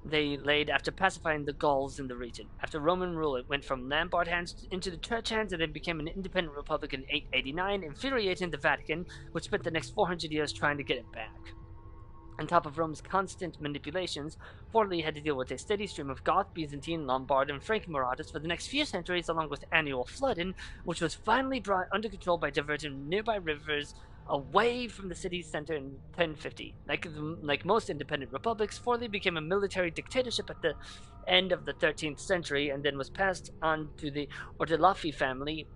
they laid after pacifying the Gauls in the region. After Roman rule, it went from Lombard hands into the church hands and then became an independent republic in 889, infuriating the Vatican, which spent the next 400 years trying to get it back. On top of Rome's constant manipulations, Forli had to deal with a steady stream of Goth, Byzantine, Lombard, and Frank marauders for the next few centuries, along with annual flooding, which was finally brought under control by diverting nearby rivers away from the city's center in 1050. Like most independent republics, Forli became a military dictatorship at the end of the 13th century and then was passed on to the Ordelaffi family,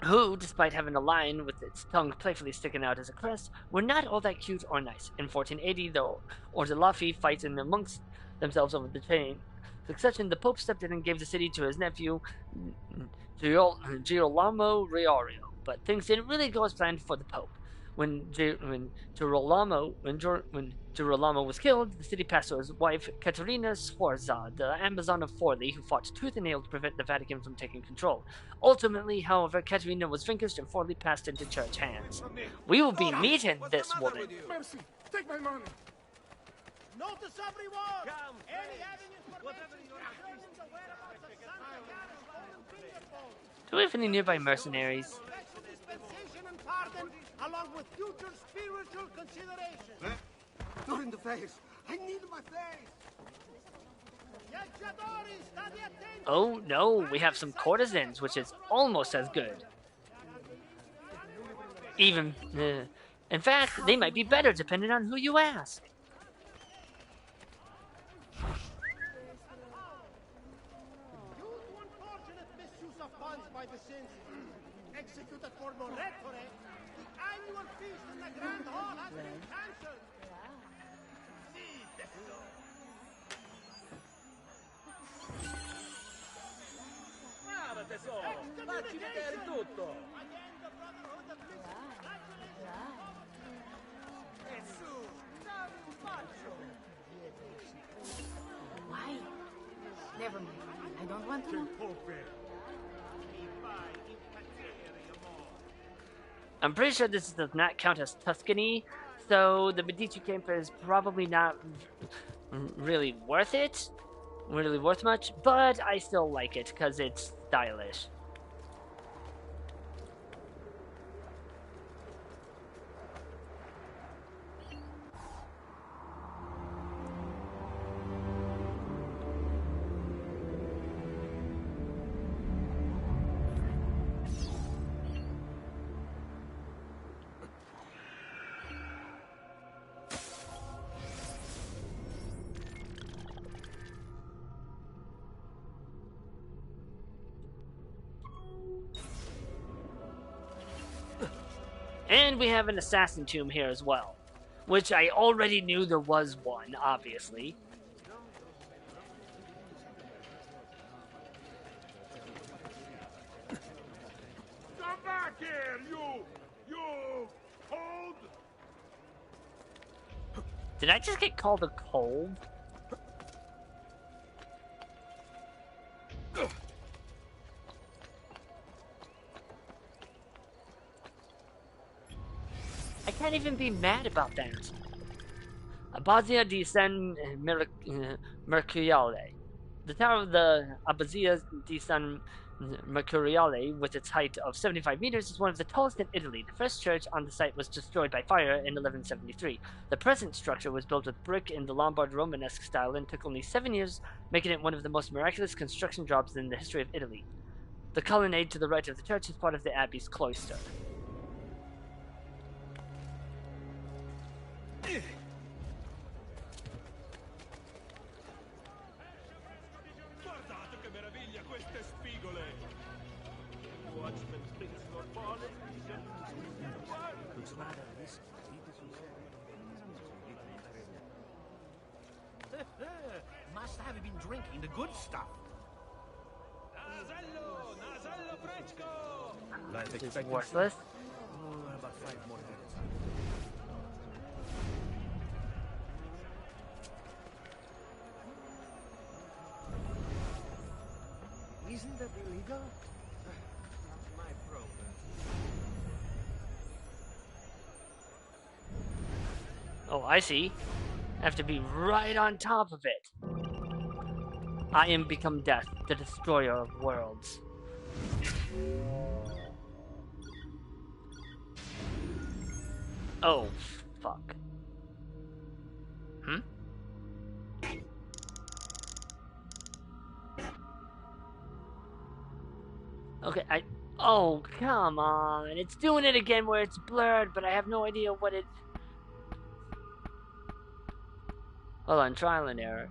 who, despite having a lion with its tongue playfully sticking out as a crest, were not all that cute or nice. In 1480, the Ordelaffi fighting amongst themselves over the succession, the Pope stepped in and gave the city to his nephew, Girolamo Riario. But things didn't really go as planned for the Pope. When Girolamo was killed, the city passed to his wife, Caterina Sforza, the Amazon of Forli, who fought tooth and nail to prevent the Vatican from taking control. Ultimately, however, Caterina was vanquished and Forli passed into church hands. We will be meeting this woman. Mercy, take my money. Notice everyone! Any avenues for determine the whereabouts of Santa Clara stolen billboards. Do we have any nearby mercenaries? Special dispensation and pardon, along with future spiritual considerations. Not in the face. I need my face. Oh no, we have some courtesans, which is almost as good. Even, in fact, they might be better depending on who you ask. By the sins executed for Morettore, the annual feast in the Grand Hall has been cancelled. Brava tesoro, facci vedere tutto. E su, dammi un bacio. Why? Never mind. I don't want to know. I'm pretty sure this does not count as Tuscany, so the Medici camp is probably not really worth it, really worth much, but I still like it because it's stylish. And we have an assassin tomb here as well, which I already knew there was one, obviously. Come back here, you cold. Did I just get called a cold? I can't even be mad about that. Abbazia di San Mercuriale. The tower of the Abbazia di San Mercuriale, with its height of 75 meters, is one of the tallest in Italy. The first church on the site was destroyed by fire in 1173. The present structure was built with brick in the Lombard Romanesque style and took only 7 years, making it one of the most miraculous construction jobs in the history of Italy. The colonnade to the right of the church is part of the abbey's cloister. Guardate che meraviglia queste spigole! Watchman speaks normale. Looks rather risky. must have been drinking the good stuff. This is worthless. About 5 more minutes. Isn't that illegal? Not my problem. Oh, I see. I have to be right on top of it. I am become death, the destroyer of worlds. Oh, fuck. Hmm? Okay, oh, come on. It's doing it again where it's blurred, but I have no idea what it... Hold on, trial and error.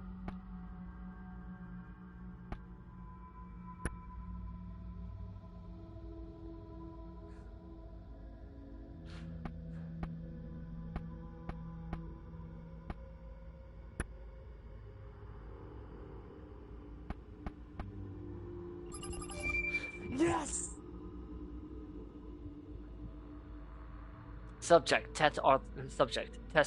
Yes! Subject, test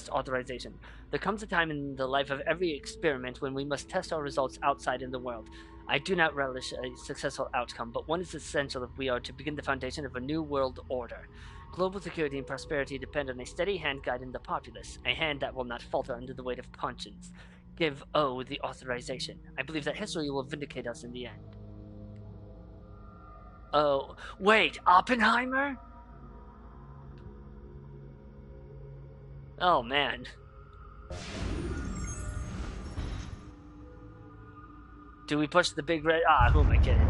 authorization. There comes a time in the life of every experiment when we must test our results outside in the world. I do not relish a successful outcome, but one is essential if we are to begin the foundation of a new world order. Global security and prosperity depend on a steady hand guiding the populace, a hand that will not falter under the weight of conscience. Give O the authorization. I believe that history will vindicate us in the end. Oh, wait, Oppenheimer? Oh, man. Do we push the big red? Ah, who am I kidding?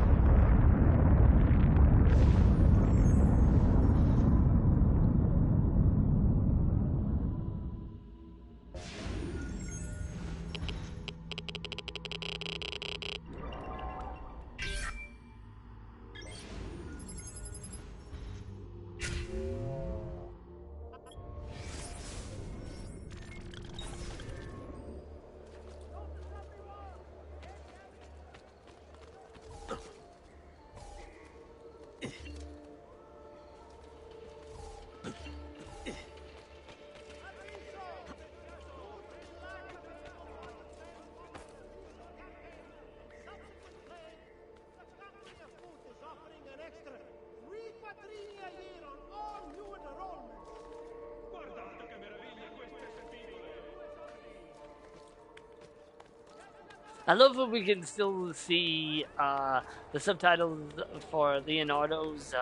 I love when we can still see the subtitles for Leonardo's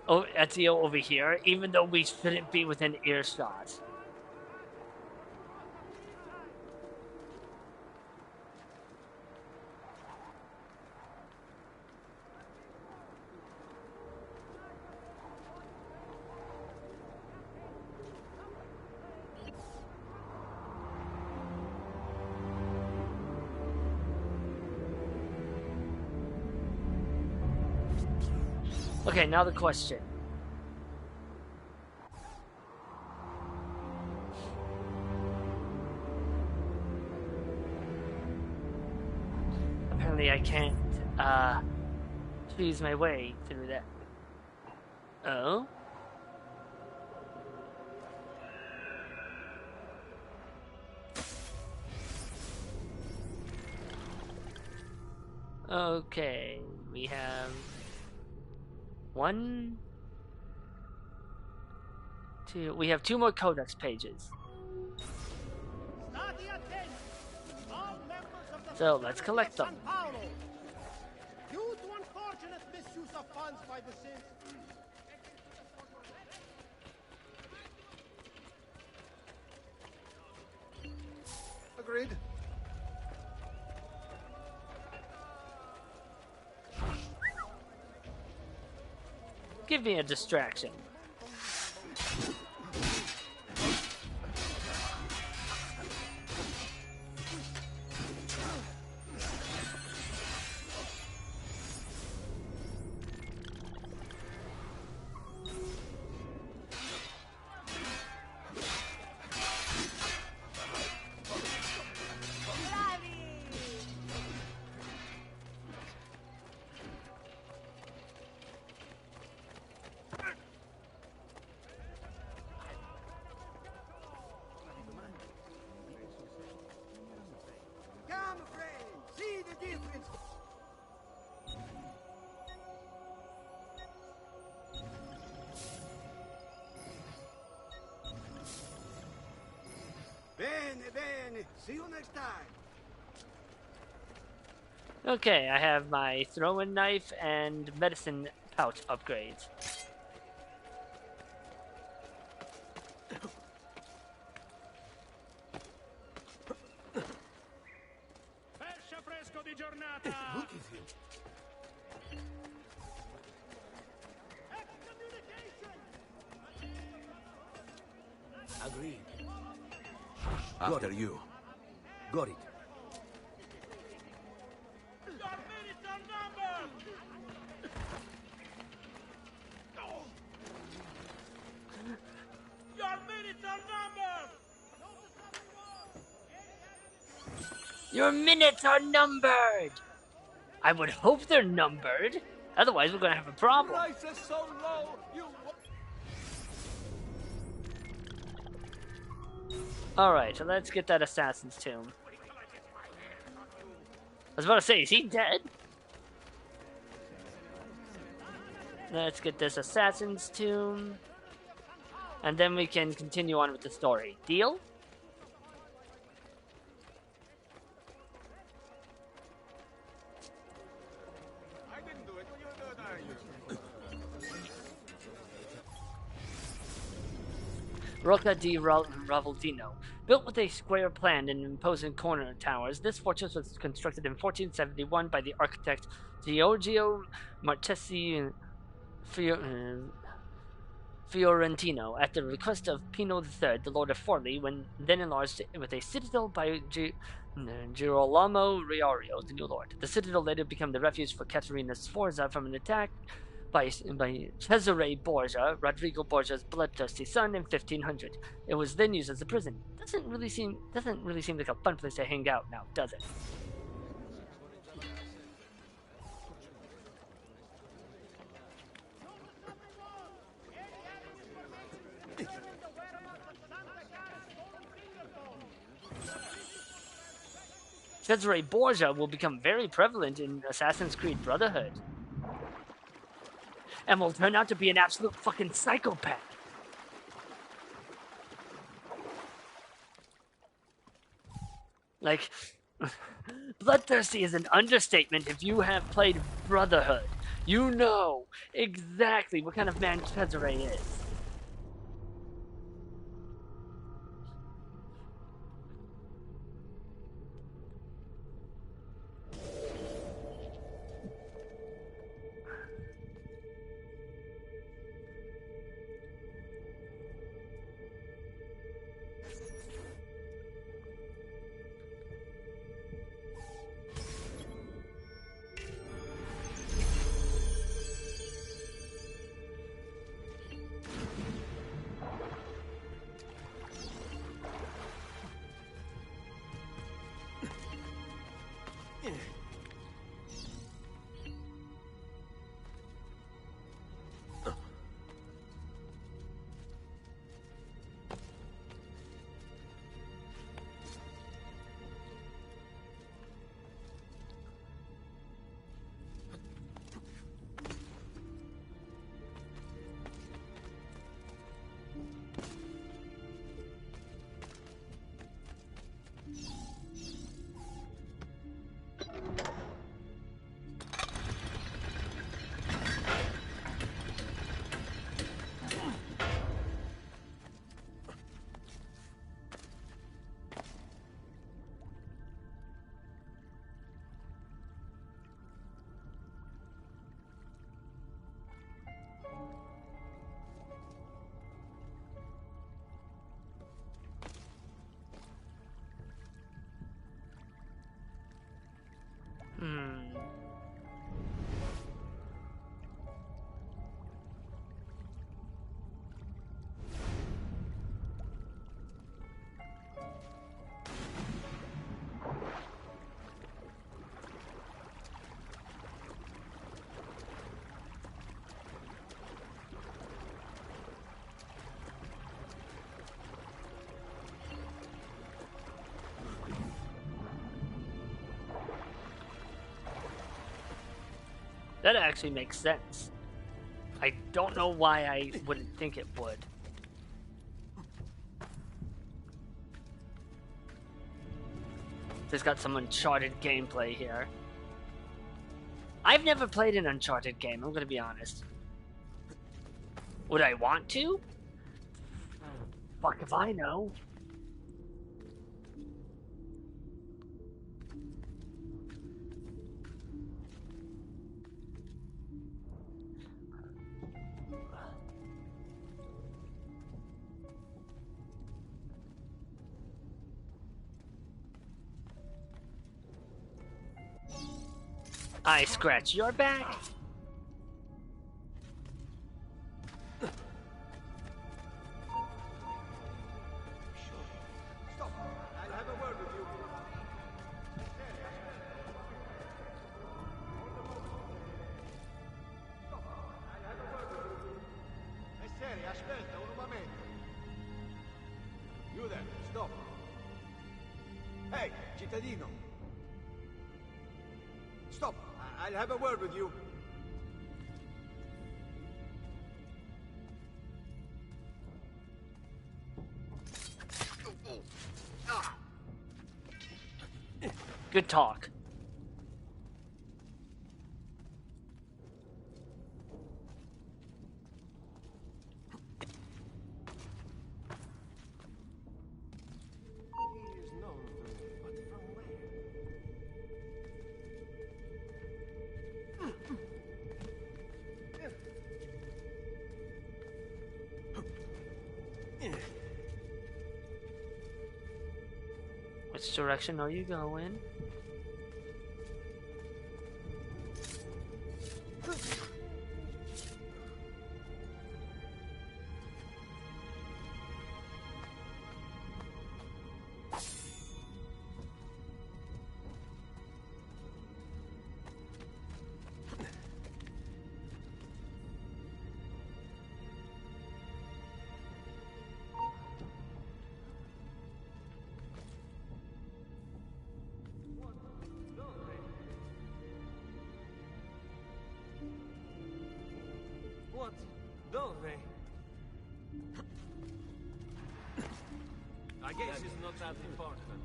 Ezio over here, even though we shouldn't be within earshot. Okay, now the question. Apparently I can't choose my way through that. Oh? Okay, we have 1, 2. We have 2 more codex pages. So let's collect them. Due to unfortunate misuse of funds by the Sith. Agreed. Give me a distraction. Bene, bene. See you next time. Okay, I have my throwing knife and medicine pouch upgrades. Pesce fresco di giornata. Look at him. Agreed. After you. Got it. Your minutes are numbered. Your minutes are numbered. Your minutes are numbered! I would hope they're numbered. Otherwise, we're gonna have a problem. Price is so low, you... Alright, so let's get that assassin's tomb. I was about to say, is he dead? Let's get this assassin's tomb. And then we can continue on with the story. Deal? Rocca di Ravaldino. Built with a square plan and imposing corner towers, this fortress was constructed in 1471 by the architect Giorgio Marchesi Fiorentino at the request of Pino III, the Lord of Forli, when then enlarged with a citadel by Girolamo Riario, the new lord. The citadel later became the refuge for Caterina Sforza from an attack by Cesare Borgia, Rodrigo Borgia's bloodthirsty son, in 1500. It was then used as a prison. Doesn't really seem like a fun place to hang out now, does it? Cesare Borgia will become very prevalent in Assassin's Creed Brotherhood. And will turn out to be an absolute fucking psychopath. Like, bloodthirsty is an understatement if you have played Brotherhood. You know exactly what kind of man Cesare is. That actually makes sense. I don't know why I wouldn't think it would. Just got some Uncharted gameplay here. I've never played an Uncharted game, I'm gonna be honest. Would I want to? Fuck if I know. I scratch your back. Stop! I'll have a word with you. Stop! I'll have a word with you. Messere, aspetta un momento. You there, stop. Hey, cittadino. Stop! I'll have a word with you. Good talk. Which direction are you going? What? Dove? I guess it's not that important.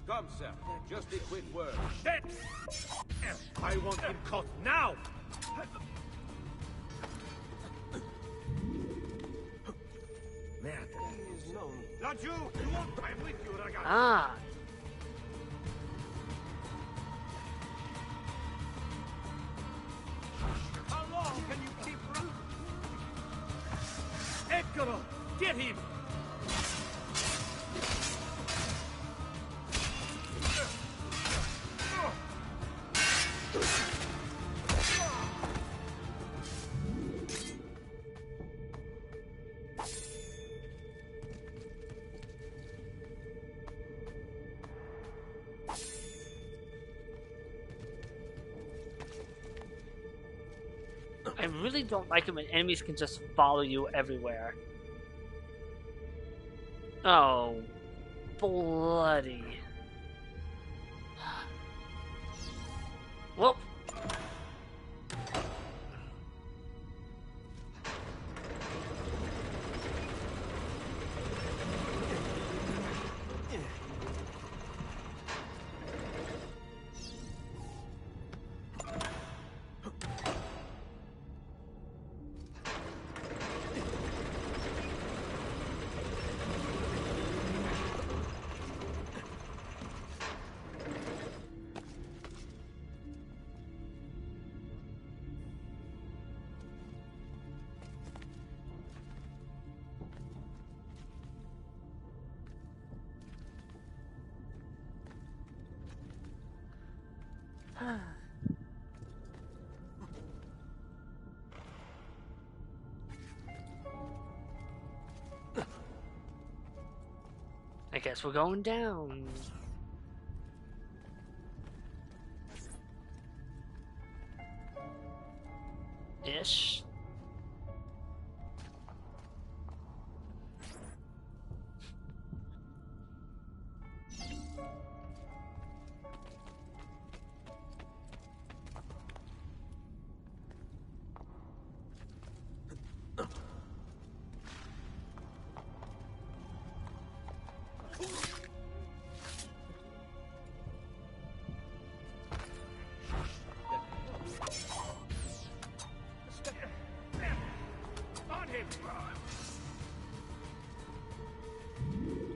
Come, sir. Just a quick word. Dead! I want him caught now! Merda. Laggiù! I'm with you, ragazzi! Ah. How long can you keep running? Eccolo! Get him! I really don't like it when enemies can just follow you everywhere. Oh, bloody. Well. I guess we're going down. Ish.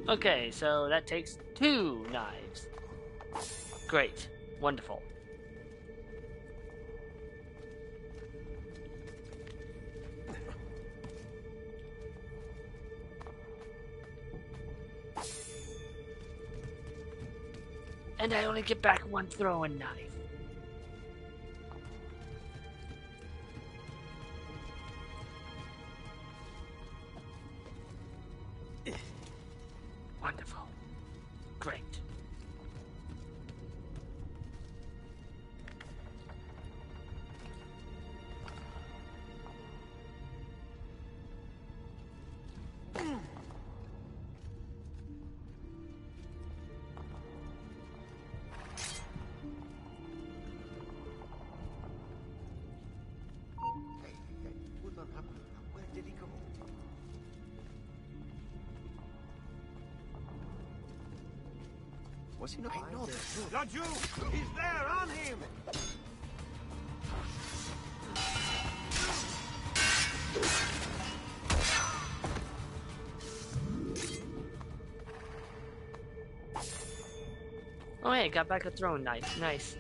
Okay, so that takes 2 knives. Great. Wonderful. And I only get back 1 throwing knife. Wonderful. Great. Where did he go? Was he not? I know this. Don't you! He's there! On him! Oh hey, got back a throwing knife. Nice.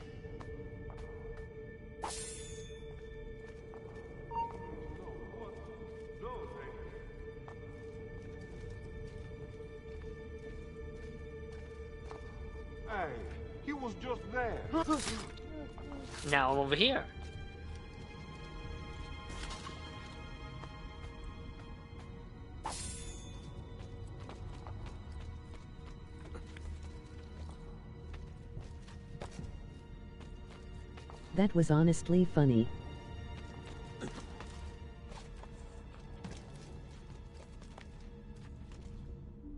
Hey, he was just there. Now I'm over here. That was honestly funny.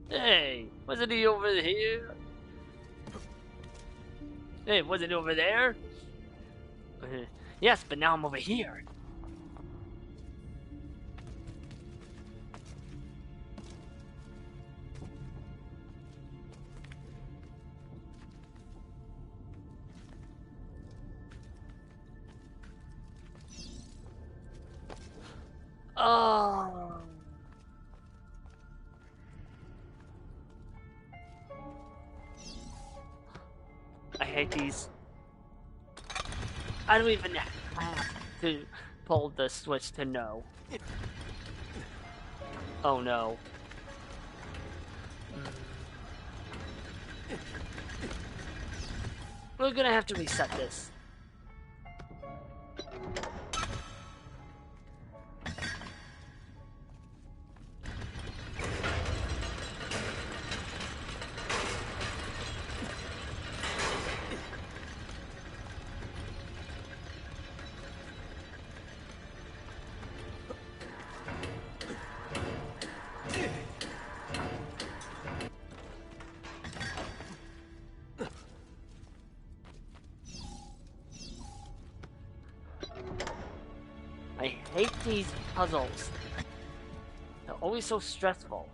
Hey, wasn't he over here? Hey, wasn't he over there? Yes, but now I'm over here. Oh. I hate these. I don't even have to pull the switch to know. Oh no. We're gonna have to reset this. I hate these puzzles. They're always so stressful.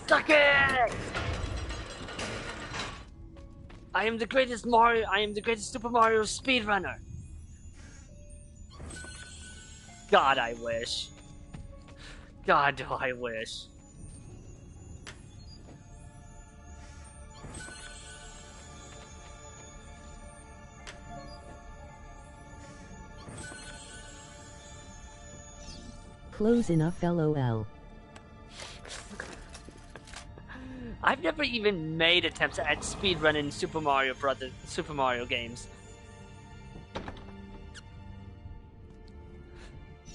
Suck it! I am the greatest Mario. I am the greatest Super Mario speedrunner. God, I wish. God, do I wish. Close enough, LOL. I've never even made attempts at speedrunning Super Mario games.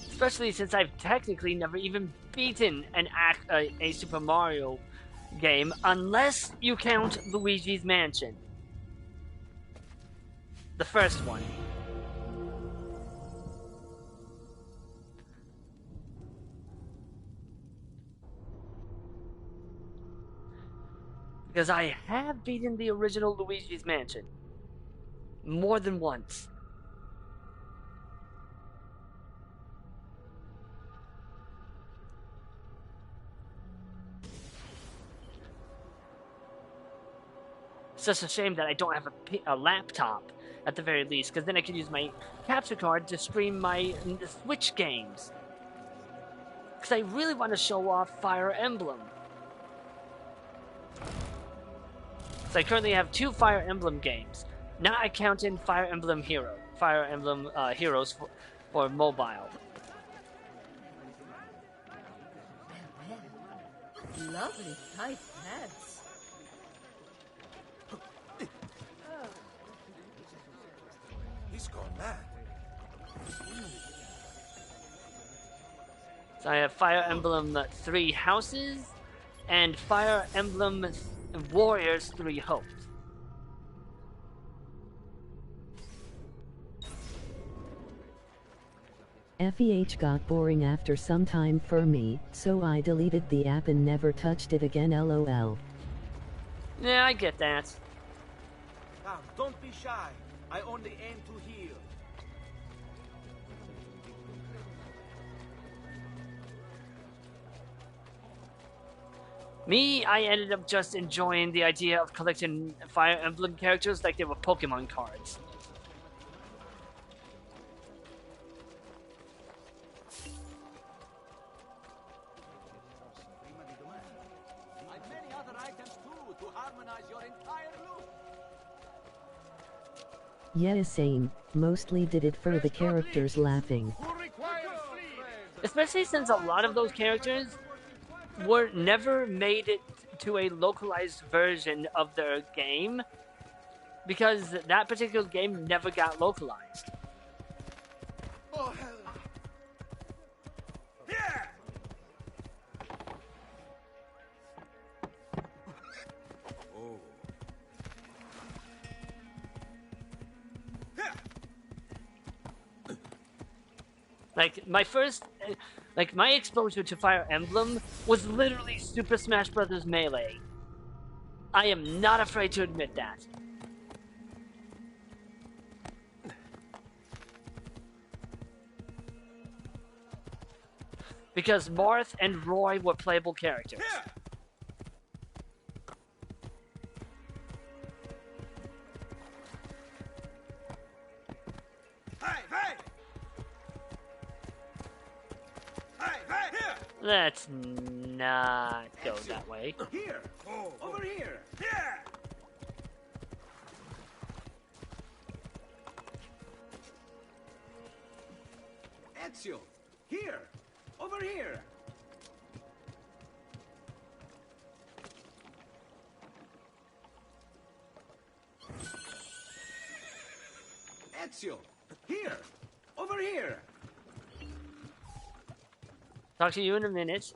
Especially since I've technically never even beaten a Super Mario game, unless you count Luigi's Mansion. The first one. Because I have beaten the original Luigi's Mansion. More than once. It's just a shame that I don't have a laptop, at the very least, because then I could use my capture card to stream my Switch games. Because I really want to show off Fire Emblem. So I currently have 2 Fire Emblem games. Not accounting Fire Emblem Heroes for mobile. Lovely tight pants. He's gone mad. So I have Fire Emblem 3 Houses and Fire Emblem Warriors 3 Hopes. FEH got boring after some time for me, so I deleted the app and never touched it again, lol. Yeah, I get that. Now, don't be shy. I only aim to heal. Me, I ended up just enjoying the idea of collecting Fire Emblem characters like they were Pokemon cards. I've many other items too to harmonize your entire look. Yeah, same. Mostly did it for the characters laughing. Especially since a lot of those characters were never made it to a localized version of their game, because that particular game never got localized. Oh, hell. Yeah! Oh. Like, my exposure to Fire Emblem was literally Super Smash Bros. Melee. I am not afraid to admit that. Because Marth and Roy were playable characters. Let's not go that way. Here! Over here! Yeah! Ezio! Here! Over here! Ezio! Here! Over here! Talk to you in a minute.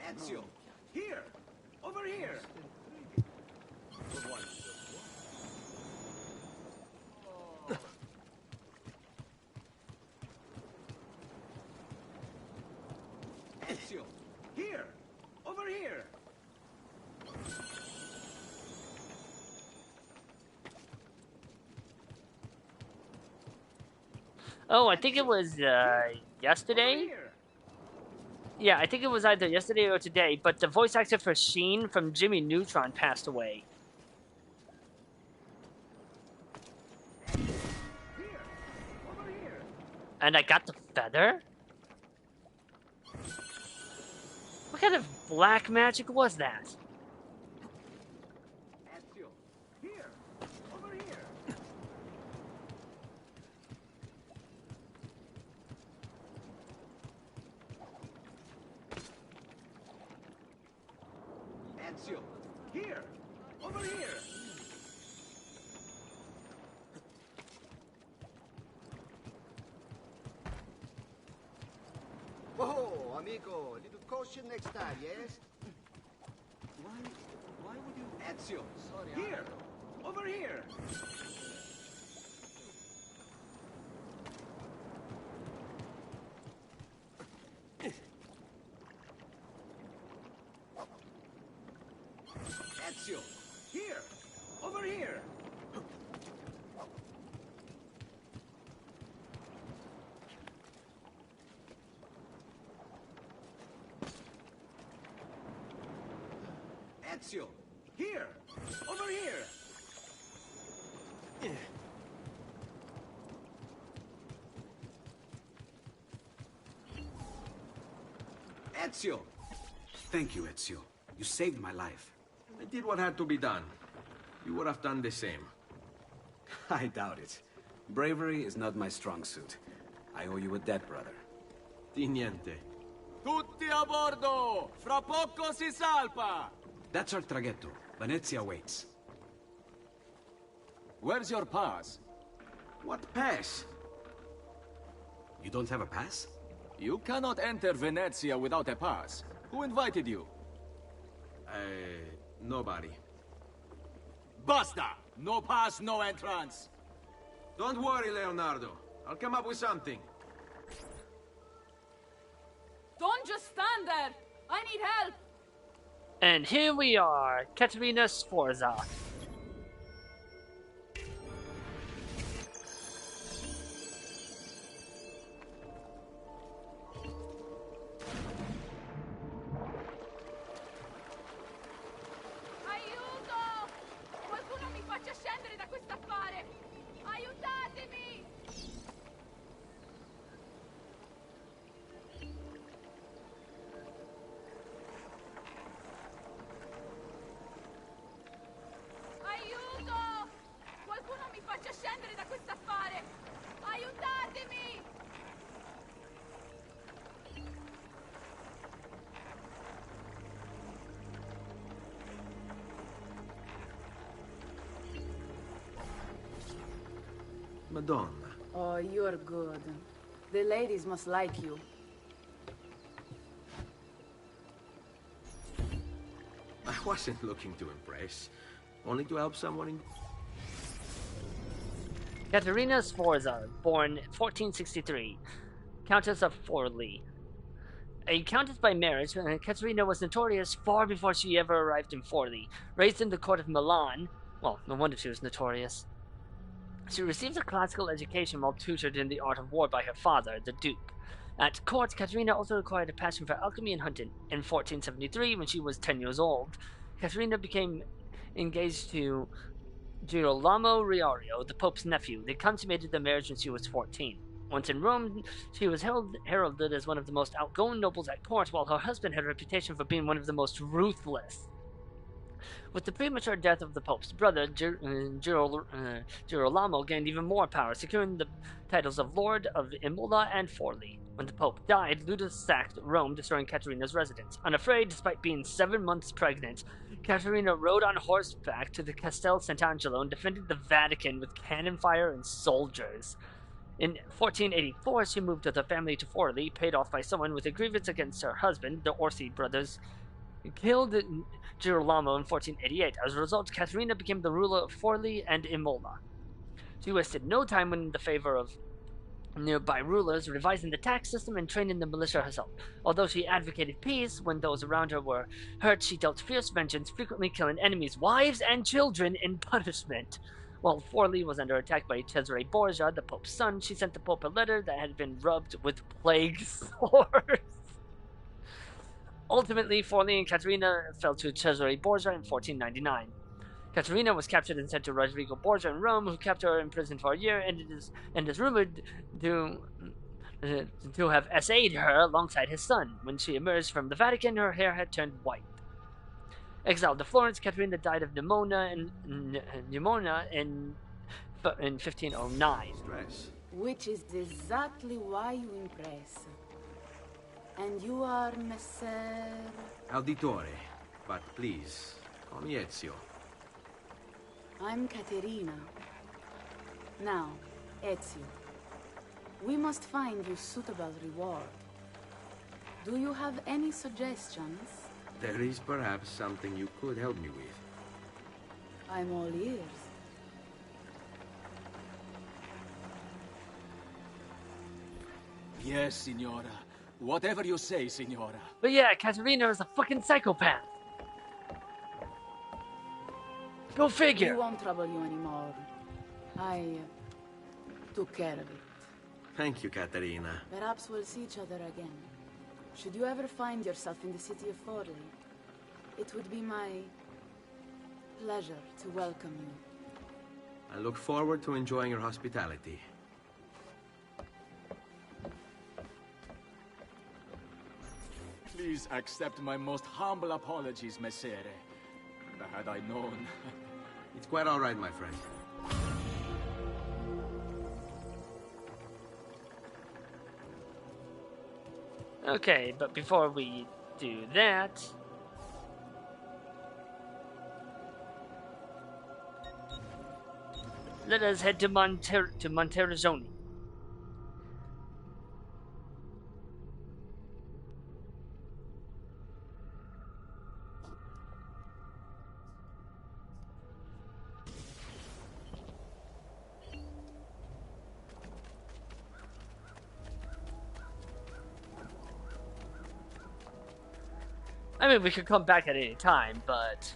Ezio! Here! Over here! Ezio! Here! Over here! Oh, I think it was yesterday? Yeah, I think it was either yesterday or today, but the voice actor for Sheen from Jimmy Neutron passed away. And I got the feather? What kind of black magic was that? Ezio! Here! Over here! Ezio! Here! Over here! Whoa, amigo, a little caution next time, yes? Why would you... Ezio! Here! Over here! Ezio! Here! Over here! Ezio! Here! Over here! Ezio! Thank you, Ezio. You saved my life. I did what had to be done. You would have done the same. I doubt it. Bravery is not my strong suit. I owe you a debt, brother. Di niente. Tutti a bordo! Fra poco si salpa! That's our traghetto. Venezia waits. Where's your pass? What pass? You don't have a pass? You cannot enter Venezia without a pass. Who invited you? Nobody. Basta! No pass, no entrance! Don't worry, Leonardo. I'll come up with something. Don't just stand there! I need help! And here we are, Caterina Sforza. Aiuto! Qualcuno mi faccia scendere da quest'affare! Aiutatemi! Aiuto! Qualcuno mi faccia scendere da quest'affare! Aiutatemi! Madonna. Oh, you're good. The ladies must like you. I wasn't looking to impress. Only to help someone in... Caterina Sforza, born 1463, Countess of Forli. A countess by marriage, Caterina was notorious far before she ever arrived in Forli. Raised in the court of Milan, well, no wonder she was notorious. She received a classical education while tutored in the art of war by her father, the Duke. At court, Caterina also acquired a passion for alchemy and hunting. In 1473, when she was 10 years old, Caterina became engaged to Girolamo Riario, the Pope's nephew. They consummated their marriage when she was 14. Once in Rome, she was heralded as one of the most outgoing nobles at court, while her husband had a reputation for being one of the most ruthless. With the premature death of the Pope's brother, Girolamo gained even more power, securing the titles of Lord of Imola and Forli. When the Pope died, Ludus sacked Rome, destroying Caterina's residence. Unafraid, despite being 7 months pregnant, Caterina rode on horseback to the Castel Sant'Angelo and defended the Vatican with cannon fire and soldiers. In 1484, she moved with her family to Forli, paid off by someone with a grievance against her husband, the Orsi brothers. Killed Girolamo in 1488. As a result, Caterina became the ruler of Forli and Imola. She wasted no time winning the favor of nearby rulers, revising the tax system and training the militia herself. Although she advocated peace, when those around her were hurt, she dealt fierce vengeance, frequently killing enemies' wives and children in punishment. While Forli was under attack by Cesare Borgia, the Pope's son, she sent the Pope a letter that had been rubbed with plague sores. Ultimately, Forli and Caterina fell to Cesare Borgia in 1499. Caterina was captured and sent to Rodrigo Borgia in Rome, who kept her in prison for a year, and is rumored to have essayed her alongside his son. When she emerged from the Vatican, her hair had turned white. Exiled to Florence, Caterina died of pneumonia in 1509. Stress. Which is exactly why you impress. And you are Messer... Auditore. But please, call me Ezio. I'm Caterina. Now, Ezio, we must find you suitable reward. Do you have any suggestions? There is perhaps something you could help me with. I'm all ears. Yes, Signora. Whatever you say, Signora. But yeah, Caterina is a fucking psychopath. Go figure. He won't trouble you anymore. I took care of it. Thank you, Katerina. Perhaps we'll see each other again. Should you ever find yourself in the city of Forli, it would be my pleasure to welcome you. I look forward to enjoying your hospitality. Please accept my most humble apologies, Messere. Had I known... It's quite all right, my friend. Okay, but before we do that... let us head to Monterrazzoni. I mean, we could come back at any time, but...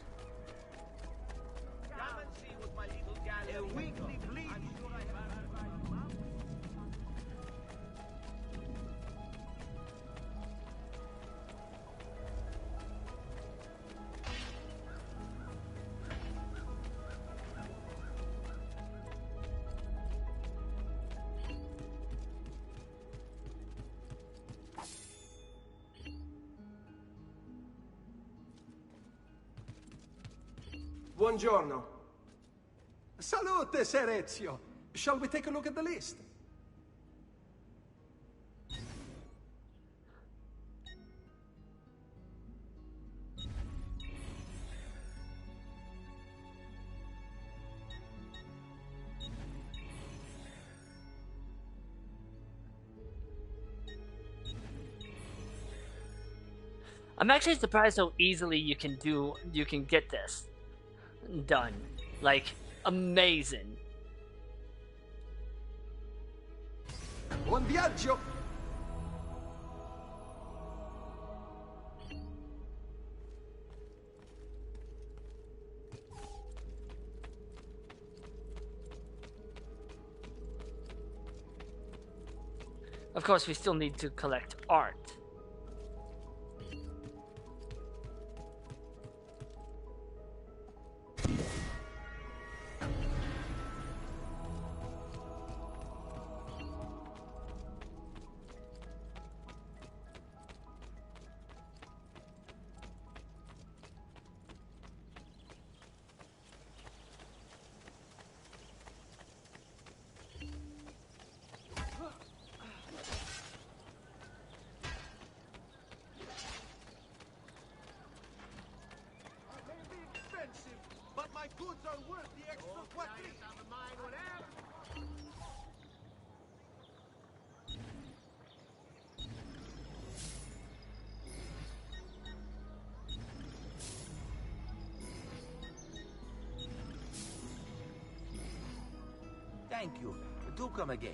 Buongiorno. Salute, Ser Ezio. Shall we take a look at the list? I'm actually surprised how easily you can get this done. Like, amazing. Buon viaggio! Of course, we still need to collect art. But my goods are worth the extra quattrini. Thank you. Do come again.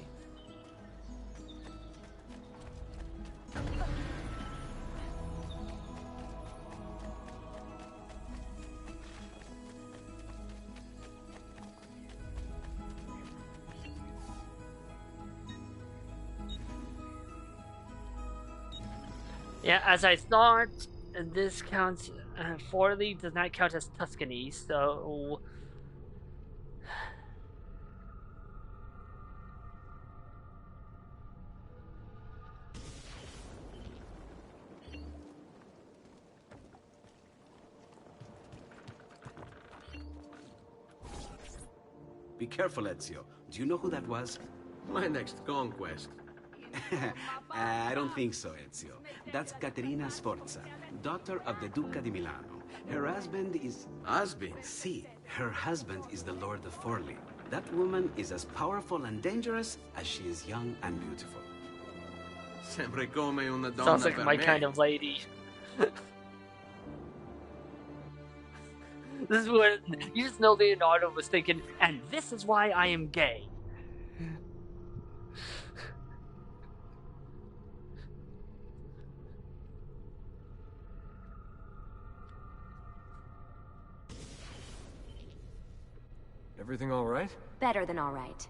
Yeah, as I thought, this counts. Forli does not count as Tuscany, so. Be careful, Ezio. Do you know who that was? My next conquest. I don't think so, Ezio. That's Caterina Sforza, daughter of the Duca di Milano. Her husband is... Husband? See, her husband is the Lord of Forli. That woman is as powerful and dangerous as she is young and beautiful. Sempre come una donna Sounds like per my me. kind of lady. This is what you just know. Leonardo was thinking, and this is why I am gay. Everything all right? Better than all right.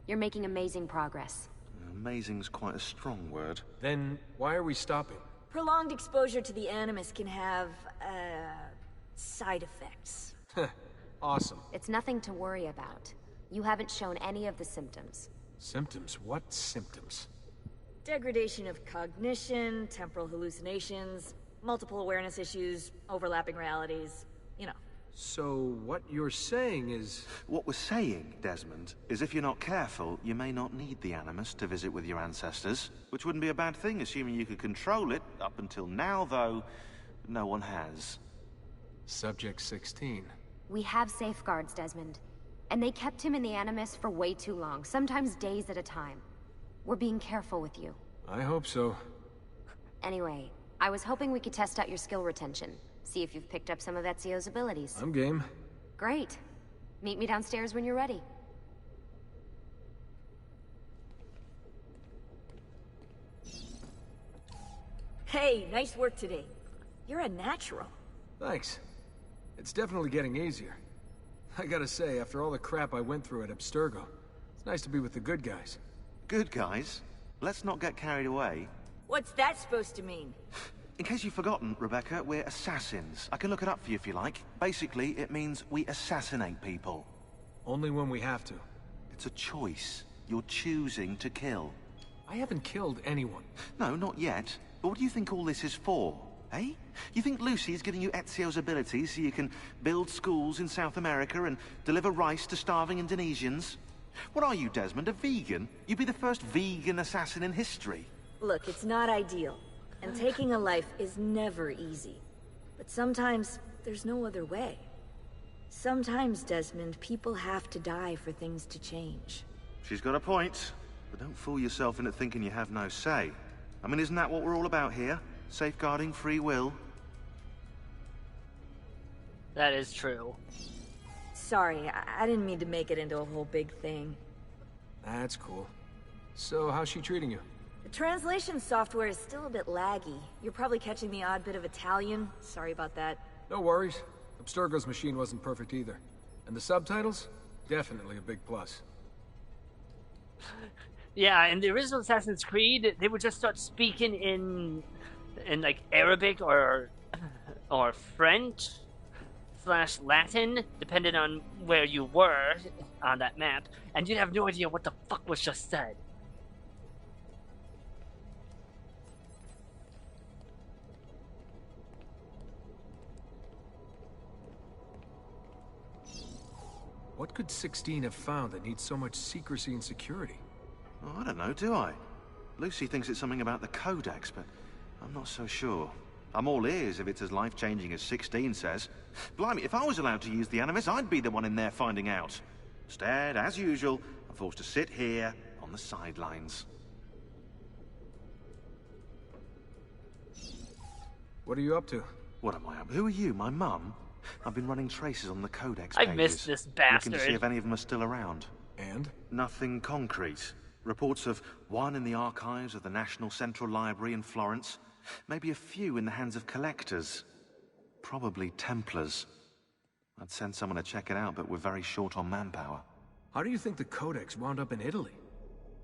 You're making amazing progress. Amazing's quite a strong word. Then why are we stopping? Prolonged exposure to the Animus can have, side effects. Awesome. It's nothing to worry about. You haven't shown any of the symptoms. Symptoms? What symptoms? Degradation of cognition, temporal hallucinations, multiple awareness issues, overlapping realities, you know. So what you're saying is... What we're saying, Desmond, is if you're not careful, you may not need the Animus to visit with your ancestors, which wouldn't be a bad thing, assuming you could control it. Up until now, though, no one has. Subject 16. We have safeguards, Desmond. And they kept him in the Animus for way too long, sometimes days at a time. We're being careful with you. I hope so. Anyway, I was hoping we could test out your skill retention. See if you've picked up some of Ezio's abilities. I'm game. Great. Meet me downstairs when you're ready. Hey, nice work today. You're a natural. Thanks. It's definitely getting easier. I gotta say, after all the crap I went through at Abstergo, it's nice to be with the good guys. Good guys? Let's not get carried away. What's that supposed to mean? In case you've forgotten, Rebecca, we're assassins. I can look it up for you if you like. Basically, it means we assassinate people. Only when we have to. It's a choice. You're choosing to kill. I haven't killed anyone. No, not yet. But what do you think all this is for? Eh? You think Lucy's giving you Ezio's abilities so you can build schools in South America and deliver rice to starving Indonesians? What are you, Desmond, a vegan? You'd be the first vegan assassin in history. Look, it's not ideal. And taking a life is never easy. But sometimes, there's no other way. Sometimes, Desmond, people have to die for things to change. She's got a point. But don't fool yourself into thinking you have no say. I mean, isn't that what we're all about here? Safeguarding free will? That is true. Sorry, I didn't mean to make it into a whole big thing. That's cool. So, how's she treating you? The translation software is still a bit laggy. You're probably catching the odd bit of Italian. Sorry about that. No worries. Abstergo's machine wasn't perfect either. And the subtitles? Definitely a big plus. Yeah, in the original Assassin's Creed, they would just start speaking in like Arabic or French / Latin, depending on where you were on that map, and you'd have no idea what the fuck was just said. What could 16 have found that needs so much secrecy and security? Oh, I don't know, do I? Lucy thinks it's something about the Codex, but I'm not so sure. I'm all ears if it's as life-changing as 16 says. Blimey, if I was allowed to use the Animus, I'd be the one in there finding out. Instead, as usual, I'm forced to sit here on the sidelines. What are you up to? What am I up to? Who are you, my mum? I've been running traces on the Codex I pages. missed this bastard. Looking to see if any of them are still around. And? Nothing concrete. Reports of one in the archives of the National Central Library in Florence. Maybe a few in the hands of collectors. Probably Templars. I'd send someone to check it out, but we're very short on manpower. How do you think the Codex wound up in Italy?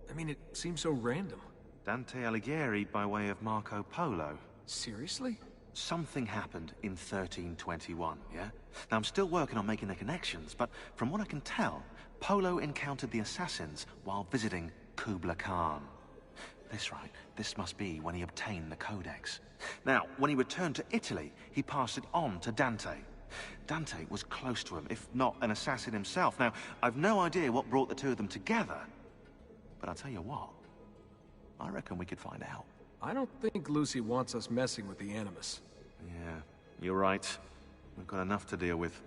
I mean, it seems so random. Dante Alighieri by way of Marco Polo. Seriously? Something happened in 1321, yeah? Now, I'm still working on making the connections, but from what I can tell, Polo encountered the assassins while visiting Kubla Khan. This must be when he obtained the Codex. Now, when he returned to Italy, he passed it on to Dante. Dante was close to him, if not an assassin himself. Now, I've no idea what brought the two of them together, but I'll tell you what, I reckon we could find out. I don't think Lucy wants us messing with the Animus. Yeah, you're right. We've got enough to deal with.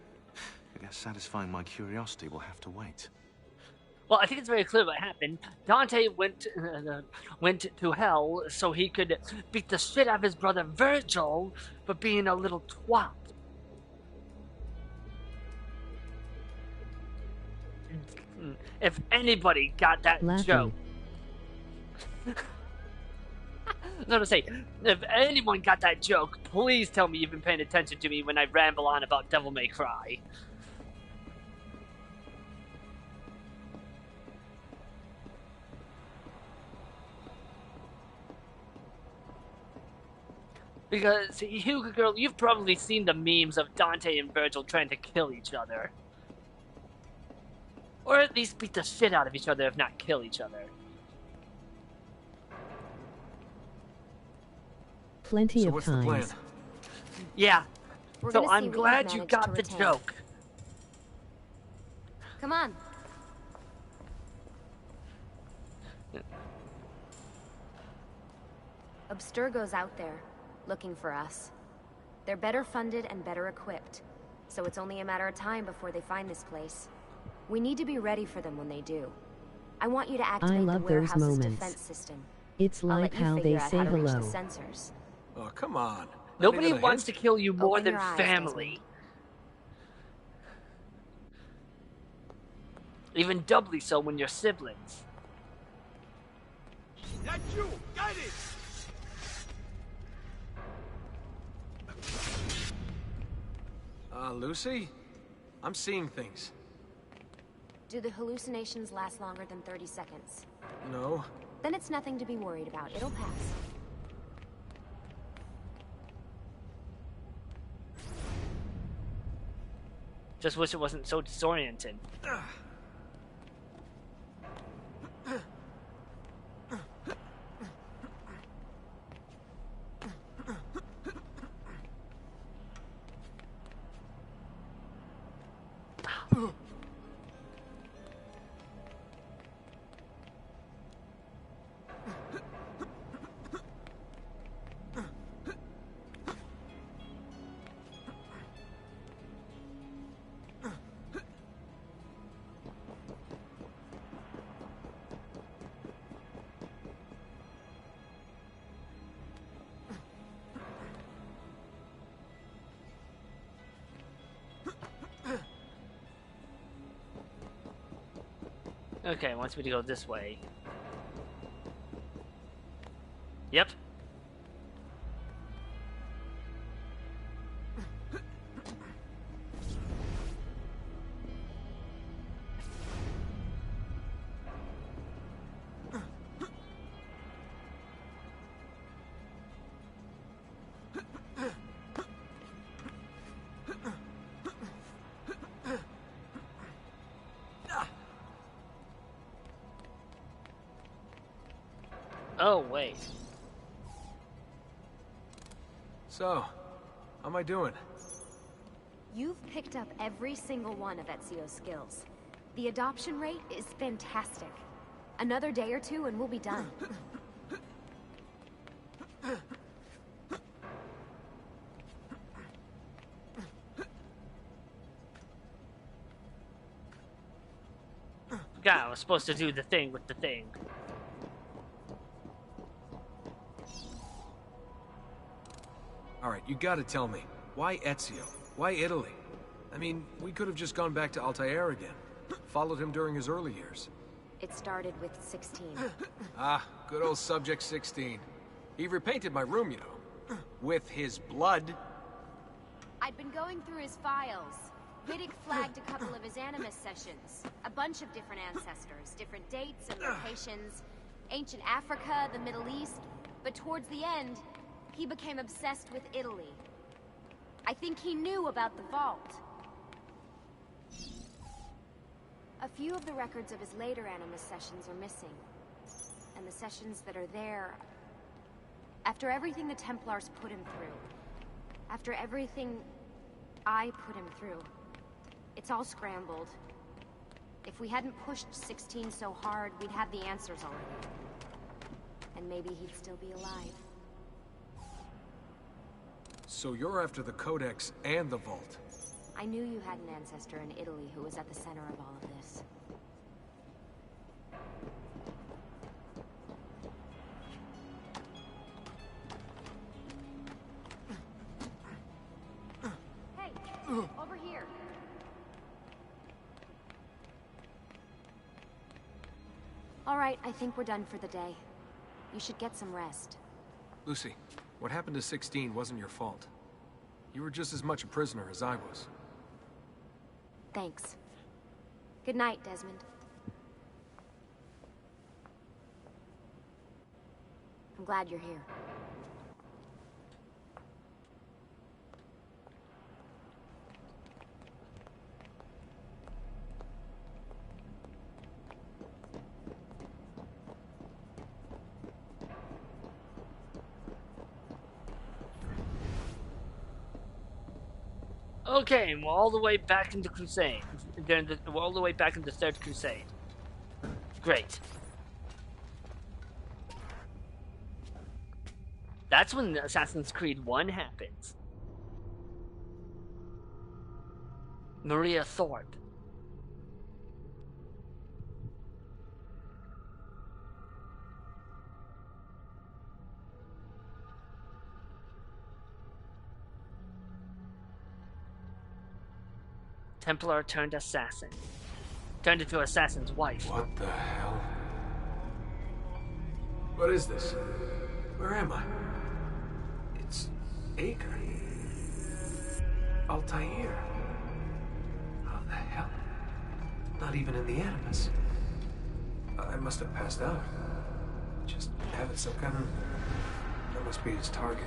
I guess satisfying my curiosity will have to wait. Well, I think it's very clear what happened. Dante went to hell so he could beat the shit out of his brother Virgil for being a little twat. If anybody got that joke... No, to say, if anyone got that joke, please tell me you've been paying attention to me when I ramble on about Devil May Cry. Because, Hugo Girl, you've probably seen the memes of Dante and Virgil trying to kill each other. Or at least beat the shit out of each other, if not kill each other. Plenty So of what's the plan? times. Yeah. We're So gonna see I'm what glad you've you managed got to the retain. joke. Come on. Abstergo's out there, looking for us. They're better funded and better equipped, so it's only a matter of time before they find this place. We need to be ready for them when they do. I want you to activate the love those warehouse's moments. defense system. It's I'll like let you how figure they out say how to reach the hello. sensors. Oh, come on. Nobody Not even a wants to hint? kill you more Open than your eyes, family. Even doubly so when you're siblings. That's you! Got it! Lucy? I'm seeing things. Do the hallucinations last longer than 30 seconds? No. Then it's nothing to be worried about. It'll pass. Just wish it wasn't so disorienting. Okay, wants me to go this way. Yep. Oh, wait. So, how am I doing? You've picked up every single one of Ezio's skills. The adoption rate is fantastic. Another day or two and we'll be done. God, I was supposed to do the thing with the thing. Alright, you gotta tell me. Why Ezio? Why Italy? I mean, we could have just gone back to Altair again. Followed him during his early years. It started with 16. Ah, good old Subject 16. He repainted my room, you know. With his blood. I'd been going through his files. Riddick flagged a couple of his Animus sessions. A bunch of different ancestors, different dates and locations. Ancient Africa, the Middle East. But towards the end, he became obsessed with Italy. I think he knew about the vault. A few of the records of his later Animus sessions are missing. And the sessions that are there... After everything the Templars put him through, after everything I put him through, it's all scrambled. If we hadn't pushed 16 so hard, we'd have the answers already. And maybe he'd still be alive. So you're after the Codex and the Vault. I knew you had an ancestor in Italy who was at the center of all of this. Hey, over here. All right, I think we're done for the day. You should get some rest. Lucy, what happened to 16 wasn't your fault. You were just as much a prisoner as I was. Thanks. Good night, Desmond. I'm glad you're here. Okay, we're all the way back into Crusade. We're all the way back into Third Crusade. Great. That's when Assassin's Creed 1 happens. Maria Thorpe. Templar turned assassin. Turned into assassin's wife. What the hell? What is this? Where am I? It's Acre. Altair. How the hell? Not even in the Animus. I must have passed out. Just having some kind of... That must be his target.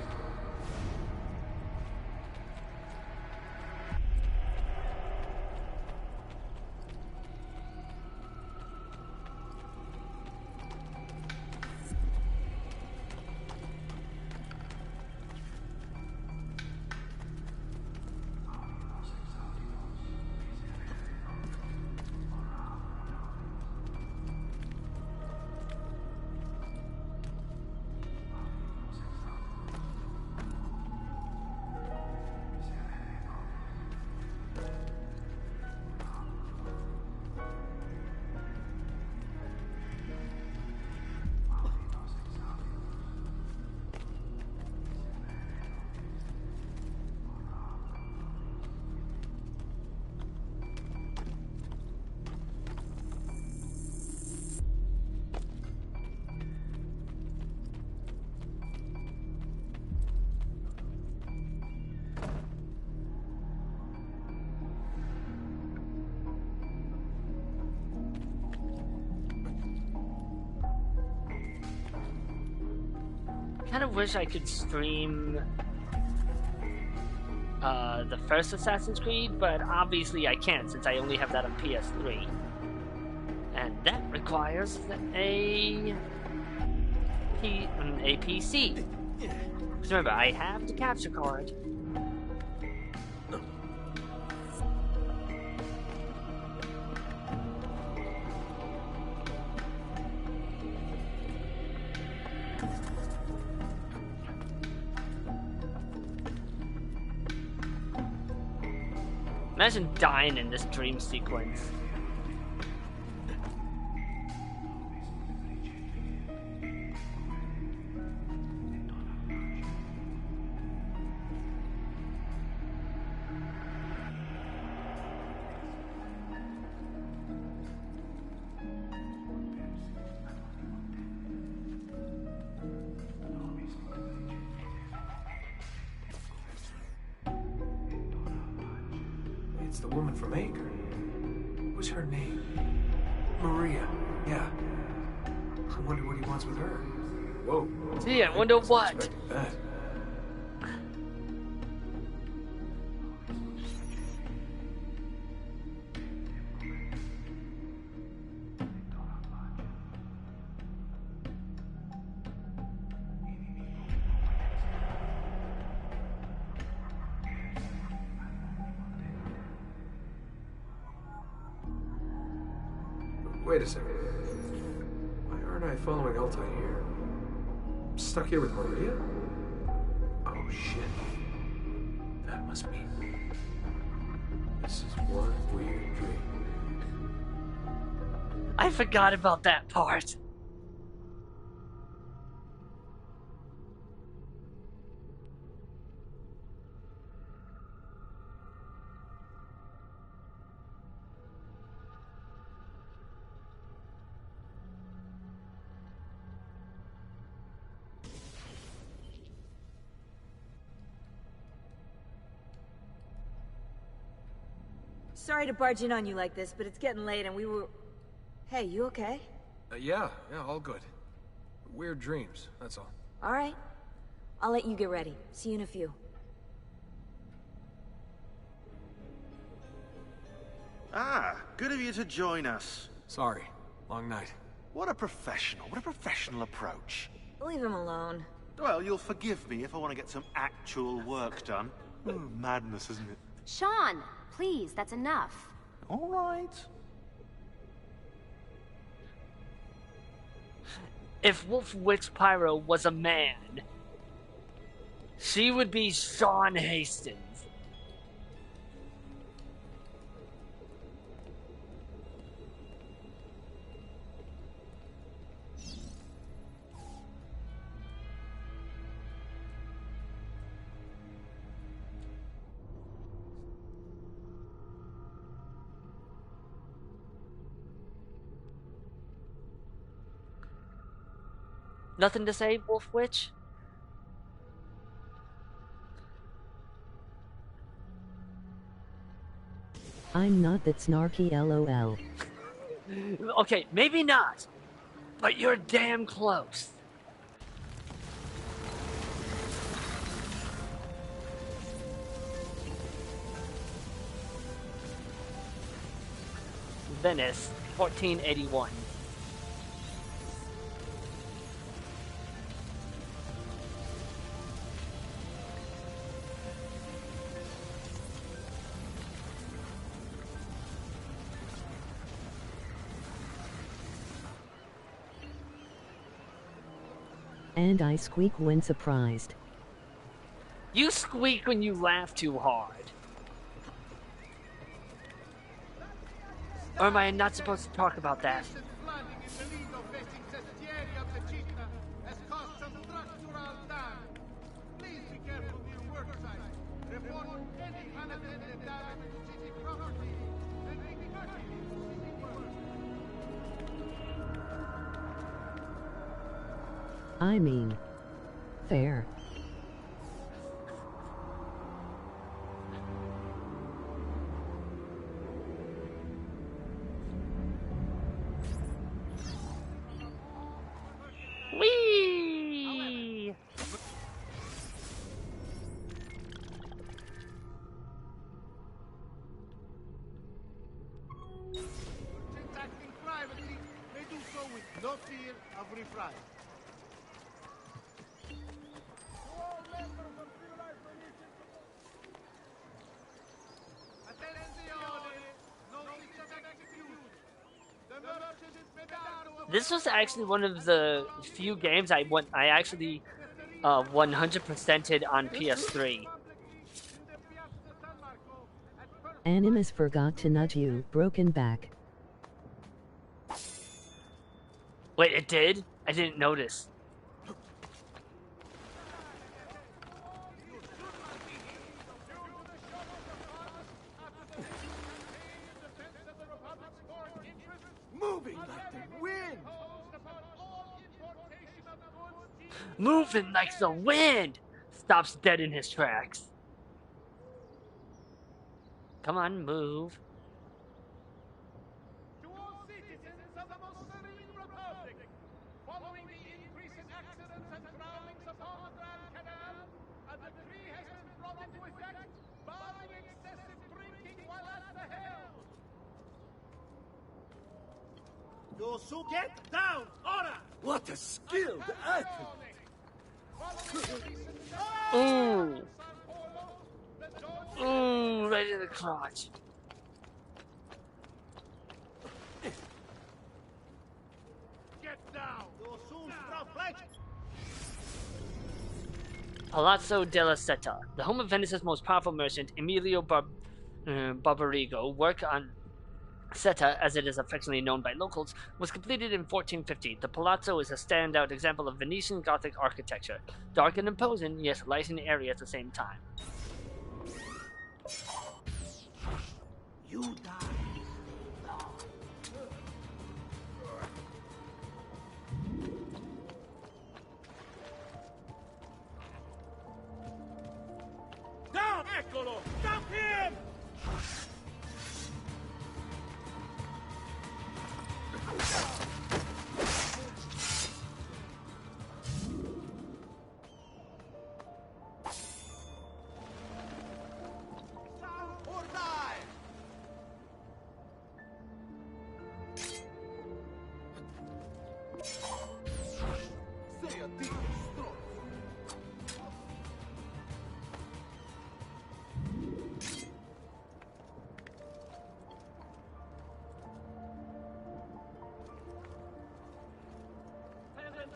Kind of wish I could stream the first Assassin's Creed, but obviously I can't since I only have that on PS3. And that requires a PC. Because remember, I have the capture card. Imagine dying in this dream sequence. It's the woman from Acre. What's her name? Maria. Yeah. I wonder what he wants with her. Whoa. Gee, I wonder what. That. Wait a second. Why aren't I following Altair? I'm stuck here with Maria? Oh, shit. That must be... This is one weird dream. I forgot about that part. Sorry to barge in on you like this, but it's getting late and we were... Hey, you okay? Yeah, all good. Weird dreams, that's all. All right. I'll let you get ready. See you in a few. Ah, good of you to join us. Sorry, long night. What a professional approach. Leave him alone. Well, you'll forgive me if I want to get some actual work done. Madness, isn't it? Sean, please, that's enough. All right. If Wolf Witch Pyro was a man, she would be Sean Hastings. Nothing to say, Wolf Witch? I'm not that snarky, lol. Okay, maybe not, but you're damn close. Venice, 1481. And I squeak when surprised. You squeak when you laugh too hard. Or am I not supposed to talk about that? I mean, fair. Whee! Transacting privately may do so with no fear of reprisal. This was actually one of the few games I actually 100%ed on PS3. Animus forgot to nudge you, broken back. Wait, it did? I didn't notice. Moving like the wind. Moving like the wind! Stops dead in his tracks. Come on, move. To all citizens of the most serene republic, following the increase in accidents and drownings upon the Grand Canal, a decree has been brought into effect barring excessive drinking while at the helm. Get down, ora! What a skilled athlete! Ooh. Ooh, right in the crotch. Get down! Palazzo della Seta, the home of Venice's most powerful merchant, Emilio Barbarigo, work on Seta, as it is affectionately known by locals, was completed in 1450. The palazzo is a standout example of Venetian Gothic architecture, dark and imposing, yet light and airy at the same time. You die. Down! Eccolo! Stop him! Or die! Say a deep stroke.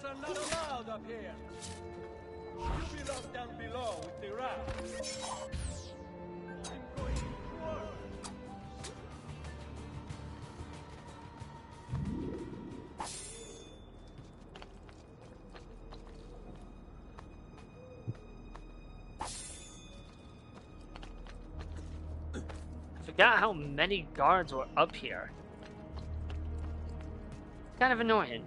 are not allowed up here. You belong down below with the rats. I'm going to work. Forgot how many guards were up here. It's kind of annoying.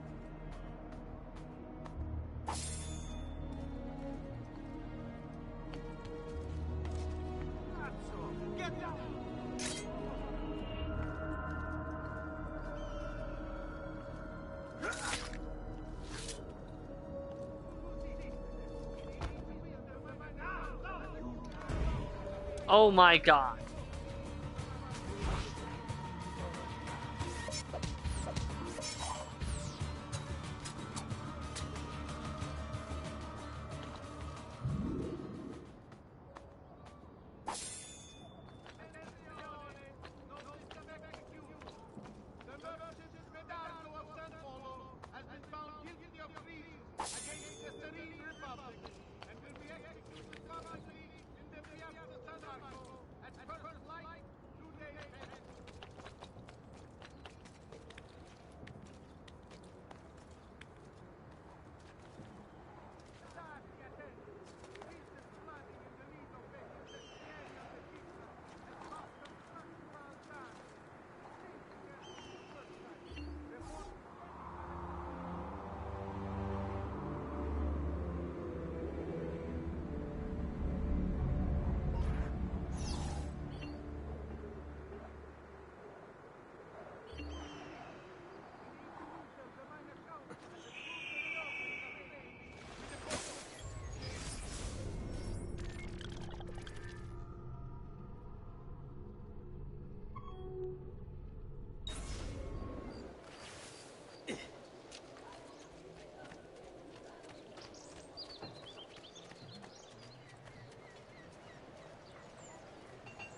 Oh my god.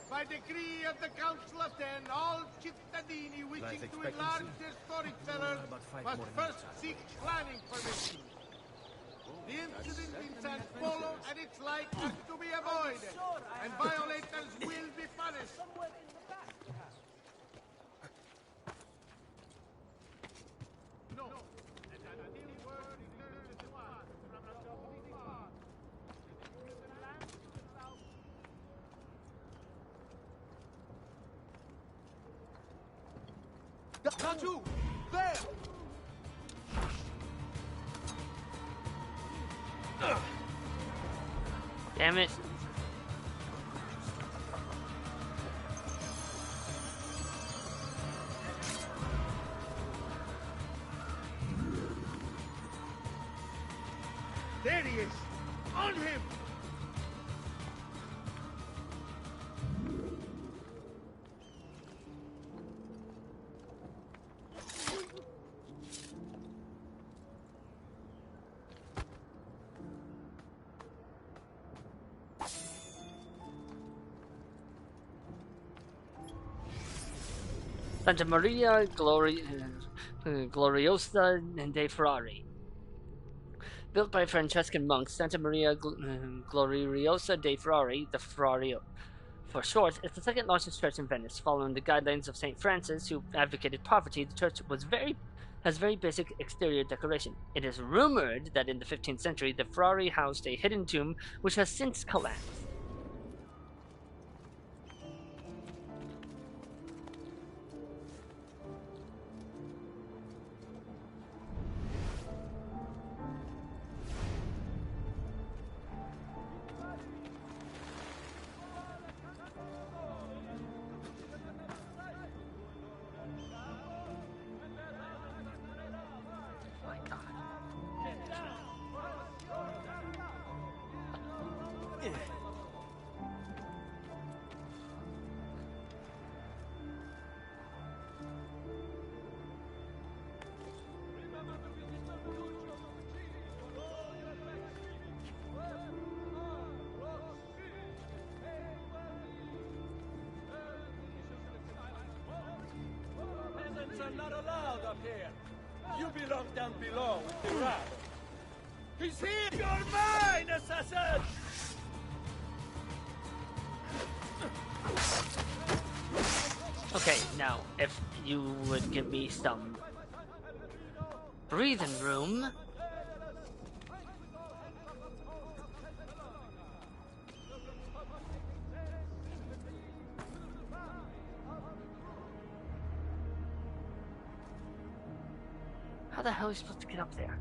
By decree of the Council of Ten, all cittadini wishing to enlarge their storage cellars must first seek planning permission. The incident in San Polo and its like are to be avoided, and violators will be punished. No. And until word returns to us from the Holy God, the land to the south. Not you! There! Damn it. There he is! On him! Santa Maria Gloriosa dei Frari. Built by Franciscan monks, Santa Maria Gloriosa dei Frari, the Frario for short, is the second largest church in Venice. Following the guidelines of St. Francis, who advocated poverty, the church has very basic exterior decoration. It is rumored that in the 15th century, the Frari housed a hidden tomb, which has since collapsed. Peasants are not allowed up here. You belong down below with the rats. He's here! You're mine, assassin! Okay, now, if you would give me some breathing room. How the hell are you supposed to get up there?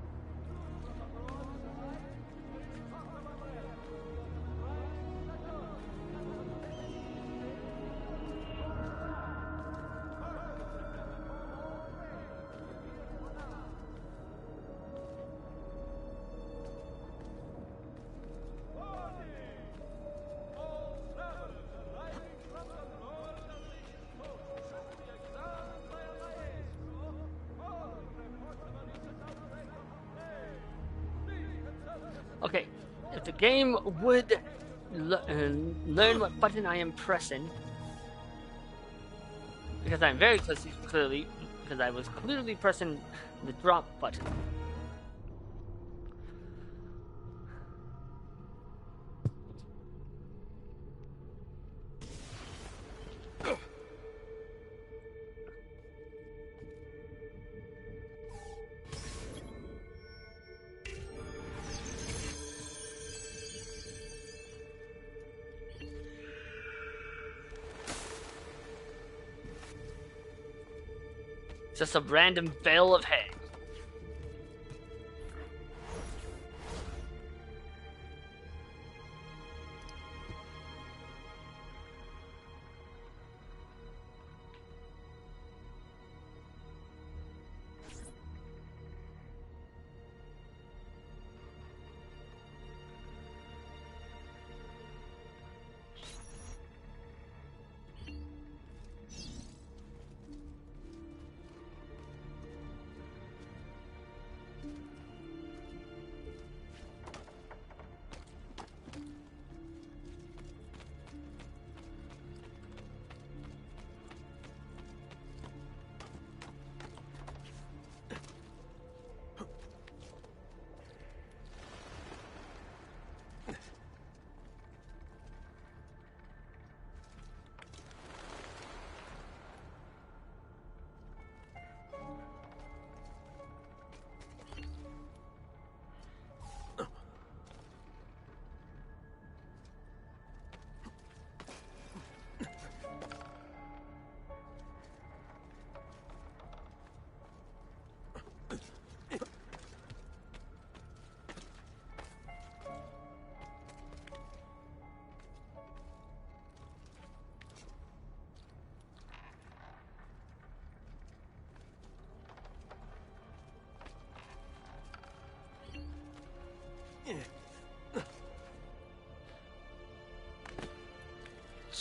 Okay, if the game would learn what button I am pressing, because I'm very clearly, because I was clearly pressing the drop button. Just a random bale of hay.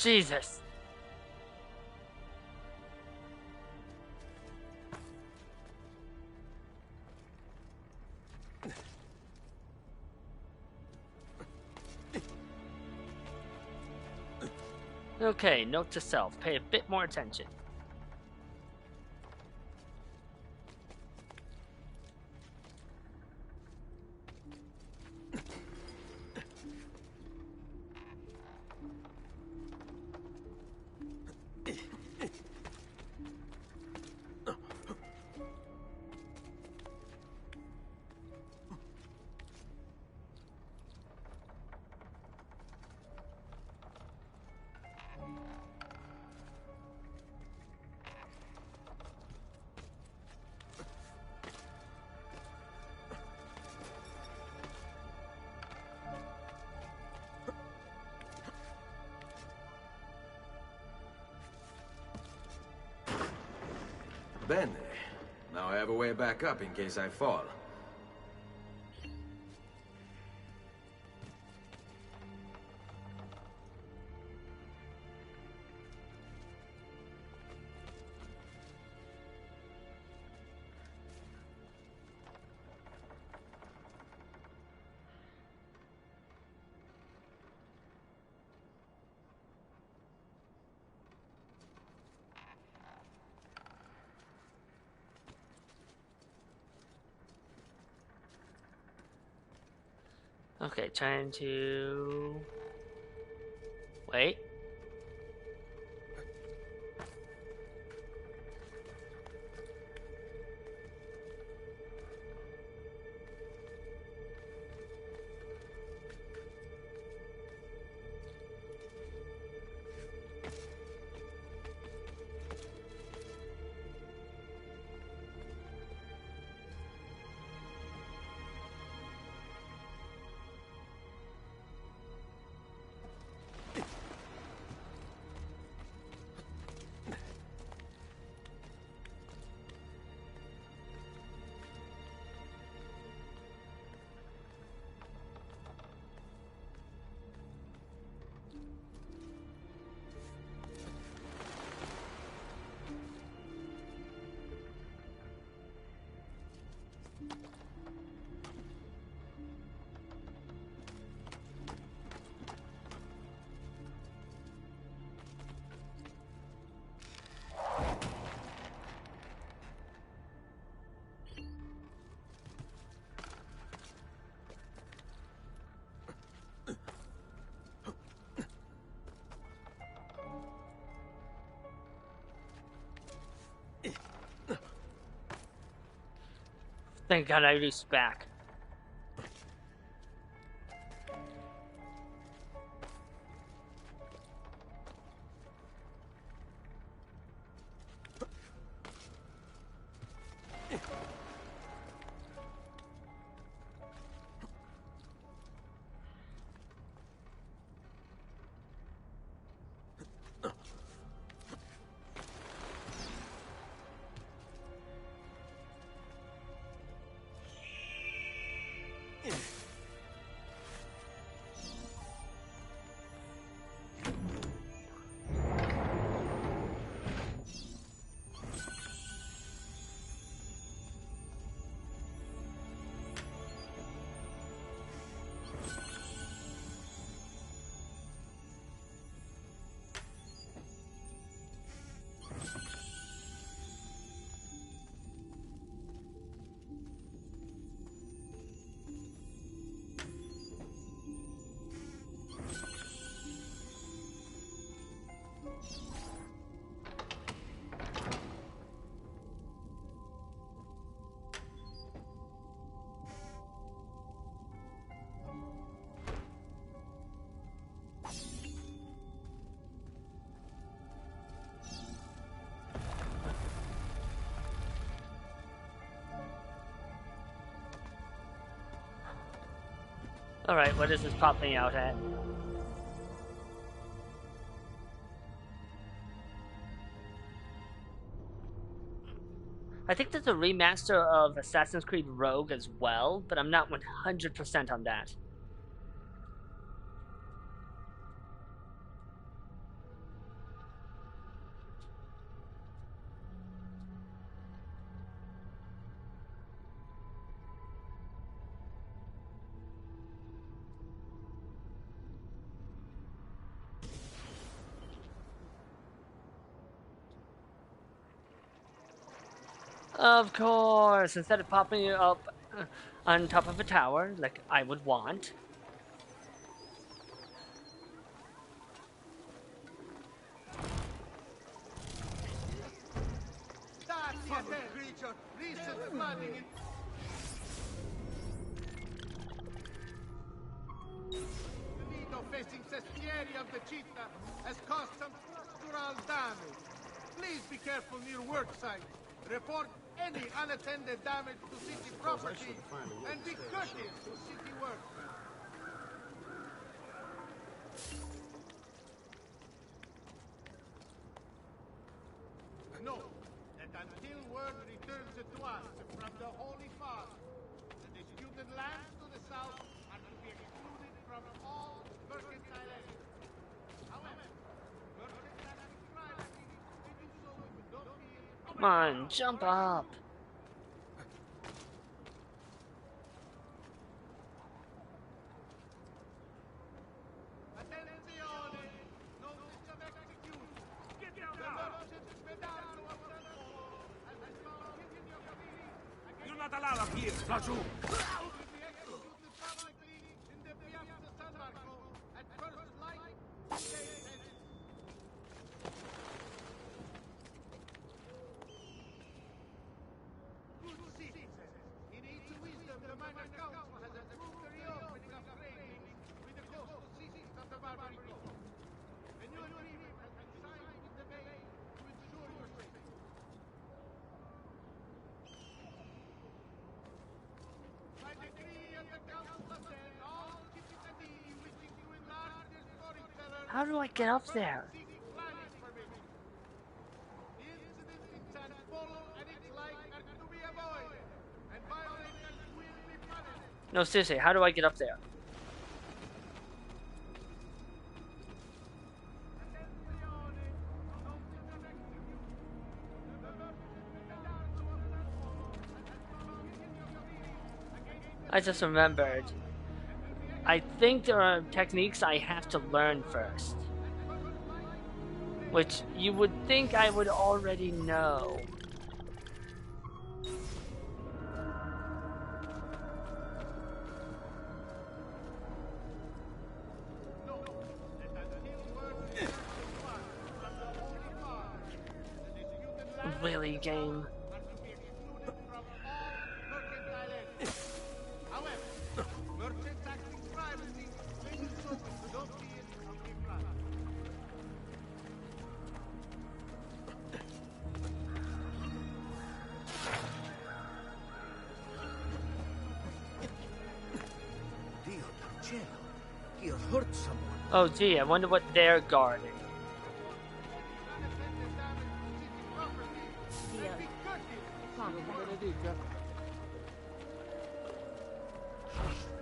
Jesus. Okay, note to self, pay a bit more attention. Bene. Now I have a way back up in case I fall. Okay, trying to... Wait. Thank God I reached back. Alright, what is this popping out at? I think there's a remaster of Assassin's Creed Rogue as well, but I'm not 100% on that. Of course, instead of popping it up on top of a tower, like I would want. The Lido facing Sestieri of the Città has caused some structural damage. Please be careful near work sites. Report any unattended damage to city property and be courteous to city workmen. Note that until word returns to us from the Holy Father, the disputed lands to the south are to be excluded from all mercantile entities. However, mercantile activities may do so with no fee. Come on, jump up. You're not allowed up here, Laggiù! How do I get up there? No, seriously, how do I get up there? I just remembered. I think there are techniques I have to learn first. Which you would think I would already know. Really, game? He hurt someone. Oh gee, I wonder what they're guarding.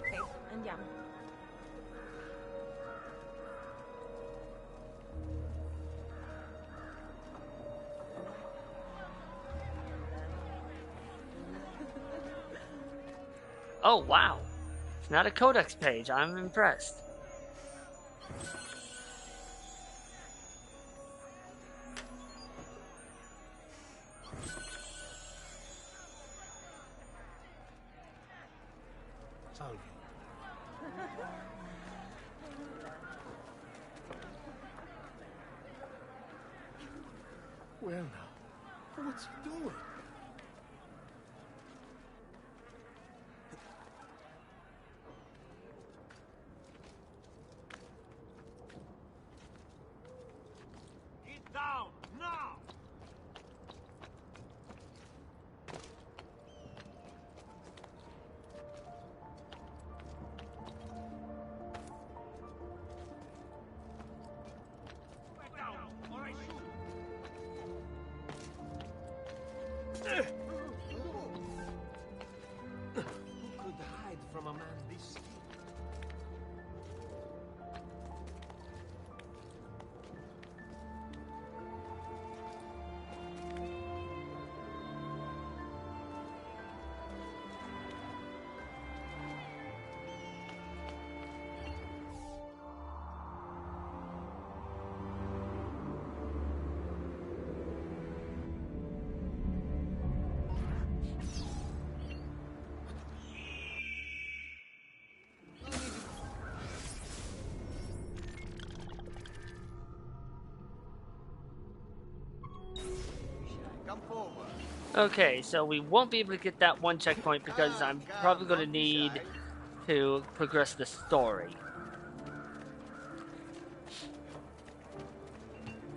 Ok, andiamo. Oh wow, it's not a codex page. I'm impressed. Salve. Well now, what's he doing? Get down, now! Back down, or I shoot! Who could hide from a man this skilled? Okay, so we won't be able to get that one checkpoint because I'm probably going to need to progress the story.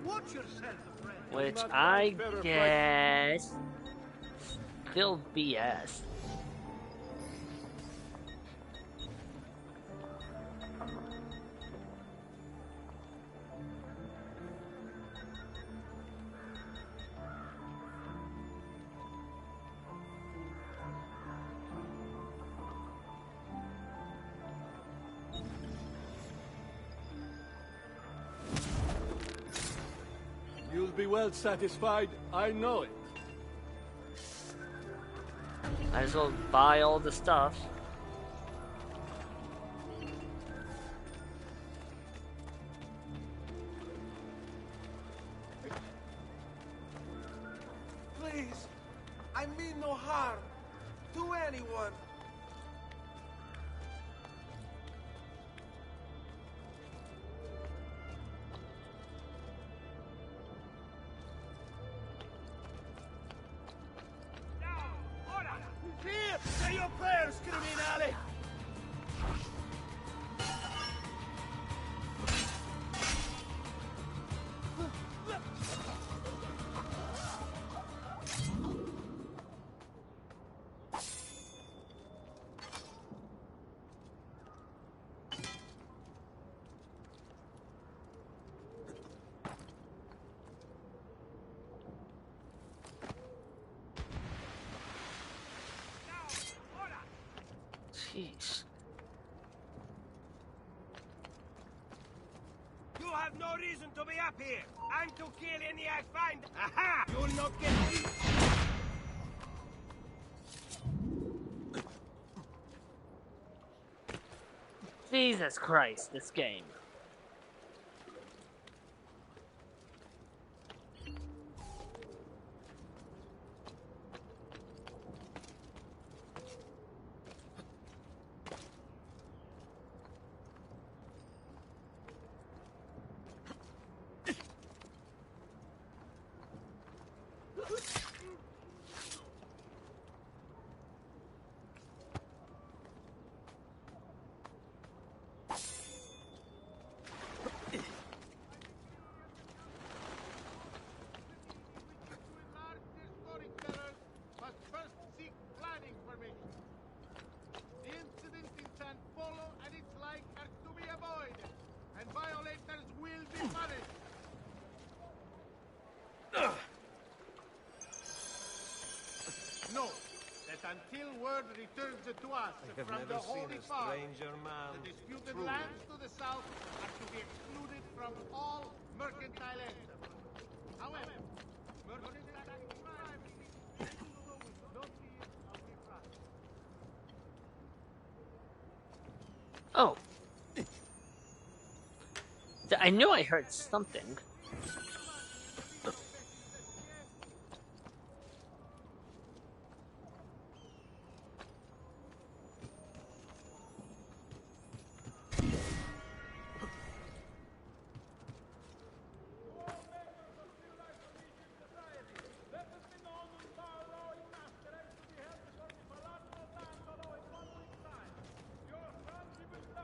Watch yourself, friend. Which I guess still BS. You'll be well satisfied, I know it. Might as well buy all the stuff. Please, I mean no harm to anyone. Here, say your prayers, criminale! Jeez. You have no reason to be up here. I'm to kill any I find. Aha! You'll not get me. Jesus Christ, this game. Until word returns to us from the Holy Father, the disputed lands to the south are to be excluded from all mercantile enterprise. However, mercantile privacy not be of the trust. Oh. I knew I heard something.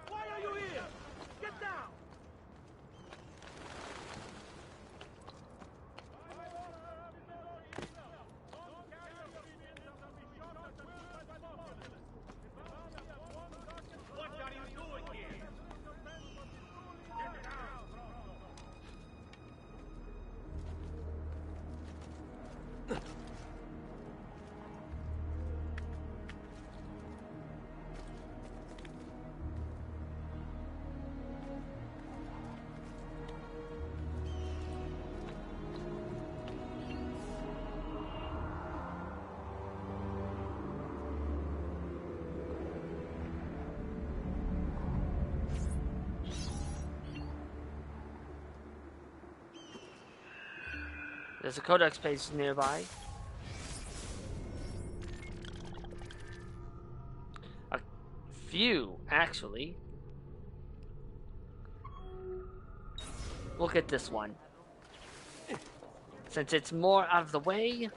Why are you here? Get down! What are you doing here? Get down! There's a codex page nearby. A few, actually. Look at this one. Since it's more out of the way,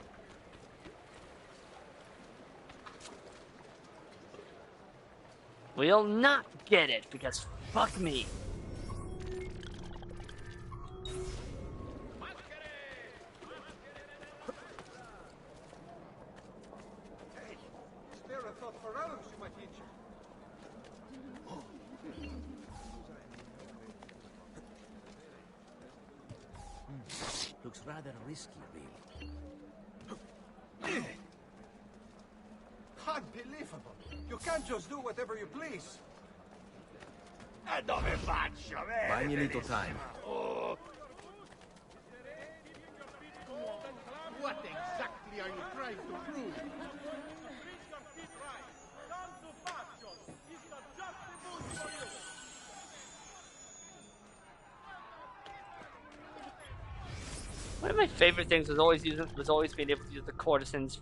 we'll not get it because fuck me. Spare a thought for others, my teacher. Looks rather risky, really. Unbelievable. You can't just do whatever you please. Dove faccio, Buying a little time. Oh. What exactly are you trying to prove? One of my favorite things was always being able to use the courtesans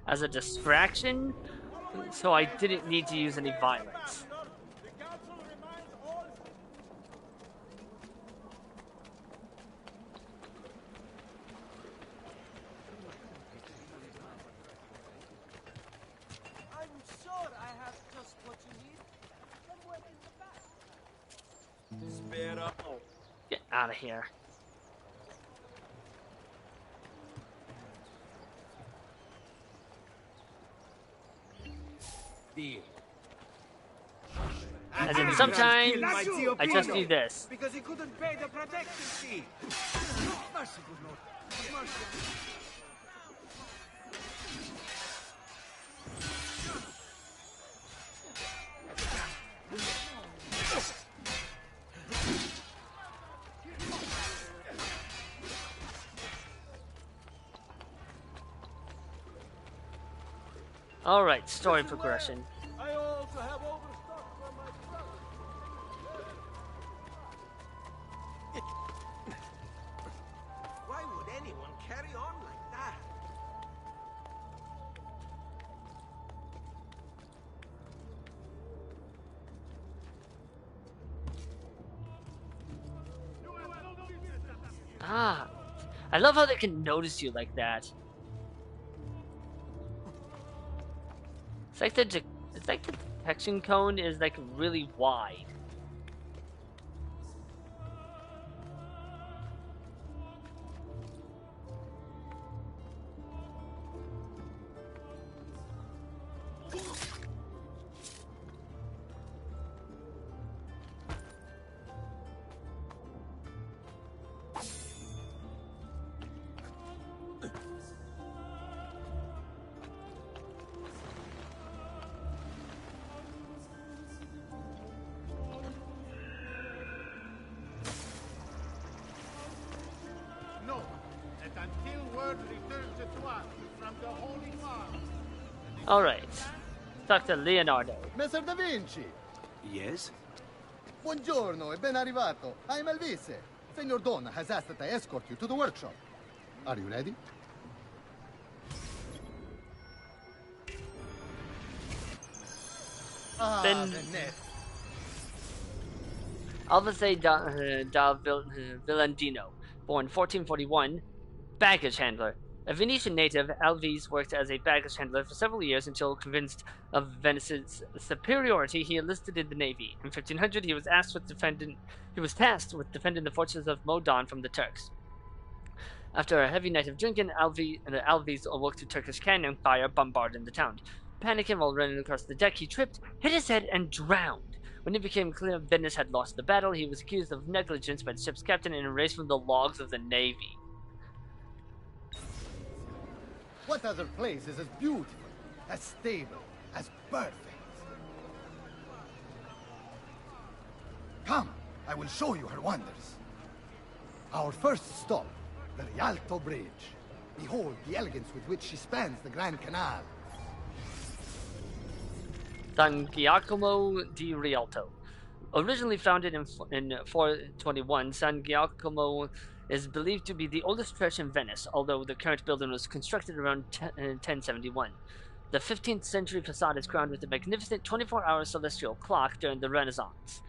as a distraction, so I didn't need to use any violence. I'm sure I have just what you need. Somewhere in the back. Spare up. Get out of here. Deal. And then sometimes I just do this. Because he couldn't pay the protection fee. Mercy, good Lord. Mercy. Alright, story progression. I also have overstock for my brother. Why would anyone carry on like that? Ah, I love how they can notice you like that. It's like the detection cone is like really wide. No, that until word returns to us from the Holy Mars. Alright. Talk to Leonardo. Messer Da Vinci! Yes? Buongiorno e ben arrivato. I'm Elvise. Senor Don has asked that I escort you to the workshop. Are you ready? Then the net. Alvise da Villandino, born 1441, baggage handler. A Venetian native, Alvise worked as a baggage handler for several years until convinced of Venice's superiority, he enlisted in the navy. In 1500, he was tasked with defending the fortress of Modon from the Turks. After a heavy night of drinking, Alvise awoke to Turkish cannon fire bombarding the town. Panicking while running across the deck, he tripped, hit his head, and drowned. When it became clear Venice had lost the battle, he was accused of negligence by the ship's captain and erased from the logs of the navy. What other place is as beautiful, as stable, as perfect? Come, I will show you her wonders. Our first stop, the Rialto Bridge. Behold the elegance with which she spans the Grand Canal. San Giacomo di Rialto. Originally founded in 421, San Giacomo is believed to be the oldest church in Venice, although the current building was constructed around 1071. The 15th century facade is crowned with a magnificent 24-hour celestial clock during the Renaissance.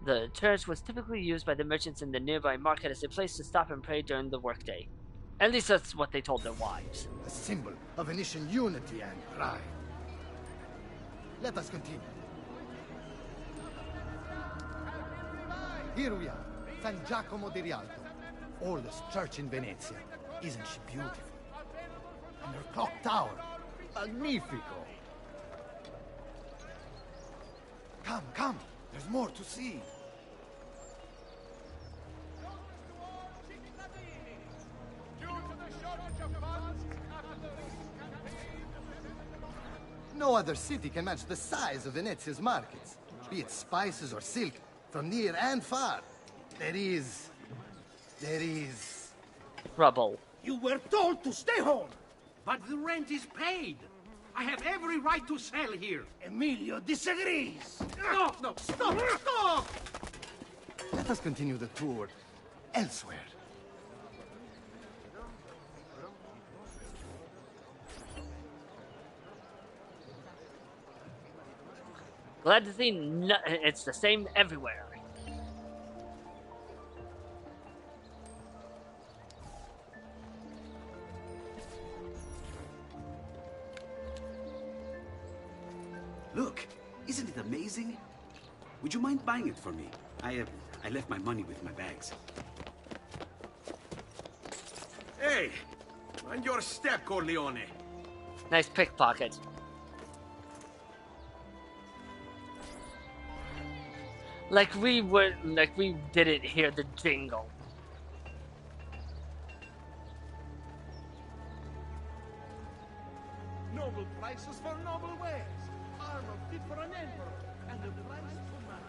The church was typically used by the merchants in the nearby market as a place to stop and pray during the workday. At least that's what they told their wives. A symbol of Venetian unity and pride. Let us continue. Here we are, San Giacomo di Rialto, oldest church in Venezia. Isn't she beautiful? And her clock tower, magnifico. Come, there's more to see. No other city can match the size of Venezia's markets, be it spices or silk, from near and far. There is trouble. You were told to stay home. But the rent is paid. I have every right to sell here. Emilio disagrees. No, stop! Let us continue the tour elsewhere. Glad to see it's the same everywhere. Look, isn't it amazing? Would you mind buying it for me? I left my money with my bags. Hey, mind your step, Corleone. Nice pickpocket. Like we didn't hear the jingle. Noble prices for noble wares. Armor fit for an emperor, and the price for man.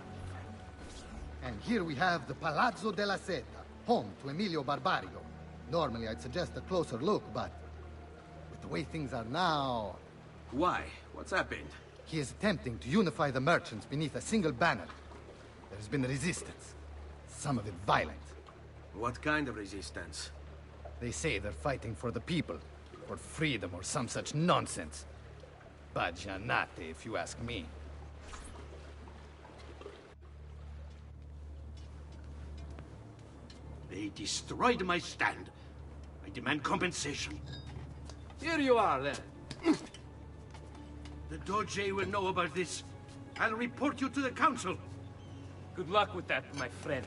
And here we have the Palazzo della Seta, home to Emilio Barbarigo. Normally I'd suggest a closer look, but with the way things are now, Why? What's happened? He is attempting to unify the merchants beneath a single banner. There's been resistance. Some of it violent. What kind of resistance? They say they're fighting for the people, for freedom or some such nonsense. Baggianate, if you ask me. They destroyed my stand. I demand compensation. Here you are, then. The Doge will know about this. I'll report you to the council. Good luck with that, my friend.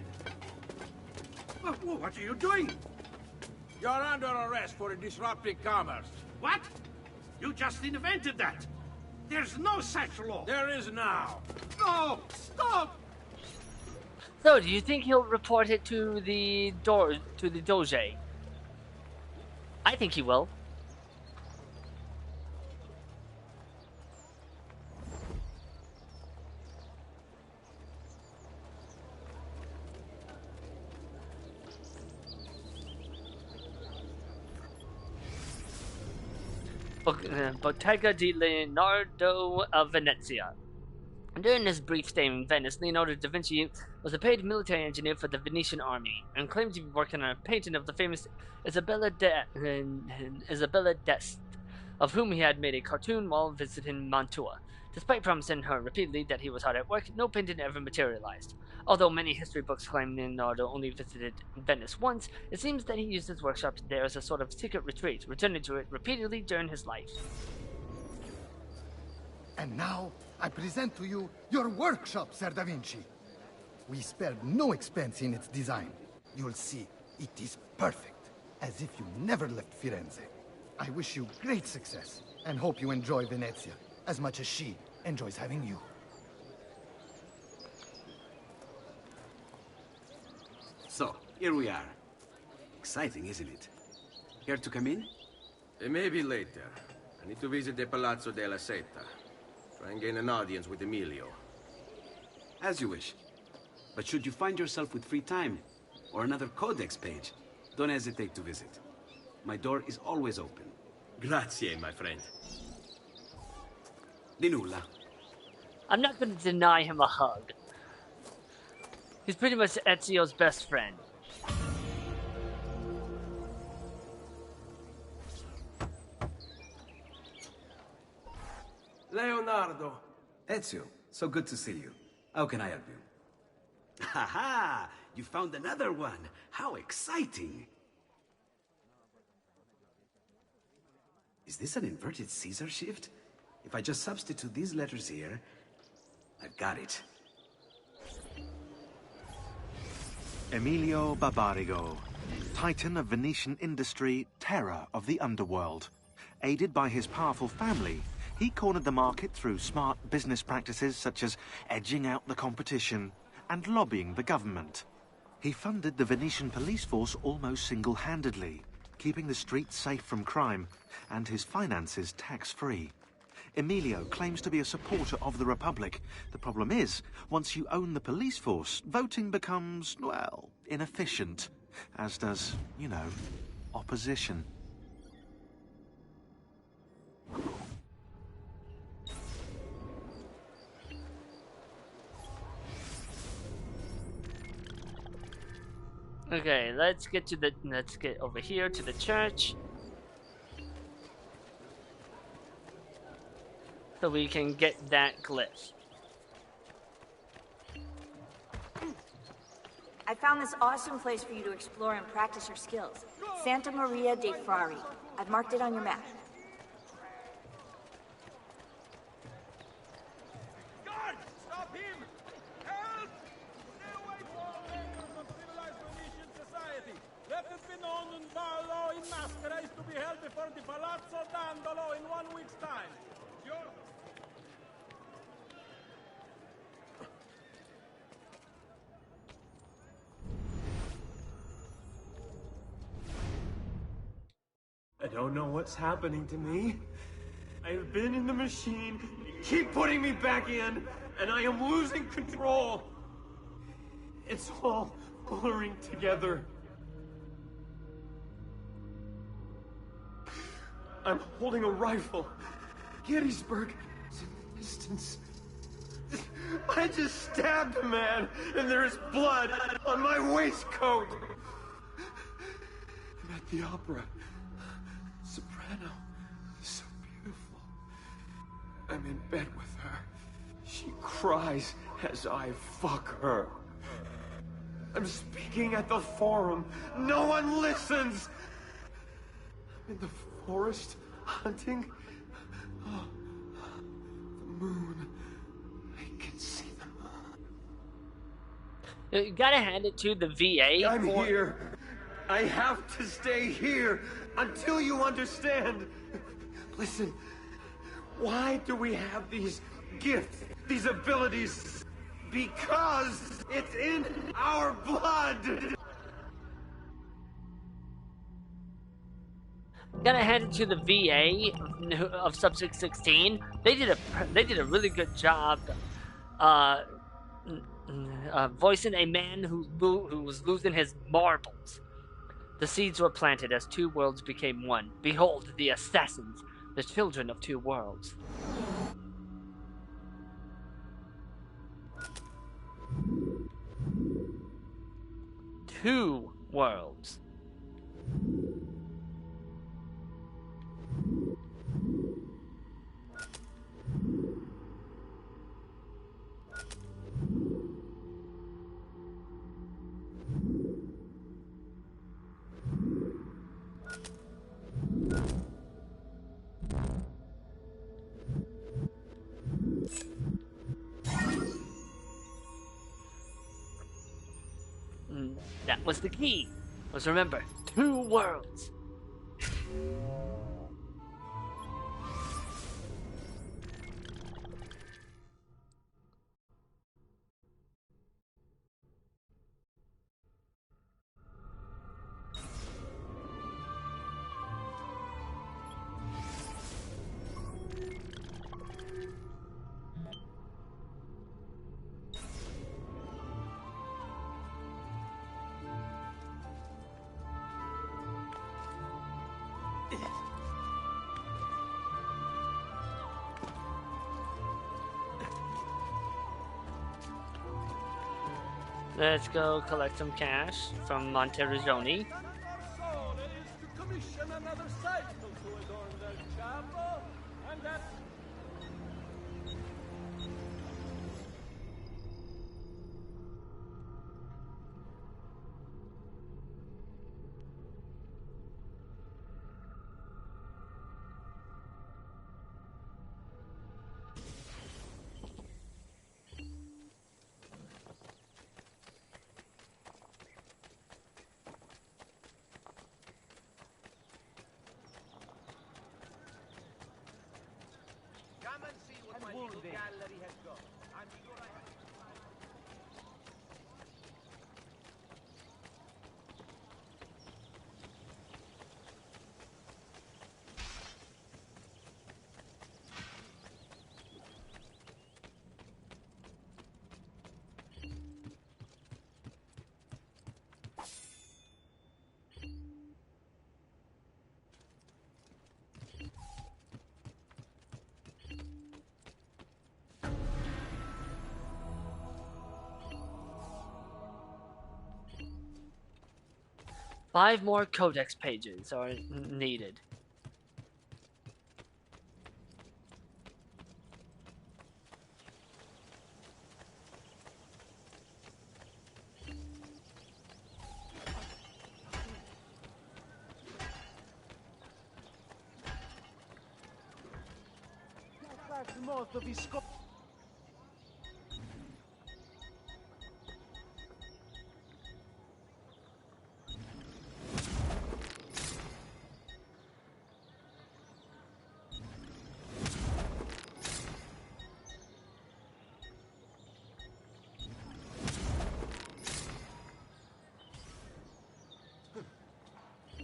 What are you doing? You're under arrest for disrupting commerce. What? You just invented that. There's no such law. There is now. No! Stop! So, do you think he'll report it to the Doge? I think he will. Bottega di Leonardo of Venezia. During his brief stay in Venice, Leonardo da Vinci was a paid military engineer for the Venetian army and claimed to be working on a painting of the famous Isabella d'Este, of whom he had made a cartoon while visiting Mantua. Despite promising her repeatedly that he was hard at work, no painting ever materialized. Although many history books claim Leonardo only visited Venice once, it seems that he used his workshop there as a sort of secret retreat, returning to it repeatedly during his life. And now, I present to you your workshop, Sir Da Vinci. We spared no expense in its design. You'll see, it is perfect, as if you never left Firenze. I wish you great success, and hope you enjoy Venezia, as much as she enjoys having you. So, here we are. Exciting, isn't it? Care to come in? Maybe later. I need to visit the Palazzo della Seta. Try and gain an audience with Emilio. As you wish. But should you find yourself with free time, or another codex page, don't hesitate to visit. My door is always open. Grazie, my friend. Di nulla. I'm not going to deny him a hug. He's pretty much Ezio's best friend. Leonardo. Ezio, so good to see you. How can I help you? Ha ha! You found another one! How exciting! Is this an inverted Caesar shift? If I just substitute these letters here, I've got it. Emilio Barbarigo, titan of Venetian industry, terror of the underworld. Aided by his powerful family, he cornered the market through smart business practices such as edging out the competition and lobbying the government. He funded the Venetian police force almost single-handedly, keeping the streets safe from crime and his finances tax-free. Emilio claims to be a supporter of the Republic. The problem is, once you own the police force, voting becomes, well, inefficient. As does, you know, opposition. Okay, let's get over here to the church. So we can get that glyph. I found this awesome place for you to explore and practice your skills. Santa Maria dei Frari. I've marked it on your map. Guards! Stop him! Help! Stay away from all members of civilized Venetian society. Let it be known in Barlow in Mascara is to be held before the Palazzo Dandolo in 1 week's time. I don't know what's happening to me. I've been in the machine, you keep putting me back in, and I am losing control. It's all blurring together. I'm holding a rifle. Gettysburg is in the distance. I just stabbed a man, and there is blood on my waistcoat. I'm at the opera. Soprano. So beautiful. I'm in bed with her. She cries as I fuck her. I'm speaking at the forum. No one listens. I'm in the forest hunting. Oh, the moon. I can see the moon. You gotta hand it to the VA. I'm here. I have to stay here until you understand. Listen, why do we have these gifts, these abilities? Because it's in our blood. Gotta hand it to the VA of Subject 16. They did a really good job voicing a man who was losing his marbles. The seeds were planted as two worlds became one. Behold the assassins, the children of two worlds. Two worlds. That was the key. Was remember, two worlds. Let's go collect some cash from Monteriggioni. To commission another cycle to adorn their chapel, and that... Come and see what my little gallery has got. I'm sure I have. Five more codex pages are needed.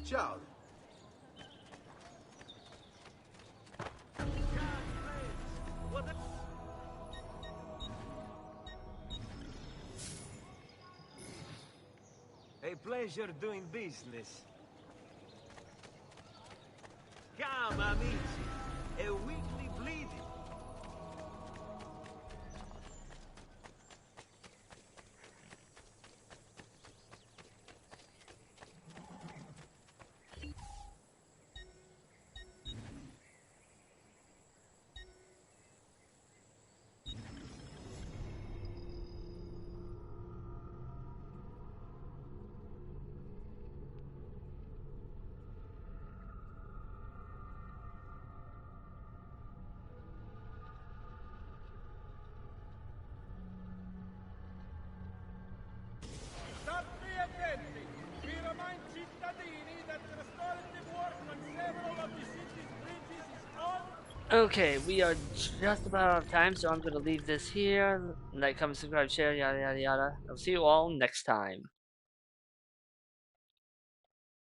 Ciao. A pleasure doing business. Come, amici. A weekly bleed Okay, we are just about out of time, so I'm gonna leave this here. Like, comment, subscribe, share, yada yada yada. I'll see you all next time.